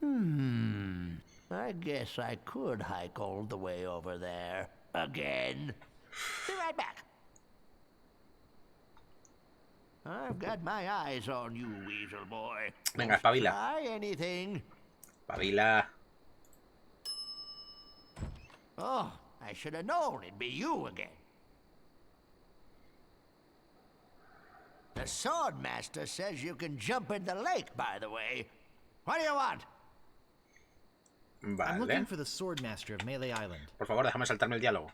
I guess I could hike all the way over there. Again. Be right back. I've got my eyes on you, weasel boy. Venga, espabila. Try anything. Pabila. Oh, I should have known it'd be you again. The Swordmaster says you can jump in the lake, by the way. What do you want? I'm looking Vale. for the Swordmaster of Melee Island. Por favor, déjame saltarme el diálogo.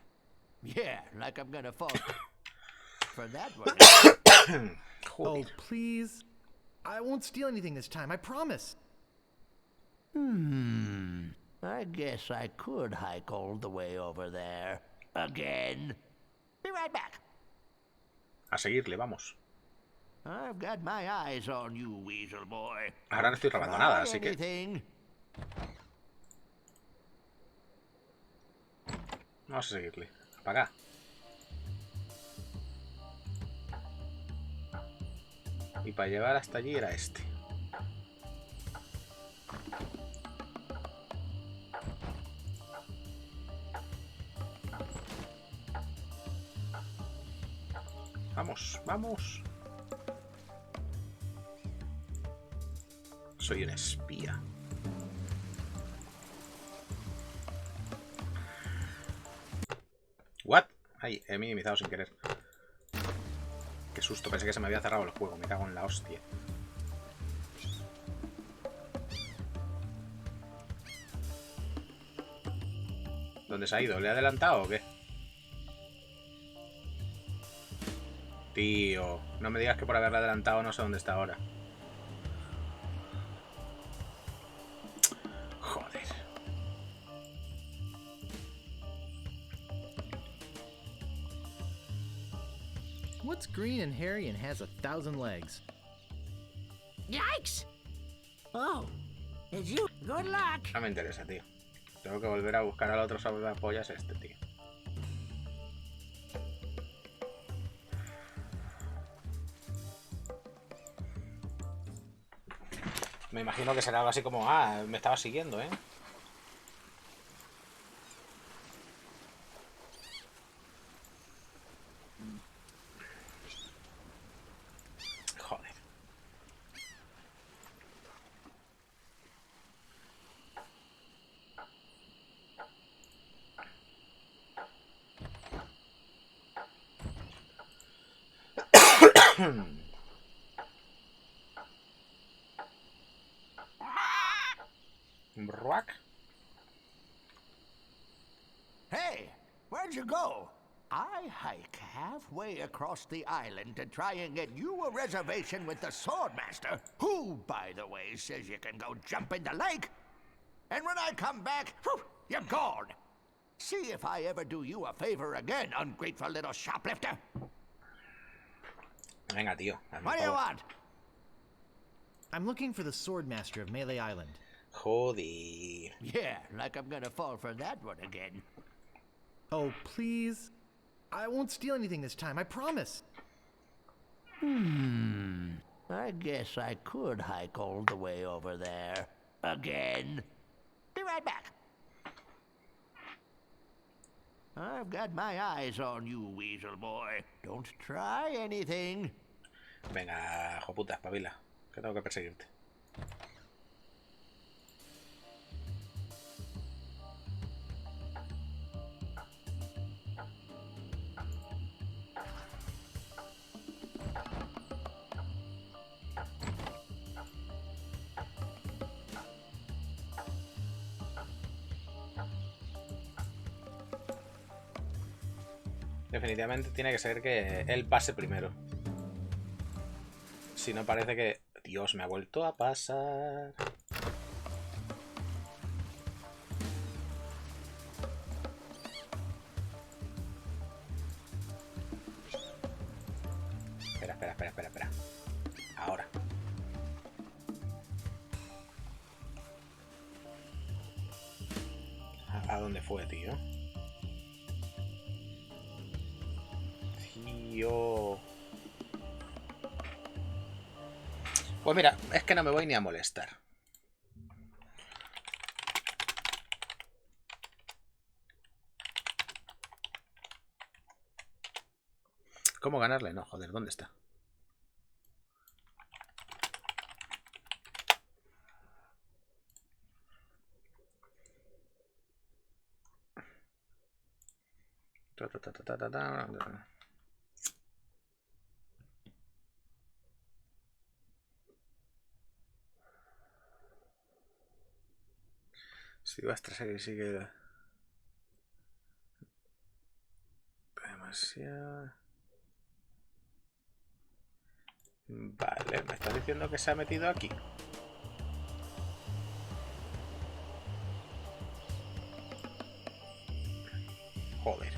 Yeah, like I'm gonna fall for that one. Oh, please. I won't steal anything this time, I promise. I guess I could hike all the way over there. Again. Be right back. A seguirle, vamos. I've got my eyes on you, weasel boy. Ahora no estoy robando nada, así que... Anything. Vamos a seguirle. Para acá. Y para llegar hasta allí era este. Vamos, vamos. Soy un espía. ¿What? Ay, he minimizado sin querer. Qué susto, pensé que se me había cerrado el juego. Me cago en la hostia. ¿Dónde se ha ido? ¿Le he adelantado o qué? Tío, no me digas que por haberle adelantado no sé dónde está ahora. Joder. What's green and hairy and has 1,000 legs? Yikes! Oh, it's you. Good luck. No me interesa, tío. Tengo que volver a buscar al otro salvapollas este, tío. Me imagino que será algo así como, ah, me estaba siguiendo, ¿eh? Joder. Ruak. Hey, where'd you go? I hike halfway across the island to try and get you a reservation with the Swordmaster, who, by the way, says you can go jump in the lake. And when I come back, whew, you're gone. See if I ever do you a favor again, ungrateful little shoplifter. Venga, tío. What do you want? I'm looking for the Swordmaster of Melee Island. Joder. Yeah, like I'm gonna fall for that one again. Oh, please. I won't steal anything this time, I promise. I guess I could hike all the way over there. Again. Be right back. I've got my eyes on you, Weasel Boy. Don't try anything. Venga, joputa, espabila. Que tengo que perseguirte. Definitivamente tiene que ser que él pase primero. Si no parece que... Dios, me ha vuelto a pasar. Espera. Ahora. ¿A dónde fue, tío? Tío. Pues mira, es que no me voy ni a molestar. ¿Cómo ganarle? No, joder, ¿dónde está? Si vas a seguir, sigue demasiado. Vale, me estás diciendo que se ha metido aquí. Joder.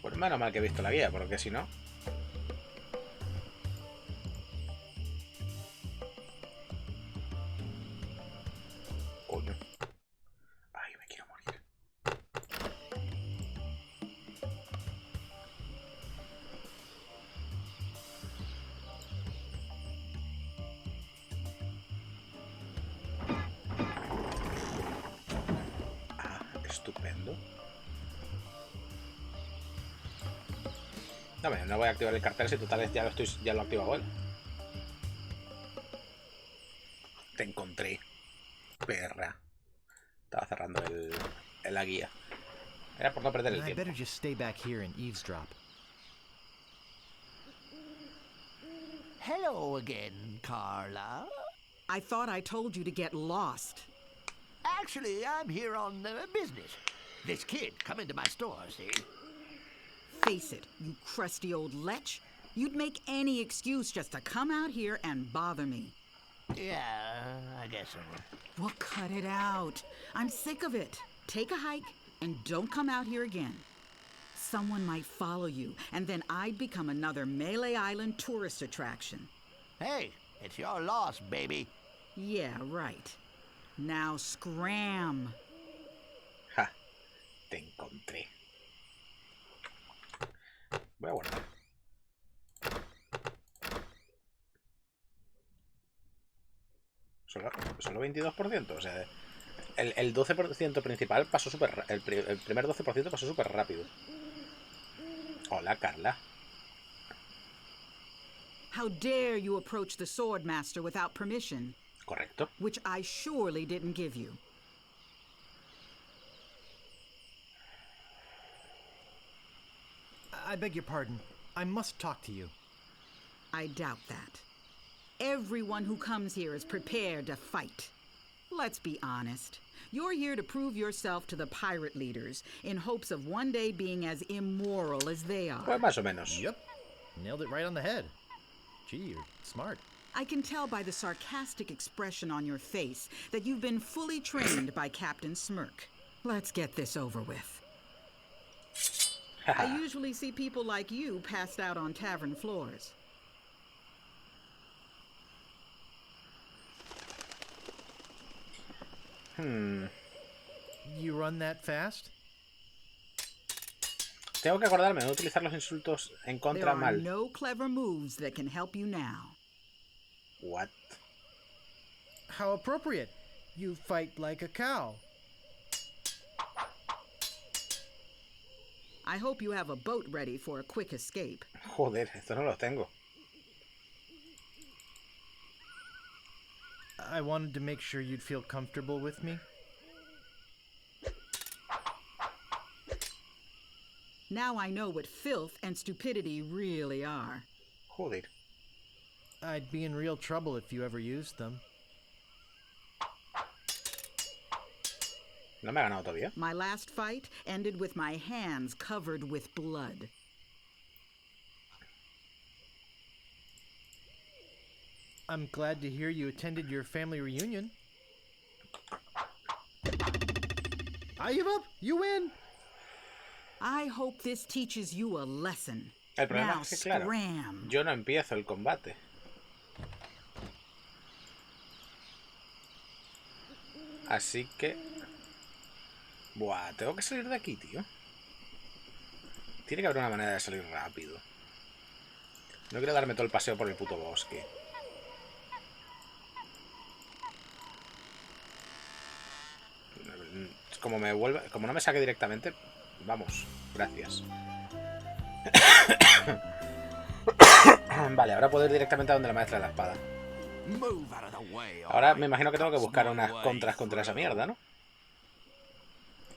Pues menos mal que he visto la guía, porque si no... Coño. Ay, me quiero morir. Estupendo. No voy a activar el cartel si total ya lo he activado él. Te encontré, perra. Estaba cerrando la guía. Era por no perder el I tiempo. better just stay back here and eavesdrop. Hello again, Carla. I thought I told you to get lost. Actually, I'm here on business. This kid come into my store, see? Face it, you crusty old lech. You'd make any excuse just to come out here and bother me. Yeah, I guess so. Well, cut it out. I'm sick of it. Take a hike and don't come out here again. Someone might follow you, and then I'd become another Melee Island tourist attraction. Hey, it's your loss, baby. Yeah, right. Now scram. Ja, te encontré. Voy a guardar. Solo 22%. O sea, el 12% principal pasó súper... El primer 12% pasó súper rápido. Hola, Carla. How dare you approach the Sword Master without permission? Correcto. Which I surely didn't give you. I beg your pardon. I must talk to you. I doubt that. Everyone who comes here is prepared to fight. Let's be honest. You're here to prove yourself to the pirate leaders in hopes of one day being as immoral as they are. Pues más o menos. Yep. Nailed it right on the head. Gee, you're smart. I can tell by the sarcastic expression on your face that you've been fully trained by Captain Smirk. Let's get this over with. I usually see people like you passed out on tavern floors. You run that fast? Tengo que acordarme de no utilizar los insultos en contra There are mal. no clever moves that can help you now. What? How appropriate. You fight like a cow. I hope you have a boat ready for a quick escape. Joder, esto no lo tengo. I wanted to make sure you'd feel comfortable with me. Now I know what filth and stupidity really are. Joder. I'd be in real trouble if you ever used them. No me ha ganado todavía. My last fight ended with my hands covered with blood. I'm glad to hear you attended your family reunion. I give up. You win. I hope this teaches you a lesson. El problema Now es que, claro, scram. yo no empiezo el combate. Así que... Buah, tengo que salir de aquí, tío. Tiene que haber una manera de salir rápido. No quiero darme todo el paseo por el puto bosque. Como no me saque directamente... Vamos, gracias. Vale, ahora puedo ir directamente a donde la maestra de la espada. Ahora me imagino que tengo que buscar unas contras contra esa mierda, ¿no?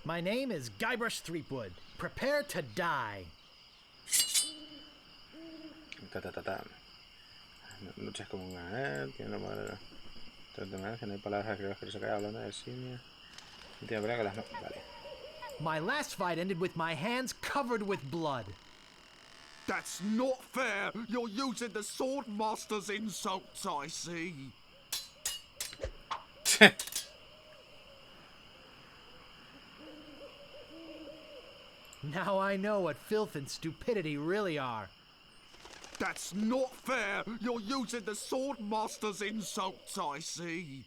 My name is Guybrush Threepwood. Prepare to die. Luchas como una... tiene una madre... no hay palabras que se cae hablando de simia. Tiene que las... Vale. My last fight ended with my hands covered with blood. That's not fair. You're using the Sword Master's insults, I see. Now I know what filth and stupidity really are. That's not fair. You're using the Sword Master's insults, I see.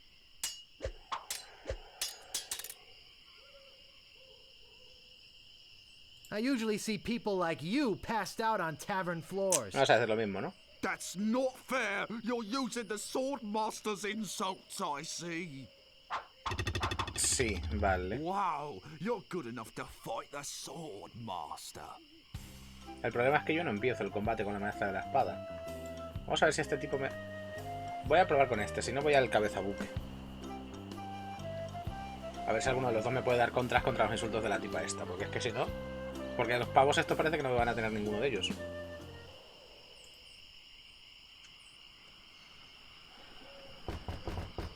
I usually see people like you passed out on tavern floors. Vamos a hacer lo mismo, ¿no? That's not fair. You're using the Sword Master's insults, I see. Sí, vale. Wow, you're good enough to fight the sword master. El problema es que yo no empiezo el combate con la maestra de la espada. Vamos a ver si este tipo me... Voy a probar con este, si no voy al cabezabuque. A ver si alguno de los dos me puede dar contras contra los insultos de la tipa esta, porque es que si no... Porque los pavos estos parece que no me van a tener ninguno de ellos.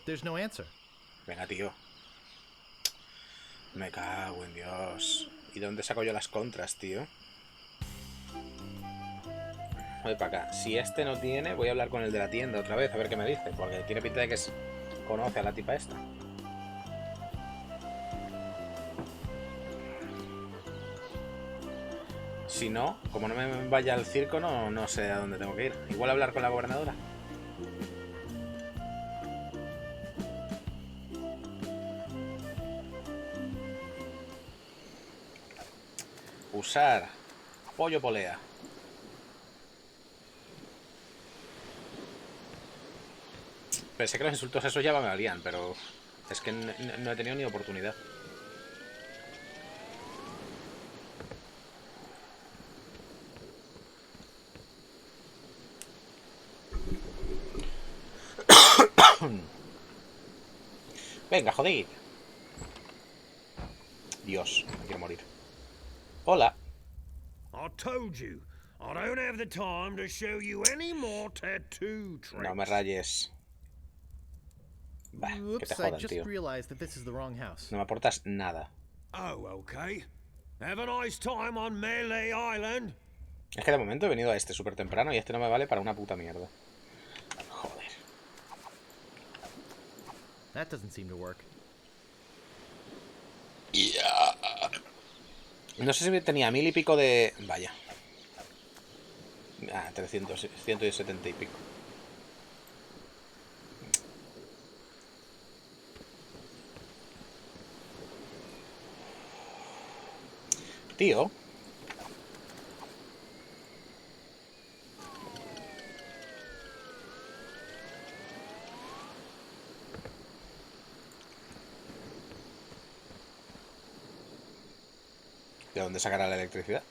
There's no answer. Venga, tío. Me cago en Dios. ¿Y dónde saco yo las contras, tío? Voy para acá. Si este no tiene, voy a hablar con el de la tienda otra vez, a ver qué me dice. Porque tiene pinta de que conoce a la tipa esta. Si no, como no me vaya al circo, no sé a dónde tengo que ir. Igual hablar con la gobernadora. Usar pollo polea. Pensé que los insultos esos ya me valían, pero es que no he tenido ni oportunidad. Venga, joder. Dios, me quiero morir. Hola. I told you, I don't have the time to show you any more tattoo tricks. No me rayes. Bah, que te Oops, I jodan, just tío. realized that this is the wrong house. No me aportas nada. Oh, okay. Have a nice time on Melee Island. Es que de momento he venido a este súper temprano y este no me vale para una puta mierda. Joder. That doesn't seem to work. No sé si tenía 1000 y pico de... Vaya. 300, 170 y pico. Tío. ¿De dónde sacará la electricidad?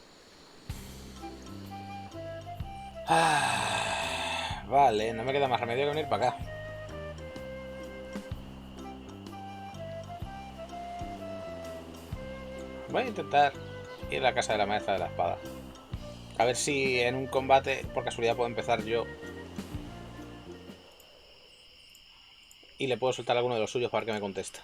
Vale, no me queda más remedio que venir para acá. Voy a intentar ir a la casa de la maestra de la espada. A ver si en un combate, por casualidad, puedo empezar yo. Y le puedo soltar a alguno de los suyos para ver que me contesta.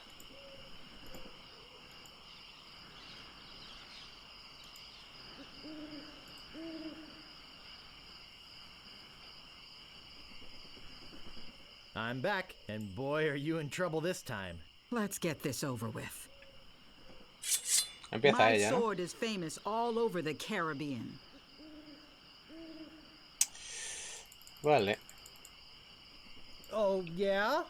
I'm back, and boy, are you in trouble this time. Let's get this over with. Empieza My ella, ¿no? sword is famous all over the Caribbean. Vale. Oh, yeah?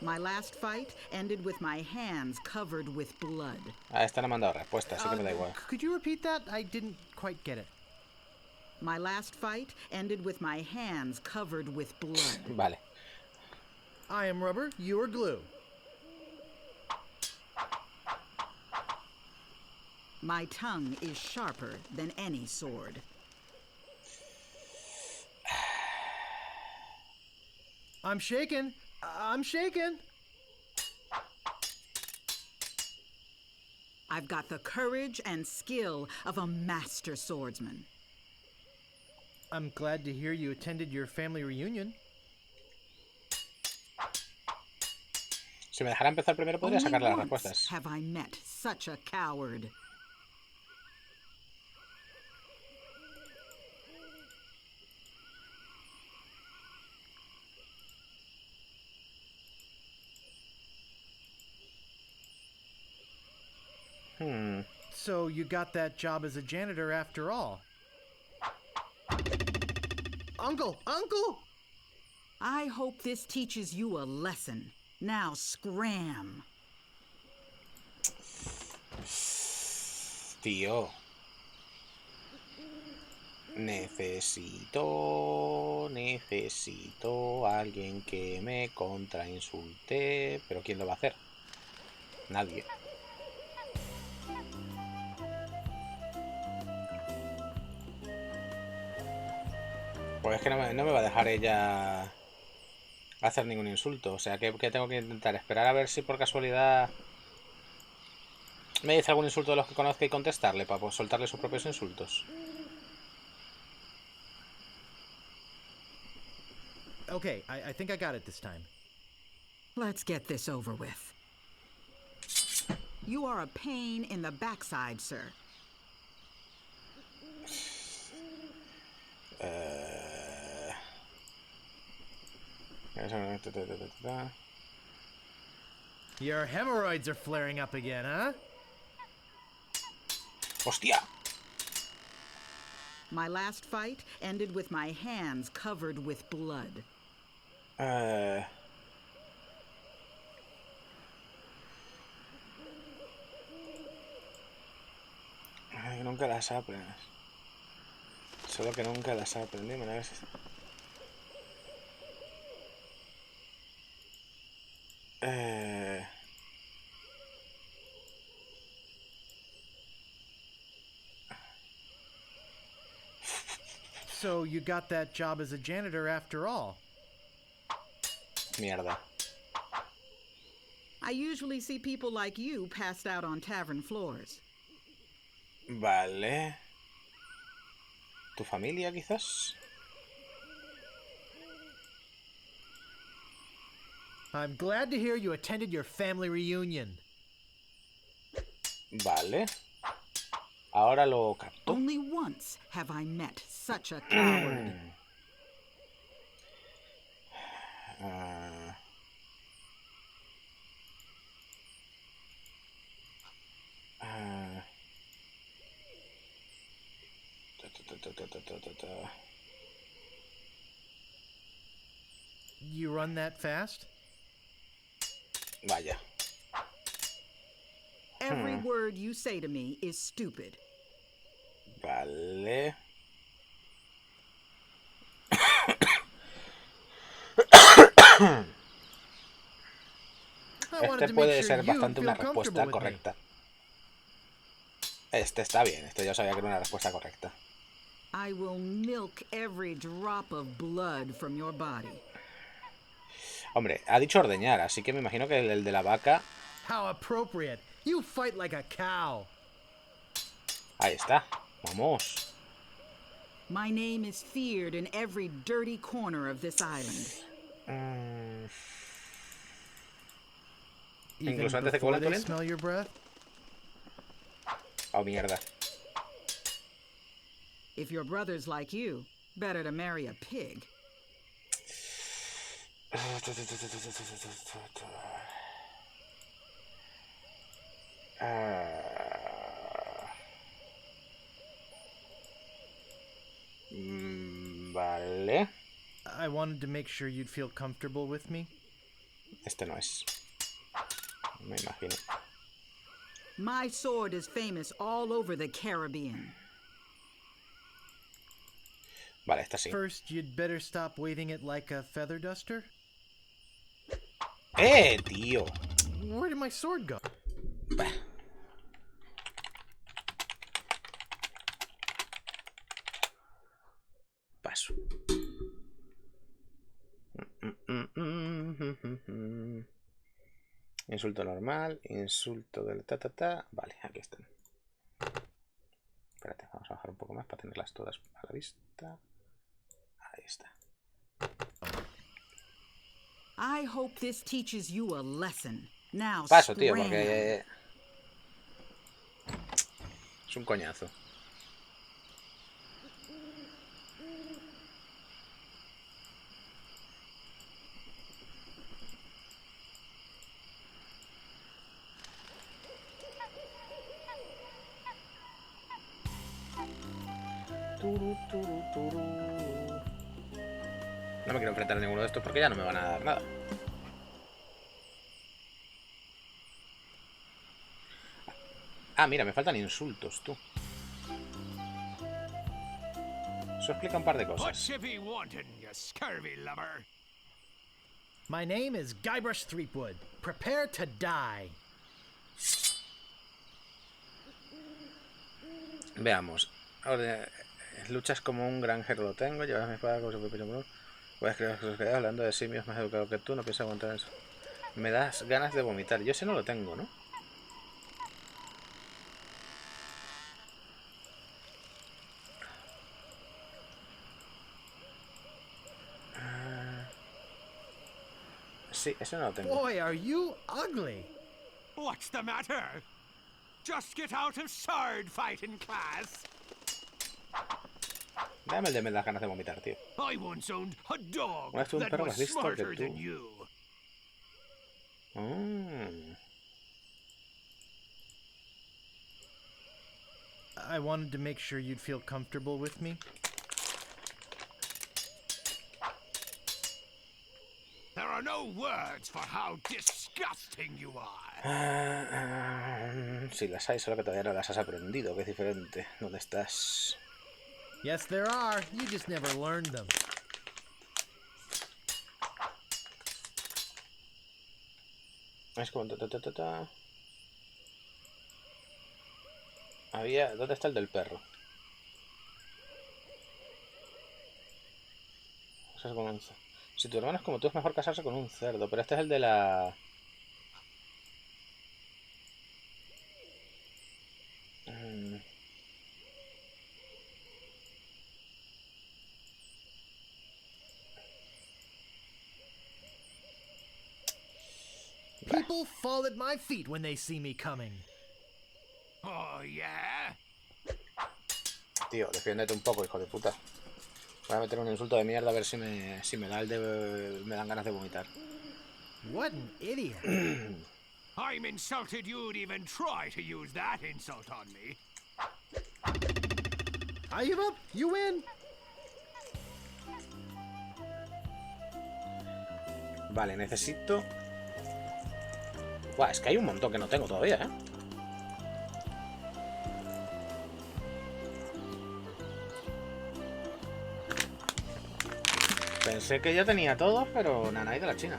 My last fight ended with my hands covered with blood. Esta no me han dado respuesta, así que me da igual. Could you repeat that? I didn't quite get it. My last fight ended with my hands covered with blood. Vale. I am rubber, you are glue. My tongue is sharper than any sword. I'm shaken. I'm shaken. I've got the courage and skill of a master swordsman. I'm glad to hear you attended your family reunion. Si me dejara empezar primero podría Only sacarle las once respuestas. have I met such a coward. So you got that job as a janitor after all. Uncle! Uncle! I hope this teaches you a lesson. Now scram. Tío. Necesito a alguien que me contrainsulte. ¿Pero quién lo va a hacer? Nadie. Pues es que no me va a dejar ella hacer ningún insulto. O sea, que tengo que intentar esperar a ver si por casualidad me dice algún insulto de los que conozca y contestarle para pues, soltarle sus propios insultos. Okay, I think I got it this time. Let's get this over with. You are a pain in the backside, sir. Your hemorrhoids are flaring up again, huh? ¡Hostia! My last fight ended with my hands covered with blood. Ay, nunca las aprendes. Solo que nunca las aprendí. A ver si... So you got that job as a janitor after all. Mierda. I usually see people like you passed out on tavern floors. Vale. ¿Tu familia, quizás? I'm glad to hear you attended your family reunion. Vale. Ahora lo capto. Only once have I met such a coward. You run that fast? Vaya. Every word you say to me is stupid. Vale. Este puede ser bastante una respuesta correcta. Este está bien. Este yo sabía que era una respuesta correcta. I will milk every drop of blood from your body. Hombre, ha dicho ordeñar, así que me imagino que el de la vaca... How appropriate. You fight like a cow. Ahí está. Vamos. My name is feared in every dirty corner of this island. Incluso antes de que vuelva lento. Smell your breath? Oh, mierda. If your brother's like you, better to marry a pig. Vale. I wanted to make sure you'd feel comfortable with me. Este no es. Me imagino. My sword is famous all over the Caribbean. Vale, esta sí. First, you'd better stop waving it like a feather duster. Tío. Where did my sword go? Bah. Paso. Insulto normal, insulto del ta. Vale, aquí están. Espérate, vamos a bajar un poco más para tenerlas todas a la vista. Ahí está. I hope this teaches you a lesson. Now, paso, tío, porque es un coñazo. No me quiero enfrentar a ninguno de estos porque ya no me van a dar nada. Ah, mira, me faltan insultos, tú. Eso explica un par de What cosas. you be wanting, you scurvy lubber? My name is Guybrush Threepwood. Prepare to die. Veamos. Ahora, luchas como un granjero, lo tengo. Llevas mi espada con su propio color. Puedes creer que hablando de simios más educado que tú, no pienso aguantar eso. Me das ganas de vomitar. Yo ese no lo tengo, ¿no? Sí, ese no lo tengo. Boy, are you ugly. What's the matter? Just get out of sword fighting class. Dame el de me das ganas de vomitar, tío. I once owned a dog Una vez tuve un that perro was más listo que smarter tú. than you. I wanted to make sure you'd feel comfortable with me. There are no words for how disgusting you are. Sí, las hay, solo que todavía no las has aprendido, que es diferente. ¿Dónde estás? Yes, there are. You just never learned them. Es como... Había... ¿Dónde está el del perro? Casarse con un cerdo. Si tu hermano es como tú, es mejor casarse con un cerdo. Pero este es el de la... People fall at my feet when they see me coming. Oh, yeah? Tío, defiéndete un poco, hijo de puta. Voy a meter un insulto de mierda a ver si me da el de... me dan ganas de vomitar. What an idiot. I'm insulted you'd even try to use that insult on me. I give up. You win. Vale, necesito... Buah, es que hay un montón que no tengo todavía, ¿eh? Pensé que ya tenía todos, pero nada, de la China.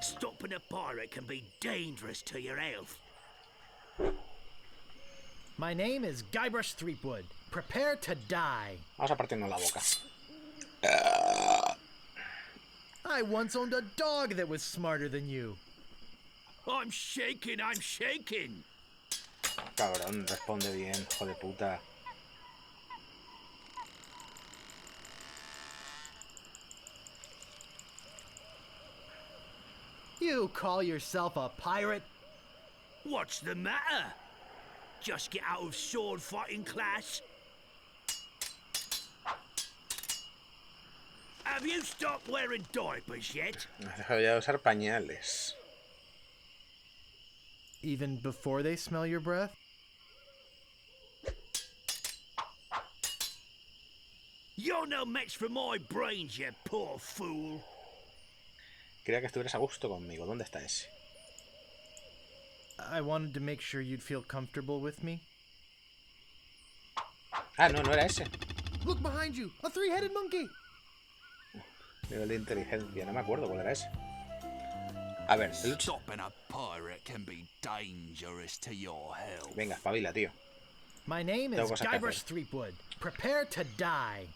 Stopping a pirate can be dangerous to your health. My name is Guybrush Threepwood. Prepare to die. Vamos a partirnos la boca. I once owned a dog that was smarter than you. I'm shaking, I'm shaking. Cabrón, responde bien, hijo de puta. You call yourself a pirate? What's the matter? Just get out of sword fighting class? Have you stopped wearing diapers yet? Deja ya de usar pañales. Even before they smell your breath? You're no match for my brains, you poor fool. Quería que estuvieras a gusto conmigo. ¿Dónde está ese? I wanted to make sure you'd feel comfortable with me. Ah, no, no era ese. Look behind you, a three-headed monkey. Nivel de inteligencia, no me acuerdo cuál era ese. A ver, Stopping a pirate can be dangerous to your health. Venga, espabila, tío. My name is Guybrush Threepwood. Prepare to die.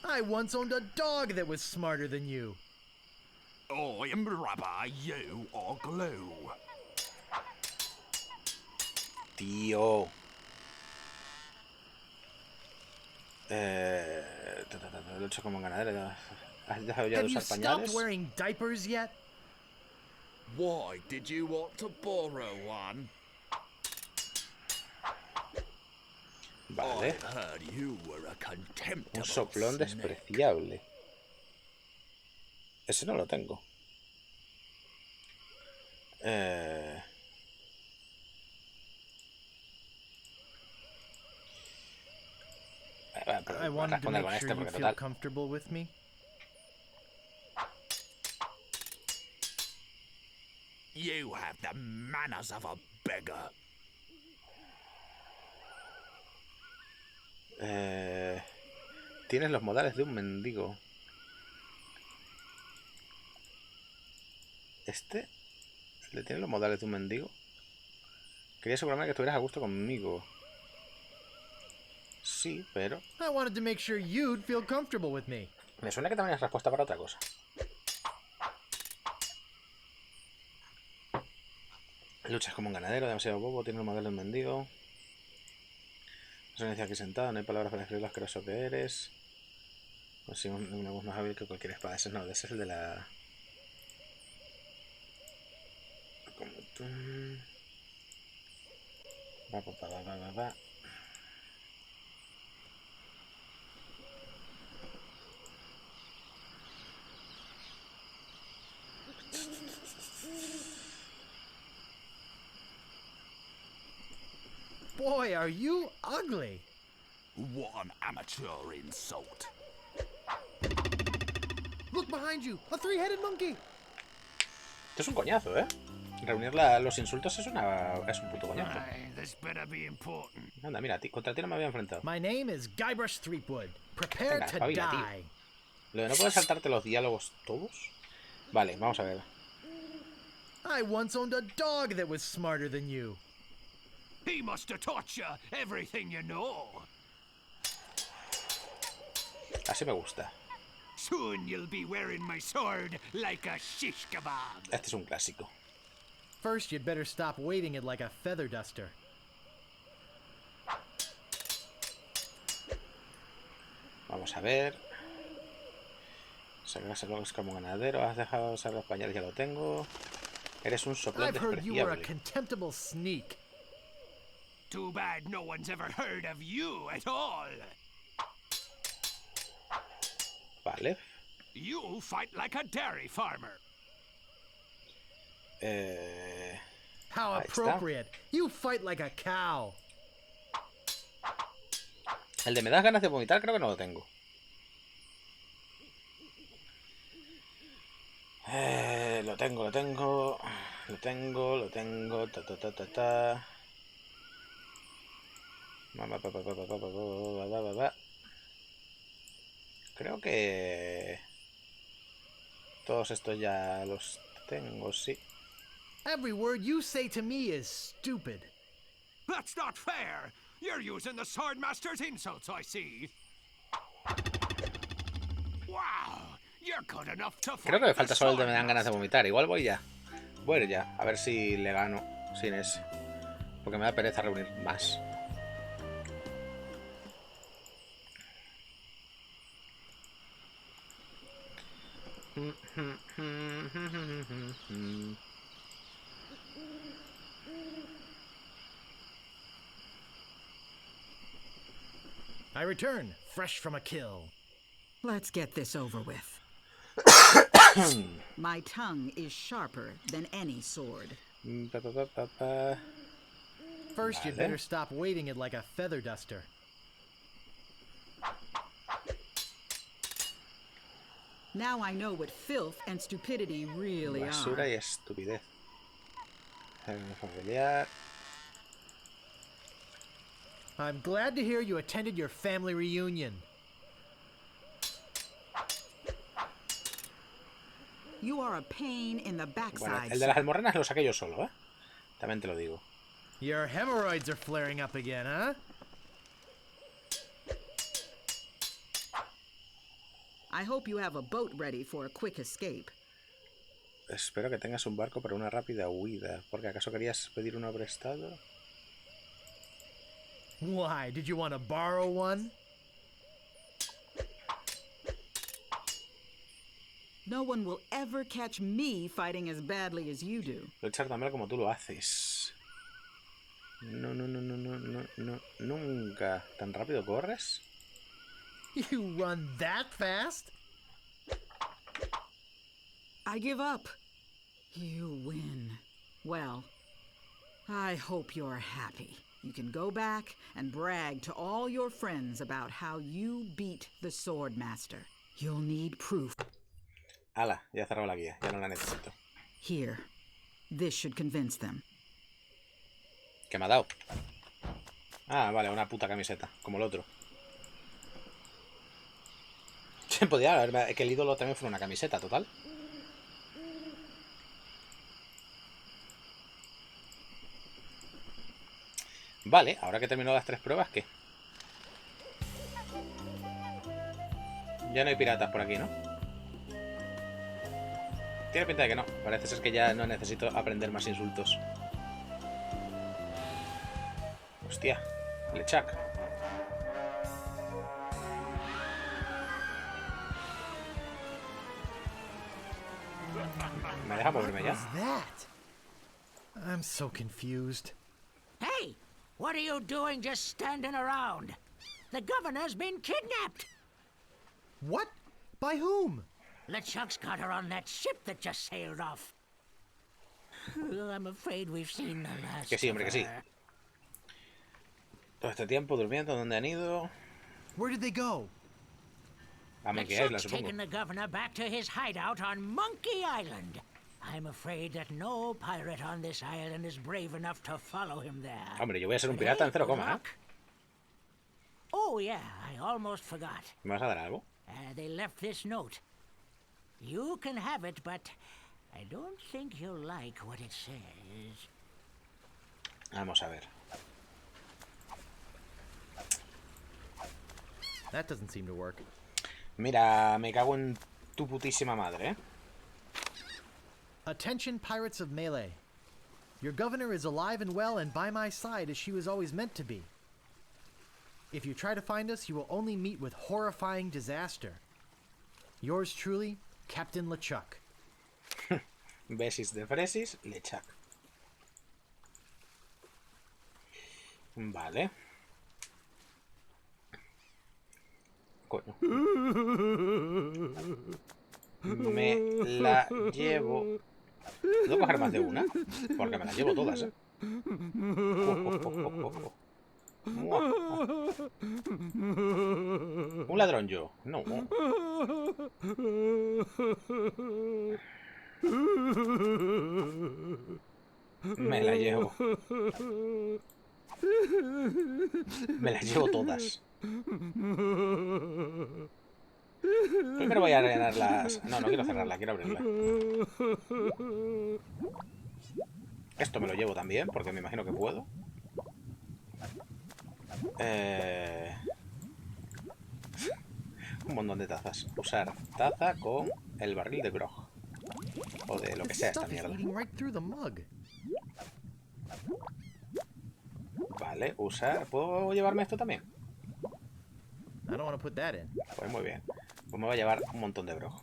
I once owned a dog that was smarter than you. I am rubber, you are glue. Tío. Lucho como ganadero. ¿Has dejado ya de Have you usar stopped pañales? wearing diapers yet? Why did you want to borrow one? Vale. I heard you were a contemptible Un soplón snake. despreciable. Ese no lo tengo. I wanted to make sure you feel comfortable with me. You have got the manners of a beggar. Tienes los modales de un mendigo. ¿Este? ¿Le tiene los modales de un mendigo? Quería asegurarme que estuvieras a gusto conmigo. Sí, pero... I wanted to make sure you'd feel comfortable with me. Me suena que también es respuesta para otra cosa. Luchas como un ganadero, demasiado bobo, tiene los modales de un mendigo. No se inicia aquí sentado, no hay palabras para describir lo asqueroso que eres. Consigo una voz más hábil que cualquier espada. Ese no, ese es el de la... Como tú... Va. Boy, are you ugly. What an amateur insult. Look behind you, a three-headed monkey. Esto es un coñazo, ¿eh? Reunir los insultos es un puto coñazo. Anda, mira, contra ti no me había enfrentado. My name is Guybrush Threepwood. Prepare Venga, to espabila, tío. die. Lo de no poder saltarte los diálogos todos. Vale, vamos a ver. I once owned a dog that was smarter than you. He must have taught you everything you know. Así me gusta. Soon you'll be wearing my sword like a shish kebab. Este es un clásico. First, you'd better stop waiting it like a feather duster. Vamos a ver. Sacarás el es como ganadero. Has dejado usar los pañales, ya lo tengo. Eres un soplón I've heard you were a despreciable. contemptible sneak. Too bad no one's ever heard of you at all. Vale. You fight like a dairy farmer. How Ahí appropriate. You fight like a cow. El de me das ganas de vomitar creo que no lo tengo. Lo tengo. Ta. Creo que todos estos ya los tengo, sí. Every word you say to me is stupid. That's not fair. You're using the Swordmaster's insults, I see. Wow, you're good enough to fight. Creo que me falta solo el de me dan ganas de vomitar. Igual voy ya. Voy a ir ya. A ver si le gano sin ese. Porque me da pereza reunir más. I return, fresh from a kill. Let's get this over with. My tongue is sharper than any sword. First, you'd better stop waiting it like a feather duster. Now I know what filth and stupidity really Basura are. y estupidez. Familiar. I'm glad to hear you attended your family reunion. You are a pain in the Bueno, backside. el de las almorranas lo saqué yo solo, ¿eh? También te lo digo. Your hemorrhoids are flaring up again, huh? I hope you have a boat ready for a quick escape. Espero que tengas un barco para una rápida huida. ¿Porque acaso querías pedir uno prestado? Why, did you want to borrow one? No one will ever catch me fighting as badly as you do. Luchar tan mal como tú lo haces. No, nunca. ¿Tan rápido corres? You run that fast? I give up. You win. Well, I hope you're happy. You can go back and brag to all your friends about how you beat the Swordmaster. You'll need proof. Ala, ya he cerrado la guía. Ya no la necesito. Here. This should convince them. ¿Qué me ha dado? Ah, vale, una puta camiseta, como el otro. Podría haber que el ídolo también fuera una camiseta, total. Vale, ahora que terminó las 3 pruebas, ¿qué? Ya no hay piratas por aquí, ¿no? Tiene pinta de que no. Parece ser que ya no necesito aprender más insultos. Hostia, Lechak. ¿Me deja moverme ya? I'm so confused. Hey, what are you doing just standing around? The governor's been kidnapped. What? By whom? LeChuck's got her on that ship that just sailed off. I'm afraid we've seen the last Que sí, hombre, que sí. of her. Todo este tiempo durmiendo, ¿dónde han ido? Where did they go? A Monkey Island, LeChuck's supongo. taken the governor back to his hideout on Monkey Island. I'm afraid that no pirate on this island is brave enough to follow him there. Hombre, yo voy a ser un pirata en 0, ¿eh? Oh, yeah, I almost forgot. ¿Me vas a dar algo? They left this note. You can have it, but I don't think you'll like what it says. Vamos a ver. That doesn't seem to work. Mira, me cago en tu putísima madre, ¿eh? Attention, pirates of Melee. Your governor is alive and well and by my side as she was always meant to be. If you try to find us, you will only meet with horrifying disaster. Yours truly, Captain LeChuck. Besis de Fresis, Lechak. Vale. Coño. Me la llevo. ¿Puedo coger más de una? Porque me las llevo todas, ¿eh? Un ladrón yo. No. Me la llevo. Me las llevo todas. Primero voy a rellenar las... No, no quiero cerrarla, quiero abrirla. Esto me lo llevo también, porque me imagino que puedo. Un montón de tazas. Usar taza con el barril de grog. O de lo que sea esta mierda. Vale, usar... ¿Puedo llevarme esto también? Pues muy bien. Pues me voy a llevar un montón de grog.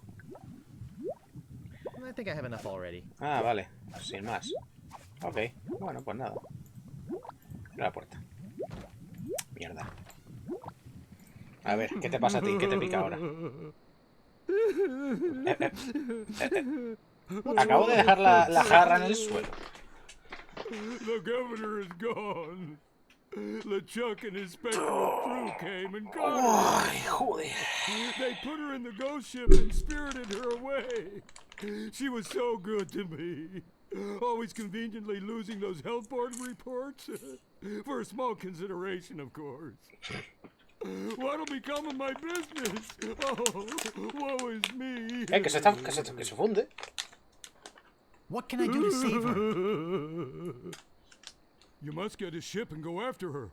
Ah, vale. Sin más. Ok. Bueno, pues nada. Cierra la puerta. Mierda. A ver, ¿qué te pasa a ti? ¿Qué te pica ahora? Acabo de dejar la jarra en el suelo. The governor is gone. LeChuck and his spectral crew came and got her. Ay, joder. They put her in the ghost ship and spirited her away. She was so good to me. Always conveniently losing those health board reports. For a small consideration, of course. What'll become of my business? Oh, woe is me. Que se funde. What can I do to save her? You must get a ship and go after her.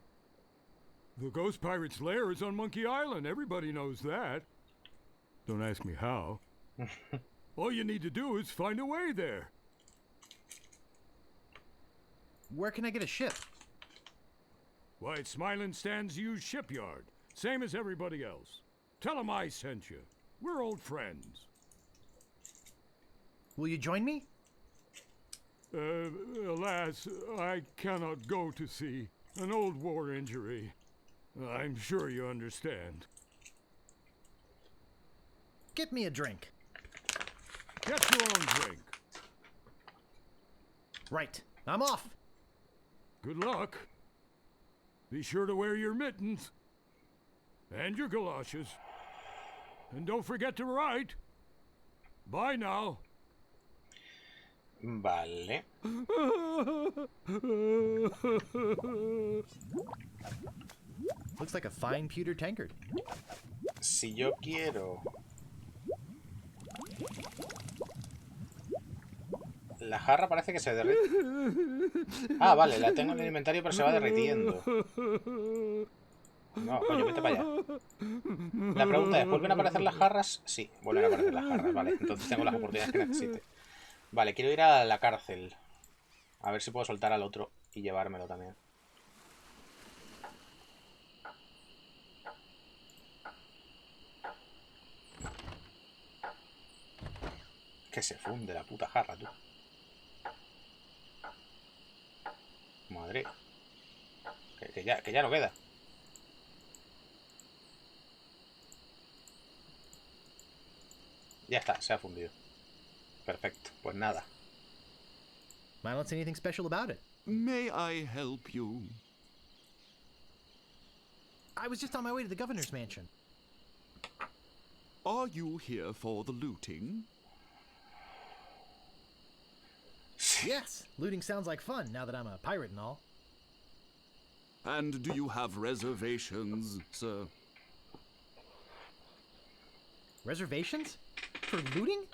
The Ghost Pirate's lair is on Monkey Island. Everybody knows that. Don't ask me how. All you need to do is find a way there. Where can I get a ship? Why, it's Smilin' Stan's used shipyard. Same as everybody else. Tell 'em I sent you. We're old friends. Will you join me? Alas, I cannot go to sea. An old war injury. I'm sure you understand. Get me a drink. Get your own drink. Right. I'm off. Good luck. Be sure to wear your mittens. And your galoshes. And don't forget to write. Bye now. Vale. Looks like a fine pewter tankard. Si yo quiero... La jarra parece que se derrite. Ah, vale, la tengo en el inventario pero se va derritiendo. No, coño, vete para allá. La pregunta es, ¿vuelven a aparecer las jarras? Sí, vuelven a aparecer las jarras, vale. Entonces tengo las oportunidades que necesite. Vale, quiero ir a la cárcel. A ver si puedo soltar al otro y llevármelo también. Que se funde la puta jarra, tú. Madre. Que ya no queda. Ya está, se ha fundido. Perfecto, pues nada. I don't see anything special about it. May I help you? I was just on my way to the governor's mansion. Are you here for the looting? Yes, looting sounds like fun now that I'm a pirate and all. And do you have reservations, sir? Reservations? For looting?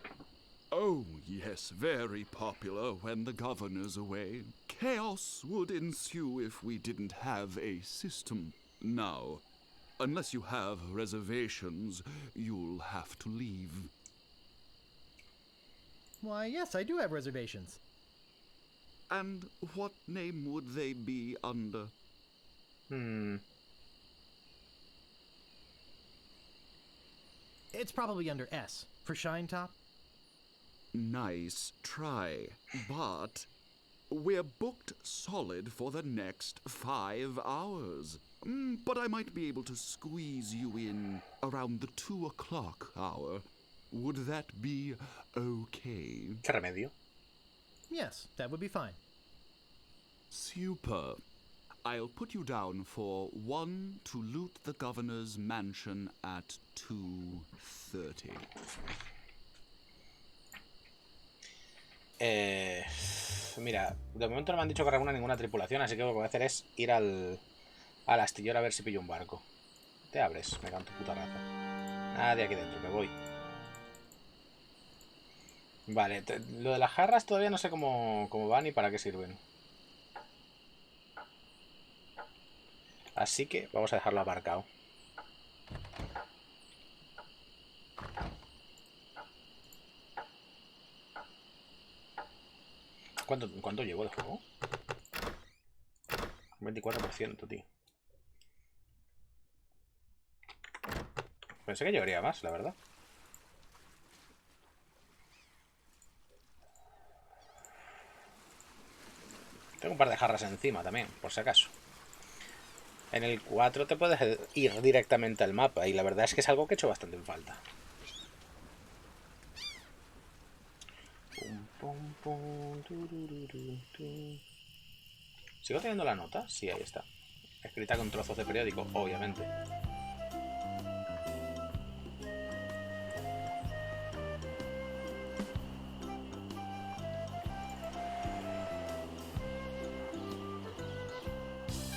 Oh, yes, very popular when the governor's away. Chaos would ensue if we didn't have a system. Now, unless you have reservations, you'll have to leave. Why, yes, I do have reservations. And what name would they be under? It's probably under S, for Shine Top. Nice try, but we're booked solid for the next 5 hours. But I might be able to squeeze you in around the 2 o'clock hour. Would that be okay? ¿Qué remedio? Yes, that would be fine. Super. I'll put you down for 1 to loot the governor's mansion at 2:30. Mira, de momento no me han dicho que reúna ninguna tripulación, así que lo que voy a hacer es ir al astillero a ver si pillo un barco. Te abres, me canto puta raza. Nadie aquí dentro, me voy. Vale, lo de las jarras todavía no sé cómo van ni para qué sirven. Así que vamos a dejarlo aparcado. ¿Cuánto llevo de juego? 24%, tío. Pensé que llevaría más, la verdad. Tengo un par de jarras encima también, por si acaso. En el 4 te puedes ir directamente al mapa y la verdad es que es algo que he hecho bastante en falta. ¿Sigo teniendo la nota? Sí, ahí está. Escrita con trozos de periódico, obviamente.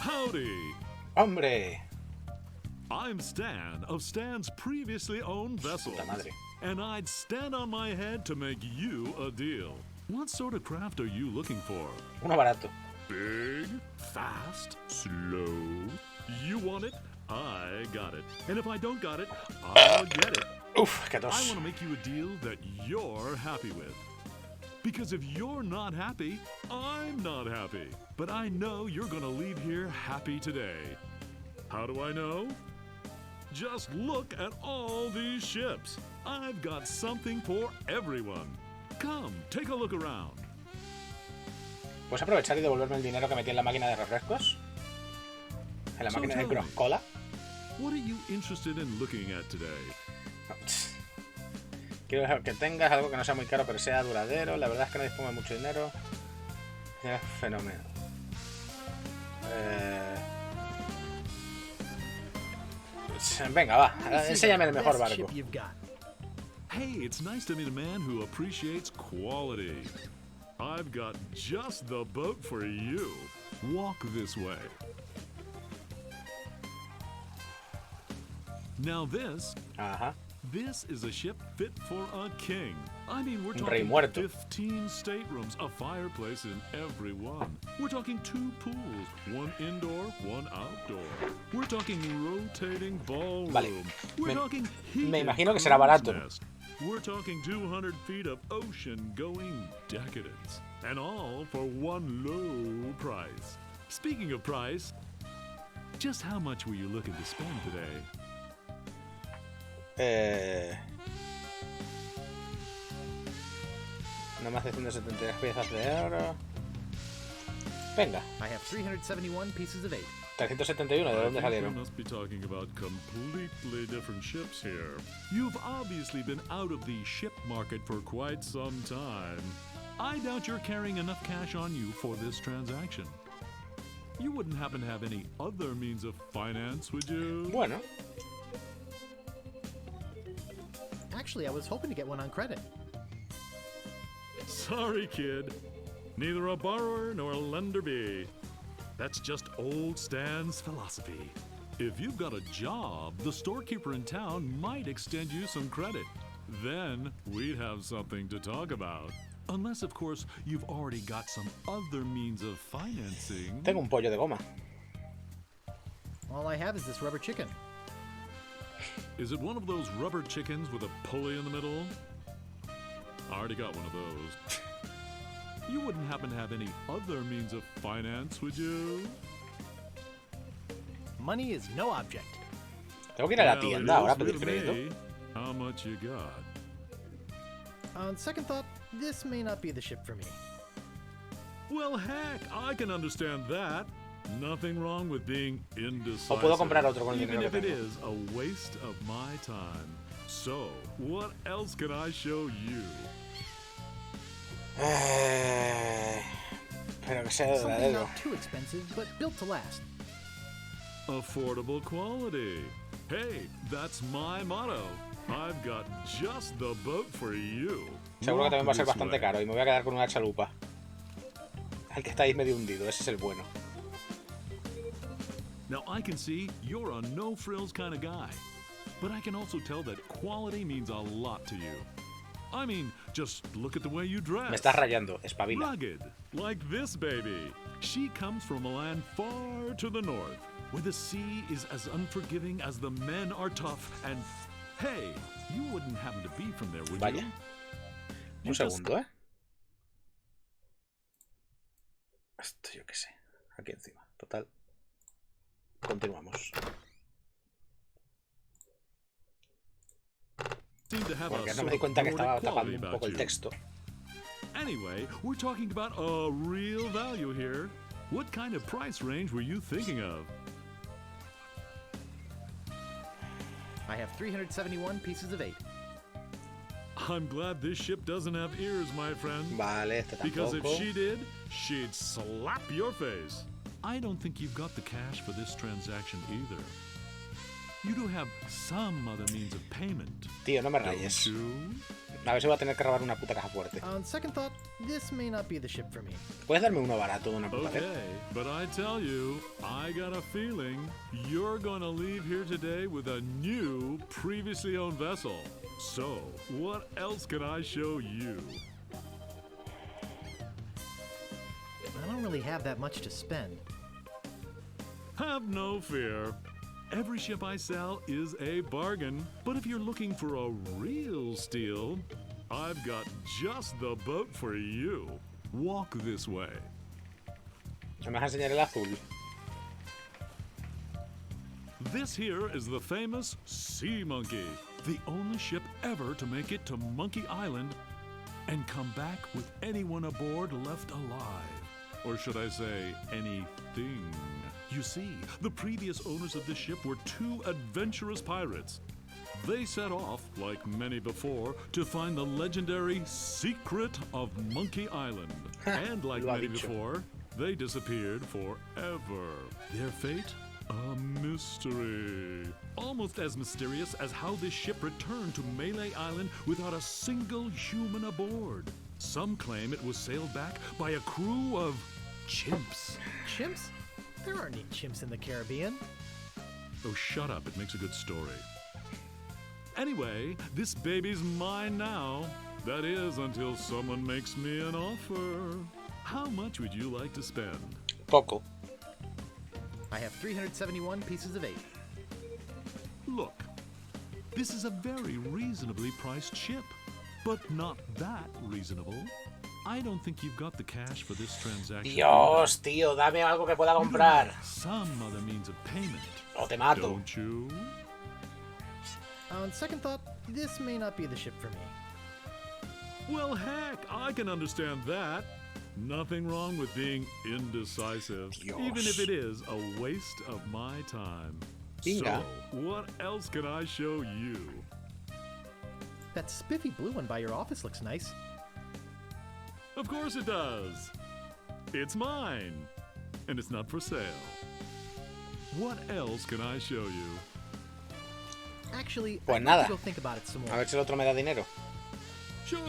Howdy! ¡Hombre! I'm Stan of Stan's previously owned vessels. And I'd stand on my head to make you a deal. What sort of craft are you looking for? Uno barato. Big, fast, slow. You want it? I got it. And if I don't got it, I'll get it. Uf, qué tos. I want to make you a deal that you're happy with. Because if you're not happy, I'm not happy. But I know you're gonna leave here happy today. How do I know? Just look at all these ships. I've got something for everyone. Come, take a look around. ¿Puedes aprovechar y devolverme el dinero que metí en la máquina de refrescos? En la máquina de Cross Cola. What are you interested in looking at today? Quiero que tengas algo que no sea muy caro pero sea duradero. La verdad es que no dispongo de mucho dinero. Es fenómeno. Venga, va. Enséñame el mejor barco. Hey, it's nice to meet a man who appreciates quality. I've got just the boat for you. Walk this way. Now this is a ship fit for a king. I mean, we're talking 15 staterooms, a fireplace in every one. We're talking 2 pools, one indoor, one outdoor. We're talking rotating ballroom. Vale. We're talking Me imagino que será barato. nest. We're talking 200 feet of ocean-going decadence. And all for one low price. Speaking of price, just how much were you looking to spend today? No más de 173 piezas de oro. Venga. I have 371 pieces of 8. 371, ¿de dónde I think salieron? we must be talking about completely different ships here. You've obviously been out of the ship market for quite some time. I doubt you're carrying enough cash on you for this transaction. You wouldn't happen to have any other means of finance, would you? Bueno. Actually, I was hoping to get one on credit. Sorry, kid. Neither a borrower nor a lender be. That's just old Stan's philosophy. If you've got a job, the storekeeper in town might extend you some credit. Then we'd have something to talk about. Unless, of course, you've already got some other means of financing. Tengo un pollo de goma. All I have is this rubber chicken. Is it one of those rubber chickens with a pulley in the middle? I already got one of those. You wouldn't happen to have any other means of finance, would you? Money is no object. Tengo que ir a la tienda ahora a pedir with crédito. me. How much you got? On second thought, this may not be the ship for me. Well, heck, I can understand that. Nothing wrong with being indecisive. O puedo comprar otro con el even dinero if que it tengo. is a waste of my time. So, what else can I show you? Pero que sea Something verdadero. not too expensive, but built to last. Affordable quality. Hey, that's my motto. I've got just the boat for you. Seguro que también va a ser Walk this bastante way. caro y me voy a quedar con una chalupa. El que está ahí medio hundido, ese es el bueno. Now, I can see you're a no-frills kind of guy, but I can also tell that quality means a lot to you. I mean, just look at the way you dress. Me estás rayando, espabila. Rugged, like this baby. She comes from a land far to the north, where the sea is as unforgiving as the men are tough, and hey, you wouldn't happen to be from there, would Vaya. you? Un segundo, ¿eh? Esto yo qué sé. Aquí encima. Total. Continuamos. Seem to have Porque a no me sort di of cuenta que Nordic estaba quality tapando un about poco el you. texto. Anyway, we're talking about a real value here. What kind of price range were you thinking of? I have 371 pieces of 8. I'm glad this ship doesn't have ears, my friend. Vale, este Because if tampoco. she did, she'd slap your face. I don't think you've got the cash for this transaction either. You do have some other means of payment. Tío, no me Don't rayes. you? A ver si voy a tener que robar una puta caja fuerte. On second thought, this may not be the ship for me. ¿Puedes darme uno barato de una puta vez? Okay, but I tell you, I got a feeling you're gonna leave here today with a new, previously owned vessel. So, what else can I show you? I don't really have that much to spend. Have no fear. Every ship I sell is a bargain, but if you're looking for a real steal, I've got just the boat for you. Walk this way. Me vas a enseñar el azul. This here is the famous Sea Monkey, the only ship ever to make it to Monkey Island and come back with anyone aboard left alive. Or should I say, anything. You see, the previous owners of this ship were 2 adventurous pirates. They set off, like many before, to find the legendary secret of Monkey Island. And like Lo ha many dicho. before, they disappeared forever. Their fate? A mystery. Almost as mysterious as how this ship returned to Melee Island without a single human aboard. Some claim it was sailed back by a crew of chimps. Chimps? There aren't any chimps in the Caribbean. Oh, shut up. It makes a good story. Anyway, this baby's mine now. That is, until someone makes me an offer. How much would you like to spend? Poco. I have 371 pieces of 8. Look, this is a very reasonably priced ship, but not that reasonable. I don't think you've got the cash for this transaction. Dios, tío, dame algo que pueda comprar. Some other means of payment. O te mato. Don't you? On second thought, this may not be the ship for me. Well, heck, I can understand that. Nothing wrong with being indecisive, even if it is a waste of my time. Binga. So, what else can I show you? That spiffy blue one by your office looks nice. Of course it does. It's mine, and it's not for sale. What else can I show you? Actually, Pues I'd like nada. to go think about it some more. A ver si el otro me da dinero. Sure,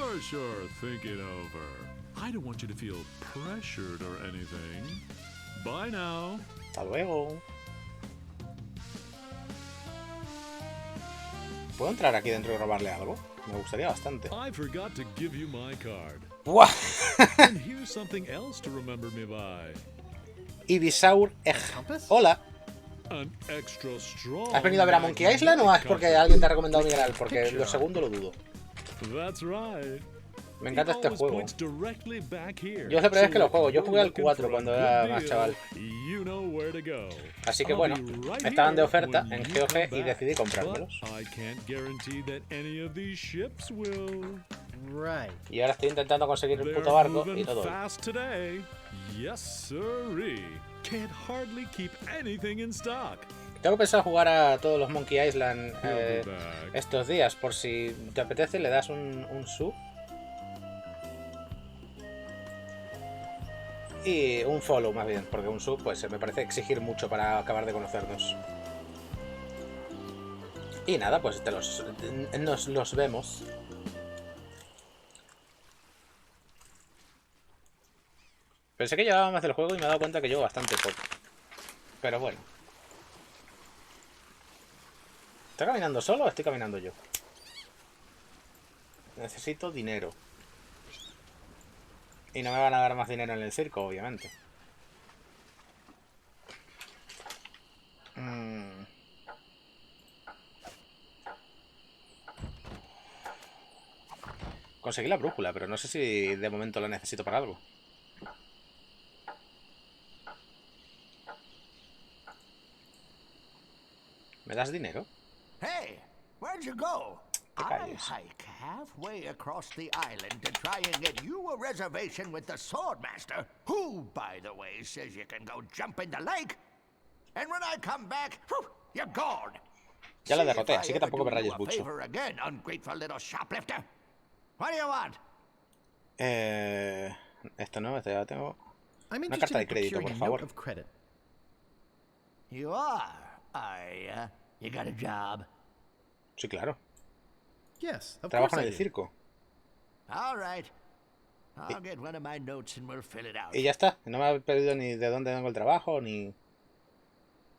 think it over. I don't want you to feel pressured or anything. Bye now. Hasta luego. ¿Puedo entrar aquí dentro y robarle algo? Me gustaría bastante. I forgot to give you my card. ¡Buah! And here's something else to remember me by. Ibisaur Egg. Hola. An extra strong. ¿Has venido a ver a Monkey Island o es porque alguien te ha recomendado mineral? Porque lo segundo lo dudo. That's right. Me encanta este juego. Points directly back here. Yo es la primera vez que lo juego. Yo So jugué al if you're 4 looking cuando for a era good más deal, chaval. You know where to go. Así que I'll bueno, be right estaban de here oferta when en you GOG come y back. decidí comprármelos. But I can't guarantee that any of these ships will. Right. Y ahora estoy intentando conseguir el They're puto barco y moving todo. fast today. Yes, sirree. Can't hardly keep anything in stock. Tengo pensado jugar a todos los Monkey Island We'll be back. estos días. Por si te apetece, le das un sub. Y un follow más bien, porque un sub pues me parece exigir mucho para acabar de conocernos. Y nada, pues nos los vemos. Pensé que llevaba más del juego y me he dado cuenta que llevo bastante poco. Pero bueno. ¿Está caminando solo o estoy caminando yo? Necesito dinero. Y no me van a dar más dinero en el circo, obviamente. Conseguí la brújula, pero no sé si de momento la necesito para algo. ¿Me das dinero? Hey, where'd you go? Te I calles. hike halfway across the island to try and get you a reservation with the Swordmaster, who, by the way, says you can go jump in the lake. And when I come back, whew, you're gone. Ya la See if derroté, I así que ever tampoco me do you rayes a mucho. favor again, ungrateful little shoplifter. What do you want? Esto no, esto ya lo tengo. I'm Una interested carta de in crédito, procuring por a note favor. of credit. You are ya? You got a job? Sí, claro. Yes, of Trabajo course en I el do. circo. All right. I'll get one of my notes and we'll fill it out. Y ya está. No me ha pedido ni de dónde vengo el trabajo, ni...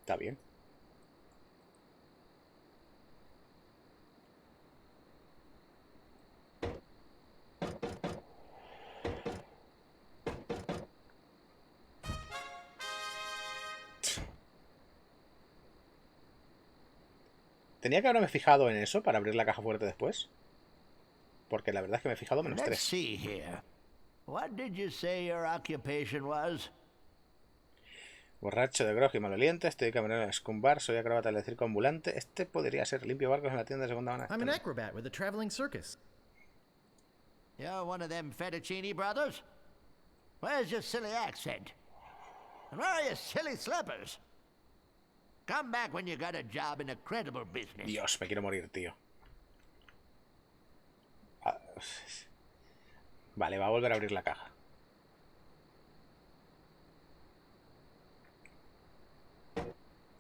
Está bien. ¿Tenía que haberme fijado en eso para abrir la caja fuerte después? Porque la verdad es que me he fijado menos Let's 3. see here. What did you say your occupation was? Borracho de grog y maloliente, estoy camarero en Scumbar, soy acróbata del circo ambulante. Este podría ser limpio barcos en la tienda de segunda mano. I'm an acrobat with a traveling circus. You're one of them fettuccine brothers? Where's your silly accent? And where are your silly slippers? Come back when you got a job in a credible business. Dios, me quiero morir, tío. Ah, vale, va a volver a abrir la caja.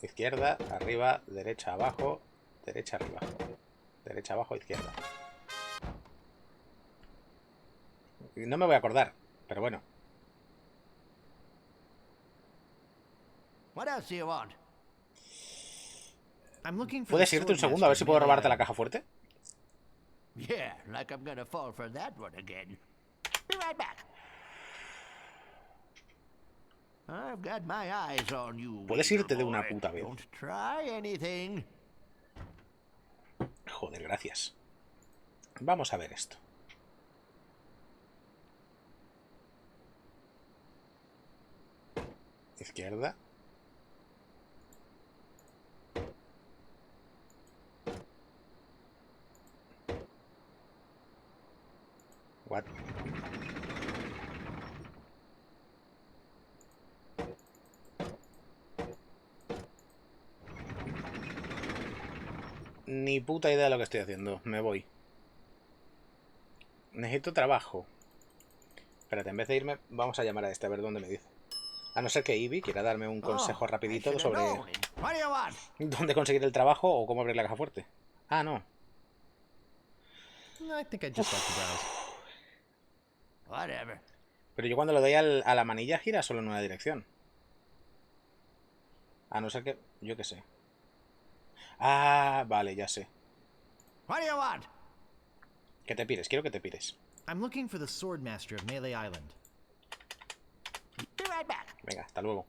Izquierda, arriba, derecha, abajo, derecha, arriba. Derecha, abajo, izquierda. No me voy a acordar, pero bueno. What else do you want? I'm looking for ¿Puedes the irte un sword segundo a ver master si of puedo Melee robarte la Island. caja fuerte? Yeah, like I'm gonna fall for that one again. Be right back. I've got my eyes on you, ¿Puedes weasel irte de una boy. puta vez? Don't try anything. Joder, gracias. Vamos a ver esto. Izquierda. What? Ni puta idea de lo que estoy haciendo. Me voy. Necesito trabajo. Espérate, en vez de irme, vamos a llamar a este a ver dónde me dice. A no ser que Ivy quiera darme un consejo rapidito sobre dónde conseguir el trabajo o cómo abrir la caja fuerte. Ah, no. I think I'd just like to browse. Whatever. Pero yo cuando le doy a la manilla gira solo en una dirección. A no ser que... Yo qué sé. Ah, vale, ya sé. What do you want? Que te pires, quiero que te pires. I'm looking for the sword master of Melee Island. Be right back. Venga, hasta luego.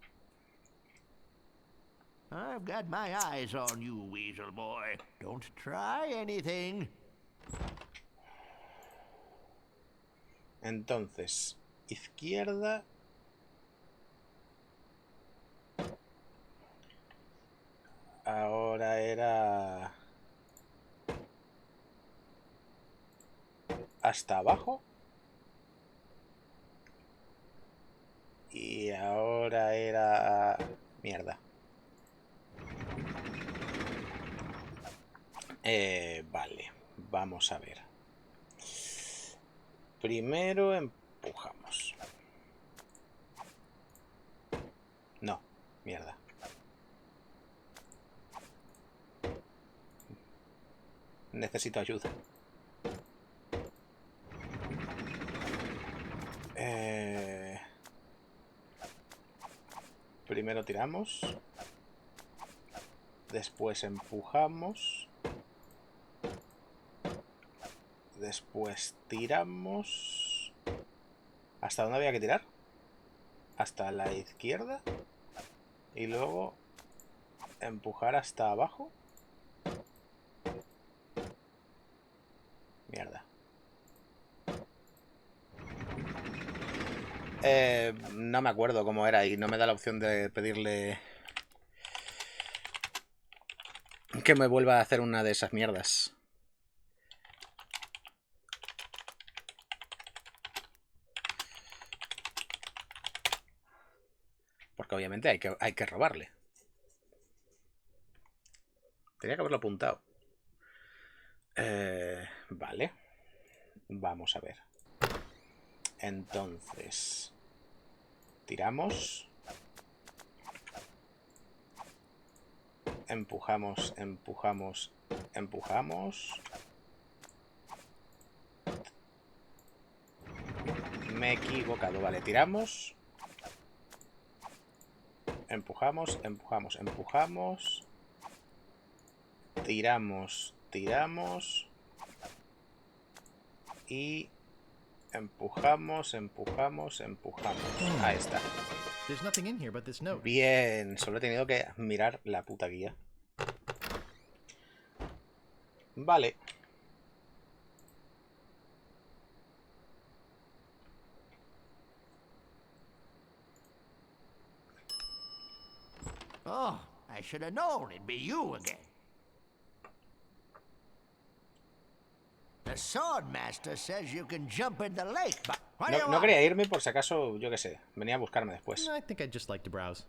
I've got my eyes on you, weasel boy. Don't try anything. Entonces, izquierda. Ahora era... hasta abajo. Y ahora era... mierda. Vale, vamos a ver. Primero empujamos. No, mierda. Necesito ayuda. Primero tiramos. Después empujamos. Después tiramos. ¿Hasta dónde había que tirar? Hasta la izquierda. Y luego empujar hasta abajo. Mierda. No me acuerdo cómo era y no me da la opción de pedirle que me vuelva a hacer una de esas mierdas. Porque obviamente hay que robarle. Tenía que haberlo apuntado. Vale. Vamos a ver. Entonces... tiramos. Empujamos, empujamos, empujamos. Me he equivocado. Vale, tiramos. Empujamos, empujamos, empujamos. Tiramos, tiramos. Y... empujamos, empujamos, empujamos. Ahí está. There's nothing in here but this note. Bien, solo he tenido que mirar la puta guía. Vale. Oh, I should have known it'd be you again. The sword master says you can jump in the lake, but what do you No want? quería irme por si acaso, yo qué sé. Venía a buscarme después. I think I'd just like to browse.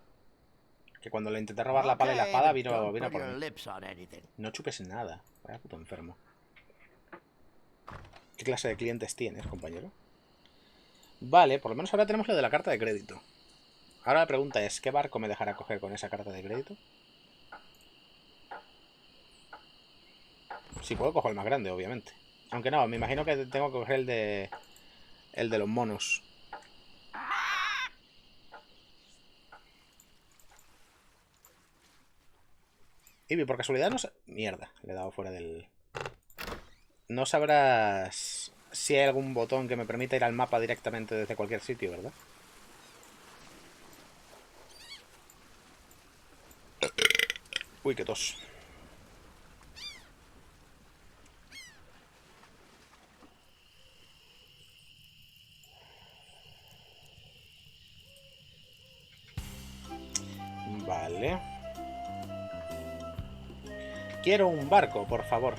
Que cuando le intenté robar la pala y la espada Okay, vino don't por put your mí. lips on anything. No chupes nada. Vaya puto enfermo. ¿Qué clase de clientes tienes, compañero? Vale, por lo menos ahora tenemos lo de la carta de crédito. Ahora la pregunta es, ¿qué barco me dejará coger con esa carta de crédito? Si puedo, cojo el más grande, obviamente. Aunque no, me imagino que tengo que coger El de los monos. Ivy, por casualidad no... Mierda, le he dado fuera del... No sabrás si hay algún botón que me permita ir al mapa directamente desde cualquier sitio, ¿verdad? Uy, qué tos. Vale. Quiero un barco, por favor.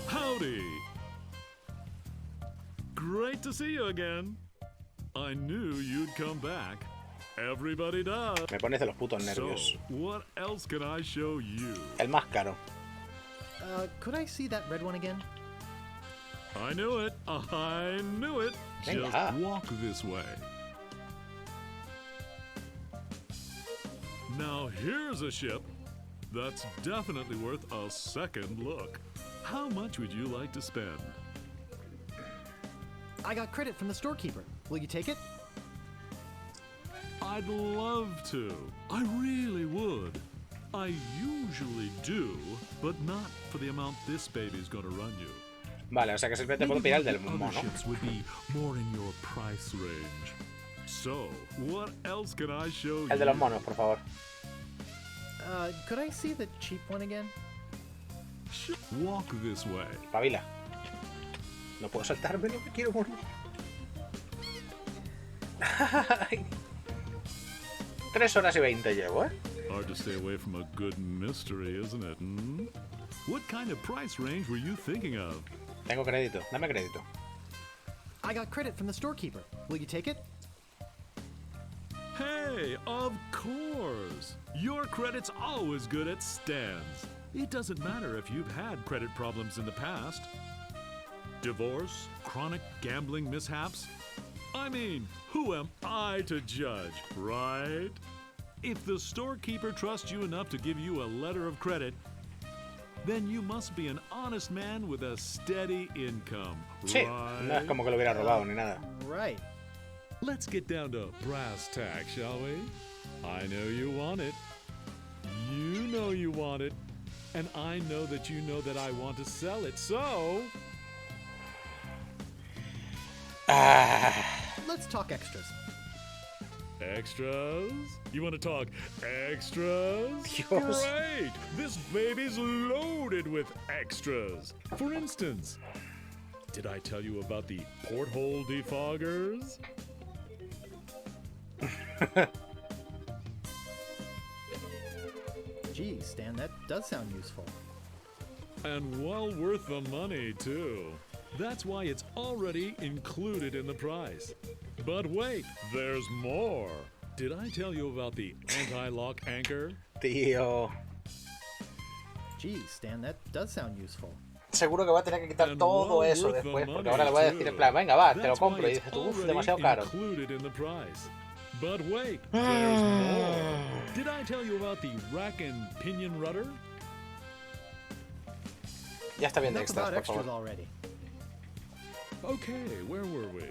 Howdy! Great to see you again. I knew you'd come back. Everybody does. Me pones de los putos nervios. So, what else can I show you? El más caro. Could I see that red one again? I knew it. I knew it. Venga. Just walk this way. Now here's a ship that's definitely worth a second look. How much would you like to spend? I got credit from the storekeeper. Will you take it? I'd love to. I really would. I usually do, but not for the amount this baby's gonna run you. Vale, o sea que simplemente puedo pillar el del mono. Other ships would be more in your price range. So, what else can I show you? El de los monos, por favor. Could I see the cheap one again? Walk this way. Pavila. No puedo saltarme, no me quiero morir. 3 horas y 20 llevo, ¿eh? Hard to stay away from a good mystery, isn't it? Hmm? What kind of price range were you thinking of? Tengo crédito, dame crédito. I got credit from the storekeeper. Will you take it? Hey, of course! Your credit's always good at stands. It doesn't matter if you've had credit problems in the past. Divorce, chronic gambling mishaps. I mean, who am I to judge, right? If the storekeeper trusts you enough to give you a letter of credit, then you must be an honest man with a steady income, Sí, right? no es como que lo hubiera robado ni nada. Right. Let's get down to brass tacks, shall we? I know you want it. You know you want it. And I know that you know that I want to sell it, so... Let's talk extras. Extras? You want to talk extras? Dios. Great! This baby's loaded with extras. For instance, did I tell you about the porthole defoggers? Geez, Stan, that does sound useful. And well worth the money, too. That's why it's already included in the price. But wait, there's more. Did I tell you about the anti-lock anchor? Tío. Geez, Stan, that does sound useful. Seguro que va a tener que quitar todo eso después, porque ahora le voy a decir en plan, venga, va, te lo compro. Y dices tú, uff, demasiado caro. Included in the price. But wait, there's more. Did I tell you about the rack and pinion rudder? Ya está bien de Enough extras, about por extras favor. already. Okay, where were we?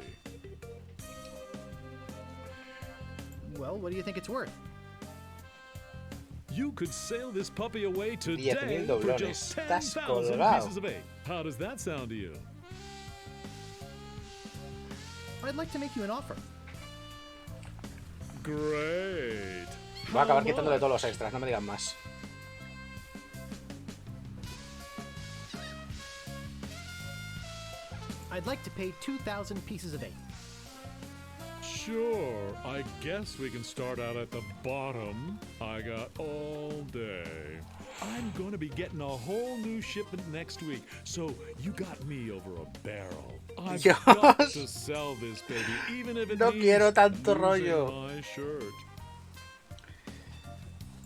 Well, what do you think it's worth? You could sail this puppy away today 10.000 for doblones. just Estás 10,000 colgado. pieces of eight. How does that sound to you? I'd like to make you an offer. Great. Voy a acabar How quitándole much? todos los extras, no me digan más. I'd like to pay 2,000 pieces of 8. Sure, I guess we can start out at the bottom. I got all day. I'm going to be getting a whole new shipment next week, so you got me over a barrel. I've Dios. got to sell this baby, even if it No means quiero tanto losing rollo. my shirt.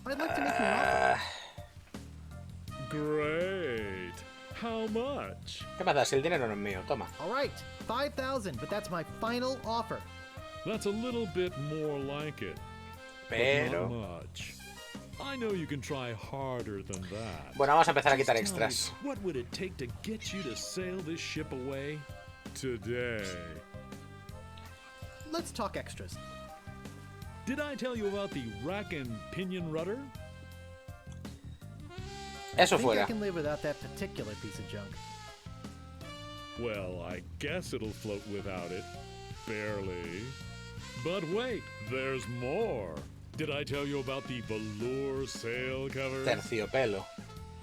I'd like to make you an offer. Great. How much? ¿Qué más da? Si el dinero no es mío, toma. All right, 5,000, but that's my final offer. That's a little bit more like it. But Pero... not much. I know you can try harder than that. Bueno, vamos a empezar a quitar Just tell me, extras. what would it take to get you to sail this ship away today? Let's talk extras. Did I tell you about the rack and pinion rudder? Eso I think I fuera. can live without that particular piece of junk. Well, I guess it'll float without it. Barely. But wait, there's more. Did I tell you about the velour sail cover? Terciopelo.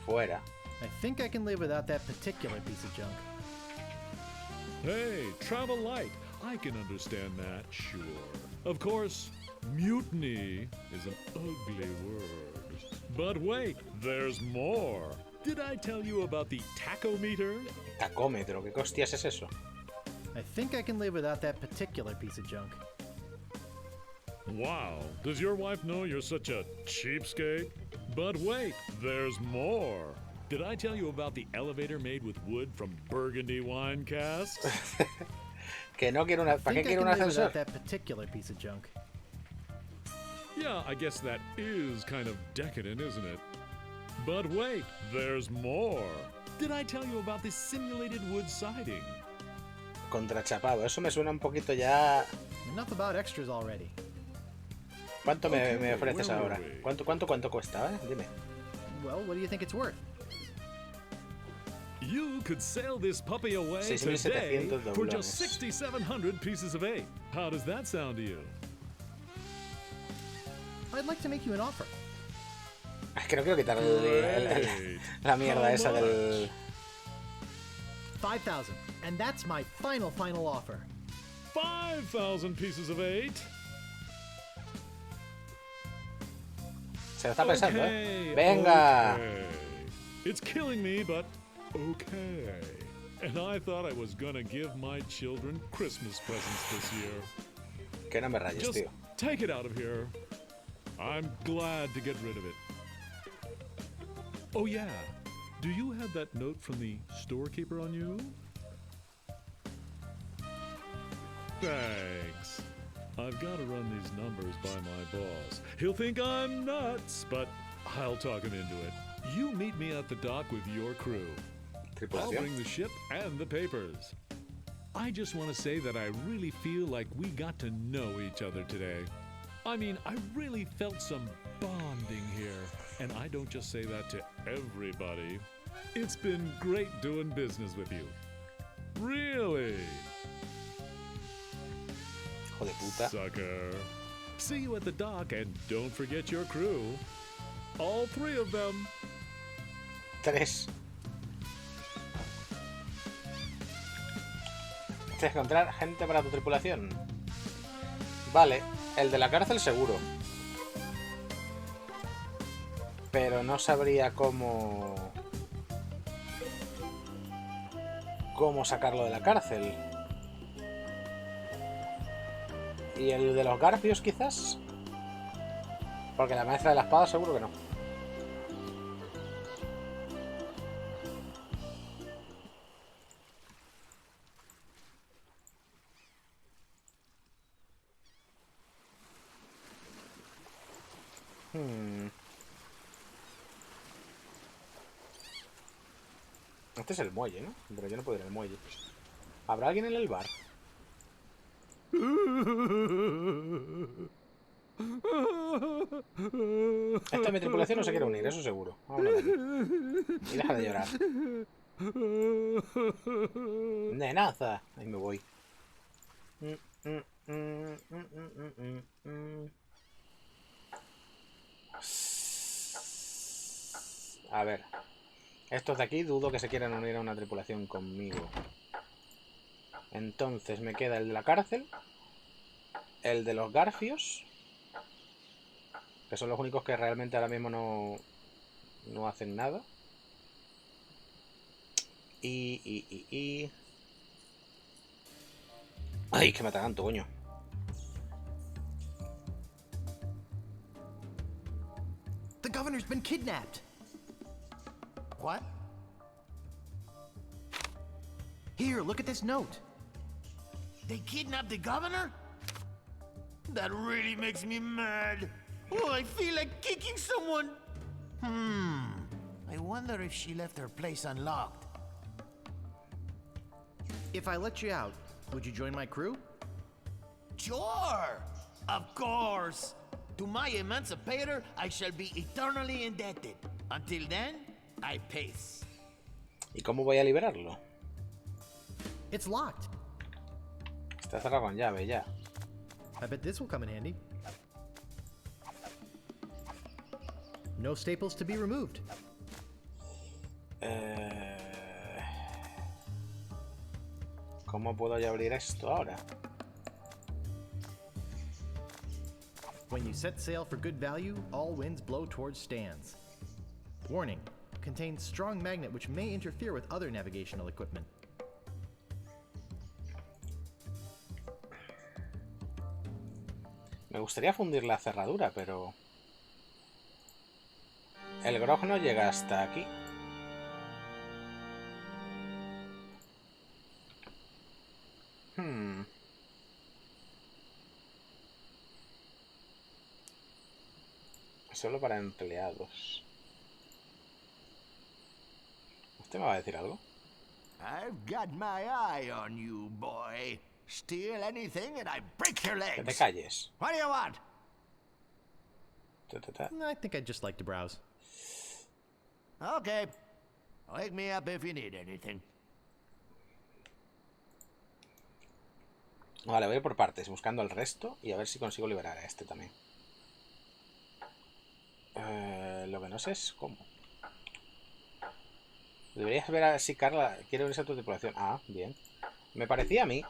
Fuera. I think I can live without that particular piece of junk. Hey, travel light. I can understand that, sure. Of course, mutiny is an ugly word. But wait, there's more. Did I tell you about the tachometer? Tacómetro, ¿qué hostias es eso? I think I can live without that particular piece of junk. Wow, does your wife know you're such a cheapskate? But wait, there's more. Did I tell you about the elevator made with wood from Burgundy wine casks? Que no quiero una... ¿Para qué quiero un I think I can live ascensor? without that particular piece of junk. Yeah, I guess that is kind of decadent, isn't it? But wait, there's more. Did I tell you about this simulated wood siding? Contrachapado. Eso me suena un poquito ya... Enough about extras already. ¿Cuánto me Okay, ofreces where ahora? were we? ¿Cuánto cuesta? Dime. Well, what do you think it's worth? You could sail this puppy away 6.700 today for just doblones. 6,700 pieces of 8. How does that sound to you? I'd like to make you an offer. Es que no quiero quitar Great. la mierda How esa del... 5,000. And that's my final offer. 5,000 pieces of 8? Se lo está pensando, Okay, ¿eh? ¡Venga! okay. It's killing me, but okay. And I thought I was gonna give my children Christmas presents this year. Que no me rayes, Just tío. take it out of here. I'm glad to get rid of it. Oh yeah, do you have that note from the storekeeper on you? Thanks. I've got to run these numbers by my boss. He'll think I'm nuts, but I'll talk him into it. You meet me at the dock with your crew. I'll Tripulación. bring the ship and the papers. I just want to say that I really feel like we got to know each other today. I mean, I really felt some bonding here. And I don't just say that to everybody. It's been great doing business with you. Really. Hijo de puta. Sucker. See you at the dock and don't forget your crew. All 3 of them. 3. Tienes que encontrar gente para tu tripulación. Vale, el de la cárcel seguro. Pero no sabría cómo sacarlo de la cárcel. ¿Y el de los garfios quizás? Porque la maestra de la espada seguro que no. Este es el muelle, ¿no? Pero yo no puedo ir al muelle. ¿Habrá alguien en el bar? Esta es mi tripulación, no se quiere unir, eso seguro. Vámonos de aquí. Y deja de llorar. Nenaza. Ahí me voy. A ver. Estos de aquí dudo que se quieran unir a una tripulación conmigo. Entonces me queda el de la cárcel. El de los garfios. Que son los únicos que realmente ahora mismo no hacen nada. Y... ¡Ay, que me atraganto, coño! The governor's been kidnapped. What? Here, look at this note. They kidnapped the governor? That really makes me mad. Oh, I feel like kicking someone. I wonder if she left her place unlocked. If I let you out, would you join my crew? Sure! Of course! To my emancipator, I shall be eternally indebted. Until then, I pace. ¿Y cómo voy a liberarlo? It's locked. Está cerrado con llave ya. I bet this will come in handy. No staples to be removed. ¿Cómo puedo yo abrir esto ahora? When you set sail for good value, all winds blow towards stands. Warning, contains strong magnet which may interfere with other navigational equipment. Me gustaría fundir la cerradura, pero... el grog no llega hasta aquí. Solo para empleados. ¿Usted me va a decir algo? I've got my eye on you, boy. Steal anything and I break your legs. Que te calles. What do you want? I think I'd just like to browse. Okay. Wake me up if you need anything. Vale, voy por partes, buscando el resto y a ver si consigo liberar a este también. Lo que no sé es cómo. Deberías ver a si Carla quiere unirse a tu tripulación. Ah, bien. Me parecía a mí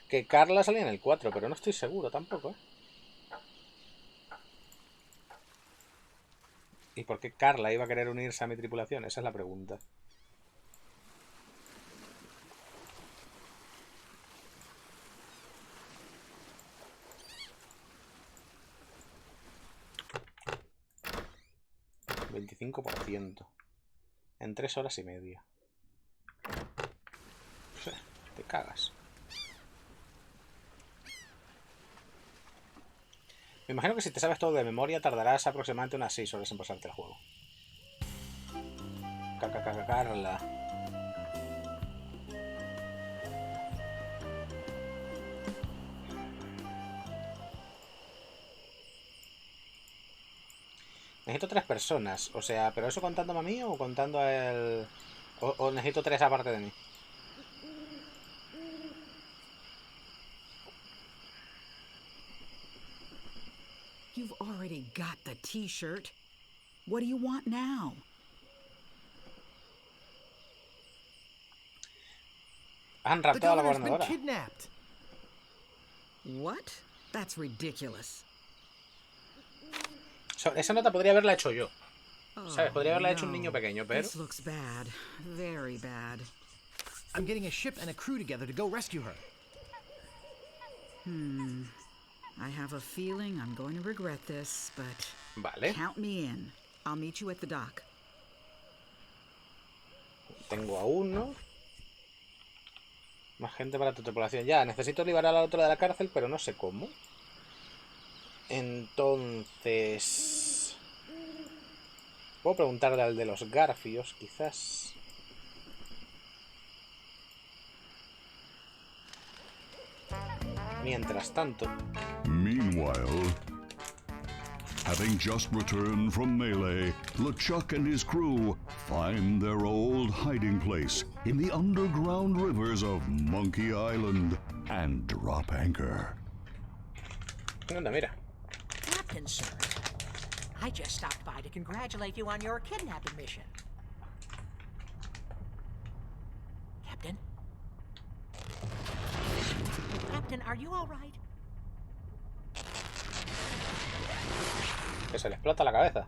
que Carla salía en el 4, pero no estoy seguro tampoco, ¿eh? ¿Y por qué Carla iba a querer unirse a mi tripulación? Esa es la pregunta. ...25%... en 3 horas y media. Te cagas. Me imagino que si te sabes todo de memoria tardarás aproximadamente unas 6 horas en pasarte el juego. Carla. Necesito 3 personas, o sea, ¿pero eso contándome a mí o contando a él? O necesito 3 aparte de mí. You've already got the t-shirt. What do you want now? Han raptado a la governor's been gobernadora. kidnapped. What? That's ridiculous. Esa nota podría haberla hecho yo. ¿Sabes? Podría haberla hecho un niño pequeño, pero... This looks bad. Very bad. I'm getting a ship and a crew together to go rescue her. I have a feeling I'm going to regret this, but Vale. count me in. I'll meet you at the dock. Tengo a uno. Más gente para tu tripulación. Ya, necesito liberar al otro de la cárcel, pero no sé cómo. Entonces... puedo preguntarle al de los garfios, quizás. Mientras tanto... Meanwhile, having just returned from Melee, LeChuck and his crew find their old hiding place in the underground rivers of Monkey Island and drop anchor. Anda, mira. Captain, sir. I just stopped by to congratulate you on your kidnapping mission. Captain? Captain, are you all right? Que se le explota la cabeza.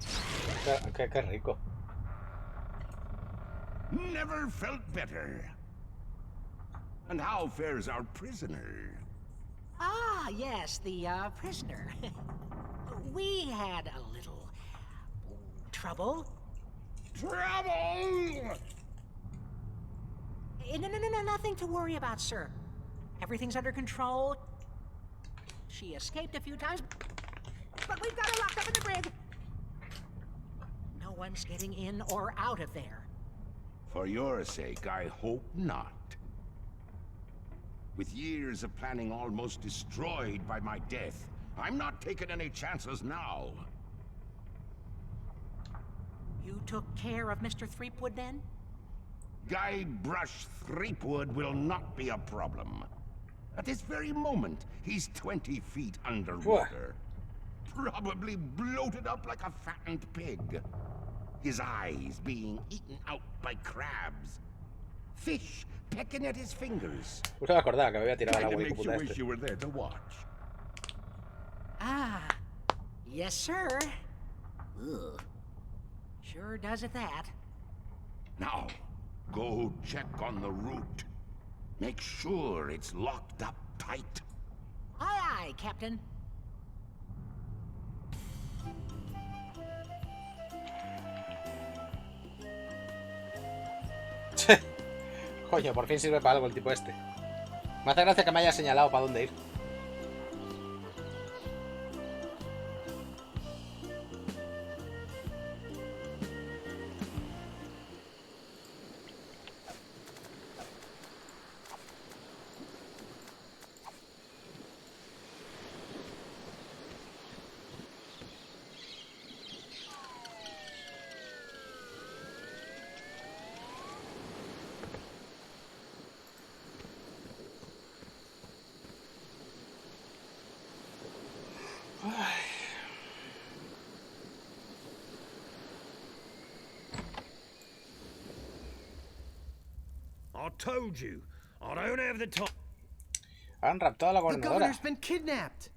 Qué rico. Never felt better. And how fares our prisoner? Ah, yes, the prisoner. We had a little trouble. Trouble! No, nothing to worry about, sir. Everything's under control. She escaped a few times, but we've got her locked up in the brig. No one's getting in or out of there. For your sake, I hope not. With years of planning almost destroyed by my death, I'm not taking any chances now. You took care of Mr. Threepwood then? Guybrush Threepwood will not be a problem. At this very moment, he's 20 feet underwater. Probably bloated up like a fattened pig. His eyes being eaten out by crabs. Fish pecking at his fingers. Justo me acordaba que me había tirado al Kinda agua y makes puta you wish este. you were there to watch. Ah, yes, sir. Ugh. Sure does at that. Now, go check on the route. Make sure it's locked up tight. Aye, aye, Captain. Coño, por fin sirve para algo el tipo este. Me hace gracia que me haya señalado para dónde ir. I told you, I don't have the time. Han raptado a la The gobernadora. governor's been kidnapped.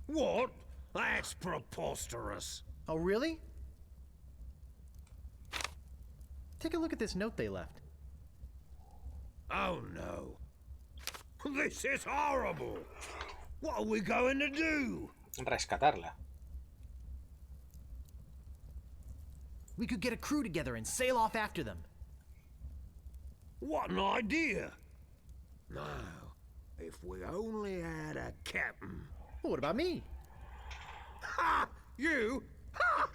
What? That's preposterous. Oh, really? Take a look at this note they left. Oh no. This is horrible. What are we going to do? Rescatarla. We could get a crew together and sail off after them. What an idea. Now, if we only had a captain. Well, what about me? Ha! You? Ha!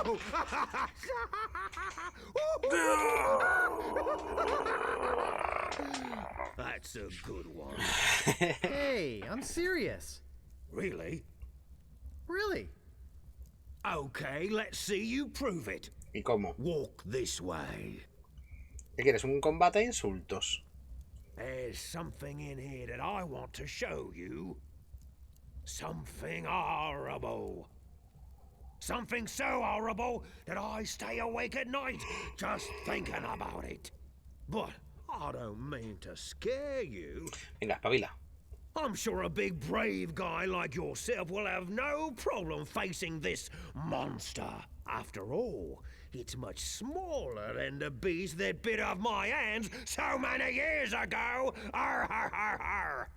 Oh. That's a good one. Hey, I'm serious. Really? Really? Okay, let's see you prove it. ¿Y cómo? Walk this way. ¿Qué quieres? ¿Un combate de insultos? There's something in here that I want to show you. Something horrible. Something so horrible that I stay awake at night just thinking about it. But I don't mean to scare you. Venga, espabila. I'm sure a big brave guy like yourself will have no problem facing this monster. After all, it's much smaller than the beast that bit off my hands so many years ago. Arr, arr, arr, arr.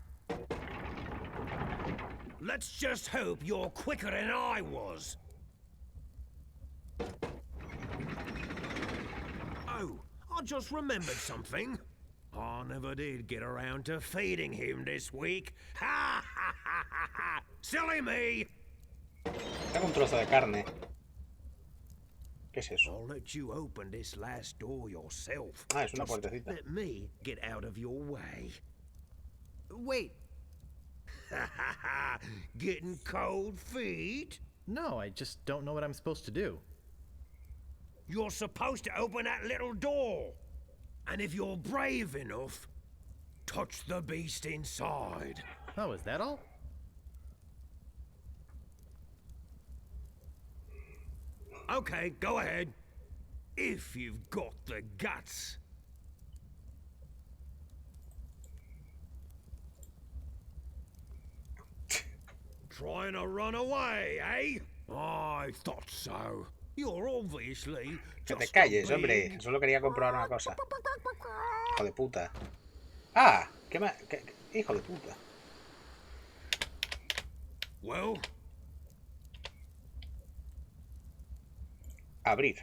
Let's just hope you're quicker than I was. Oh, I just remembered something. I never did get around to feeding him this week. Ha ha ha ha ha! Silly me! Tengo un trozo de carne. ¿Qué es eso? I'll let you open this last door yourself. Ah, es una Just puertecita. let me get out of your way. Wait. Getting cold feet? No, I just don't know what I'm supposed to do. You're supposed to open that little door. And if you're brave enough, touch the beast inside. Oh, is that all? Okay, go ahead. If you've got the guts. Trying to run away, eh? I thought so. You're obviously Que te just a calles, hombre. big- Solo quería comprobar una cosa. Hijo de puta. Ah, hijo de puta. Well, Abrir.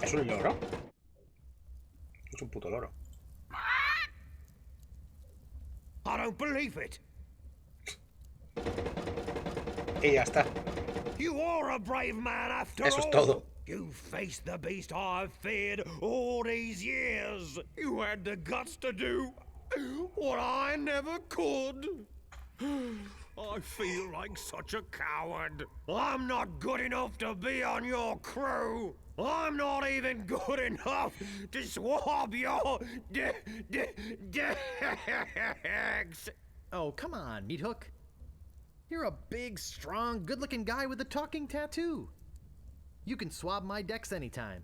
¿Es un loro? hecho un puto loro. I don't believe it. Y ya está. You are a brave man after Eso es all. todo. You faced the beast I've feared all these years. You had the guts to do what I never could. I feel like such a coward. I'm not good enough to be on your crew. I'm not even good enough to swab your decks. Oh, come on, Meathook. You're a big, strong, good-looking guy with a talking tattoo. You can swab my decks anytime.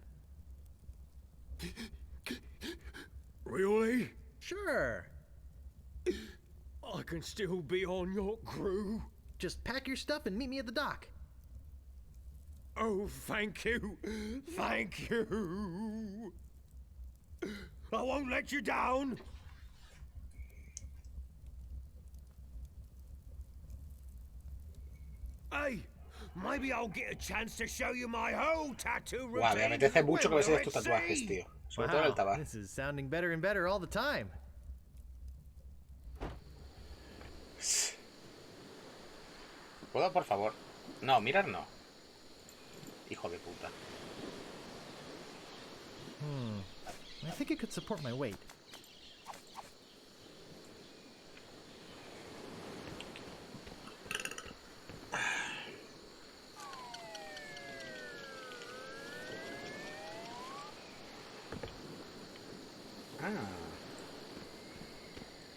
Really? Sure. I can still be on your crew. Just pack your stuff and meet me at the dock. Oh, thank you. Thank you. I won't let you down. Hey, maybe I'll get a chance to show you my whole tattoo routine. Guau, me apetece mucho que me when we're enseñes tus at tatuajes, sea. tío. Sobre todo el tabaco. This is sounding better and better all the time. ¿Puedo, por favor? No, mirar no. Hijo de puta. I think it could support my weight.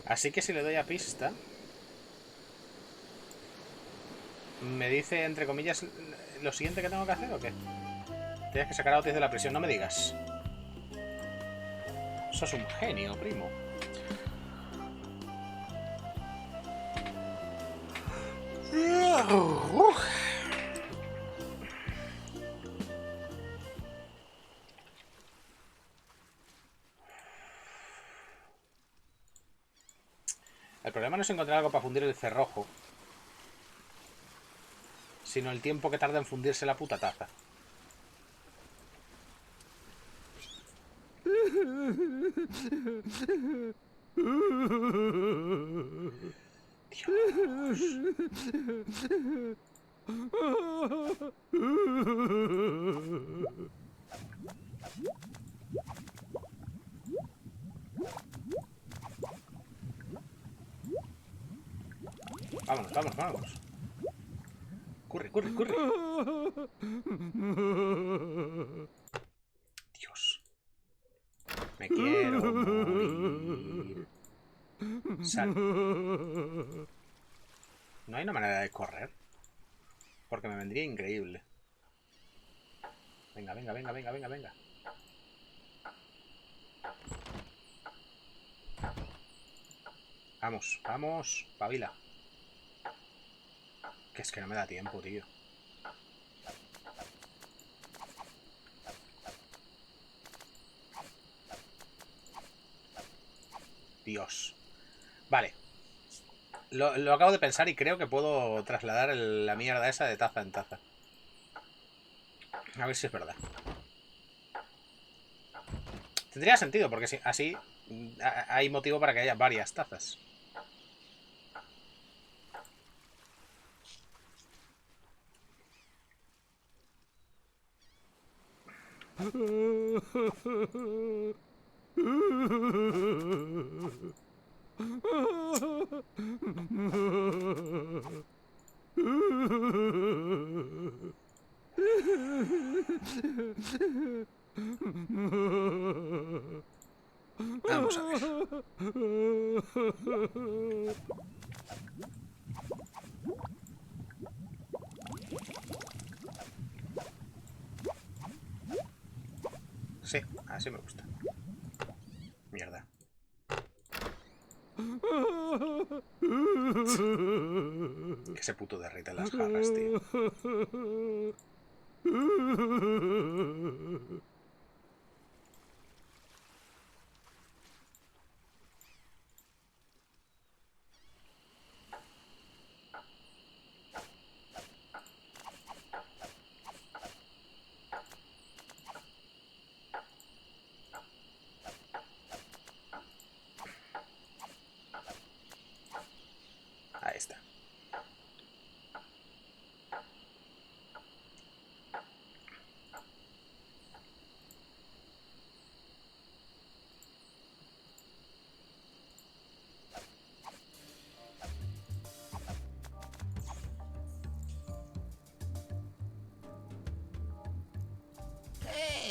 Así que si le doy a pista, me dice, entre comillas, lo siguiente que tengo que hacer, ¿o qué? Tienes que sacar a Otis de la prisión, no me digas. Sos un genio, primo. El problema no es encontrar algo para fundir el cerrojo, sino el tiempo que tarda en fundirse la puta taza. Vámonos, vámonos, vámonos. Corre, corre, corre. Dios. Me quiero morir. Sal. No hay una manera de correr. Porque me vendría increíble. Venga, venga, venga, venga, venga, venga. Vamos, vamos, pavila. Que es que no me da tiempo, tío. Dios. Vale. Lo acabo de pensar y creo que puedo trasladar la mierda esa de taza en taza. A ver si es verdad. Tendría sentido, porque así hay motivo para que haya varias tazas. Vamos a ver. Sí, así me gusta. Mierda. Que se puto derrite las jarras, tío.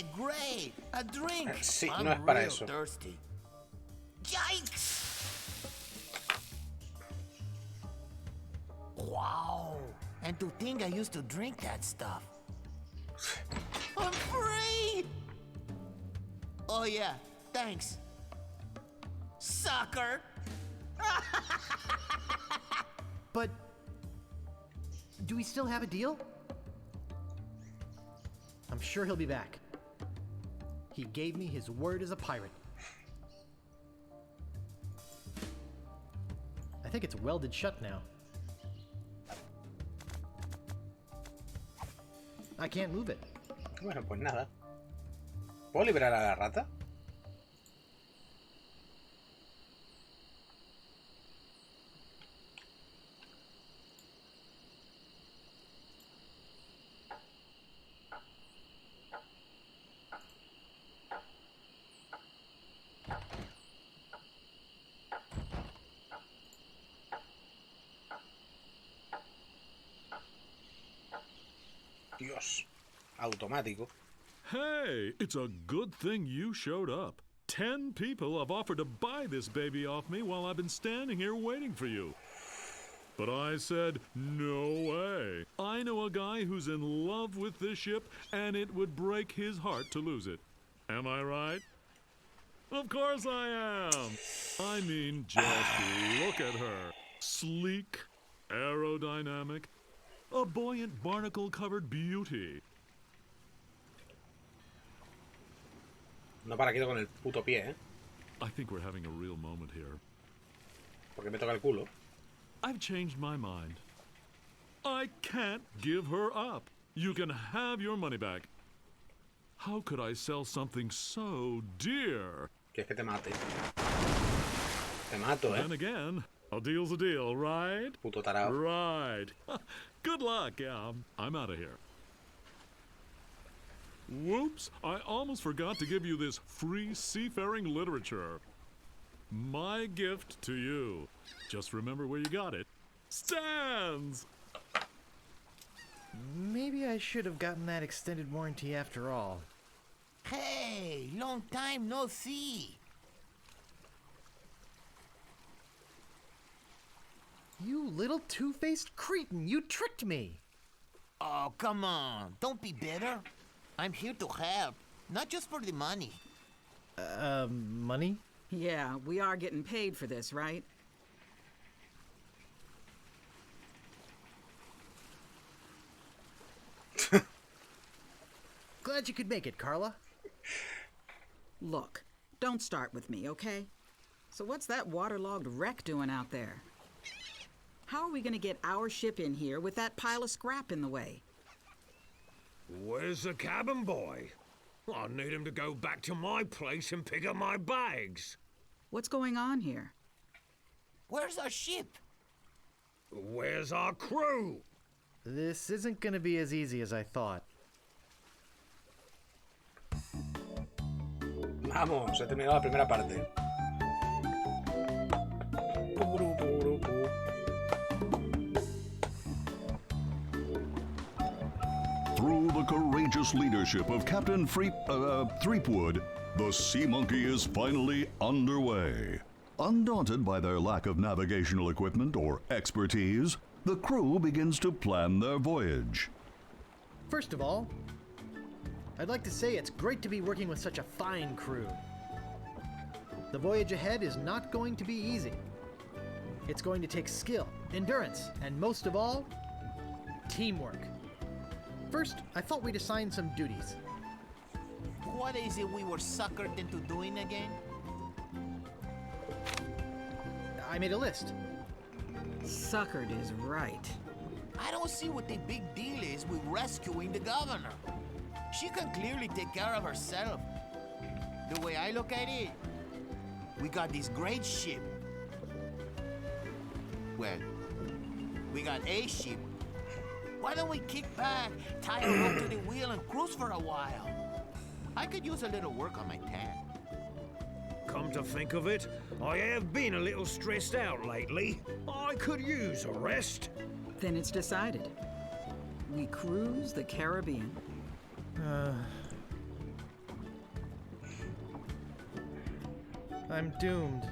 Hey, great! A drink! Sí, I'm no es para real eso. thirsty. Yikes! Wow! And to think I used to drink that stuff. I'm free! Oh yeah, thanks. Sucker! But do we still have a deal? I'm sure he'll be back. He gave me his word as a pirate. I think it's welded shut now. I can't move it. Bueno, pues nada. ¿Puedo liberar a la rata? Dios, automático. Hey, it's a good thing you showed up. 10 people have offered to buy this baby off me while I've been standing here waiting for you. But I said, no way. I know a guy who's in love with this ship, and it would break his heart to lose it. Am I right? Of course I am. I mean, just look at her. Sleek, aerodynamic, a buoyant barnacle-covered beauty. No para quieto con el puto pie, ¿eh? I think we're having a real moment here. Porque me toca el culo. I've changed my mind. I can't give her up. You can have your money back. How could I sell something so dear? ¿Quieres que te mate? Te mato, ¿eh? Then again, a deal's a deal, right? Puto tarao. Right. Good luck. Yeah, I'm out of here. Whoops, I almost forgot to give you this free seafaring literature. My gift to you. Just remember where you got it. Stands! Maybe I should have gotten that extended warranty after all. Hey, long time no see. You little two-faced cretin, you tricked me! Oh, come on. Don't be bitter. I'm here to help, not just for the money. Money? Yeah, we are getting paid for this, right? Glad you could make it, Carla. Look, don't start with me, okay? So what's that waterlogged wreck doing out there? How are we gonna get our ship in here with that pile of scrap in the way? Where's the cabin boy? I need him to go back to my place and pick up my bags. What's going on here? Where's our ship? Where's our crew? This isn't gonna be as easy as I thought. Vamos, he terminado la primera parte. Through the courageous leadership of Captain Threepwood, the Sea Monkey is finally underway. Undaunted by their lack of navigational equipment or expertise, the crew begins to plan their voyage. First of all, I'd like to say it's great to be working with such a fine crew. The voyage ahead is not going to be easy. It's going to take skill, endurance, and most of all, teamwork. First, I thought we'd assign some duties. What is it we were suckered into doing again? I made a list. Suckered is right. I don't see what the big deal is with rescuing the governor. She can clearly take care of herself. The way I look at it, we got this great ship. Well, we got a ship. Why don't we kick back, tie a rope to the wheel, and cruise for a while? I could use a little work on my tan. Come to think of it, I have been a little stressed out lately. I could use a rest. Then it's decided. We cruise the Caribbean. I'm doomed.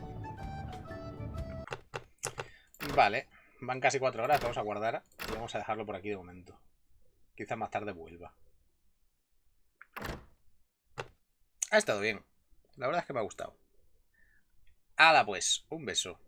Vale, van casi 4 horas, vamos a guardar y vamos a dejarlo por aquí de momento. Quizás más tarde vuelva. Ha estado bien. La verdad es que me ha gustado. Hala pues, un beso.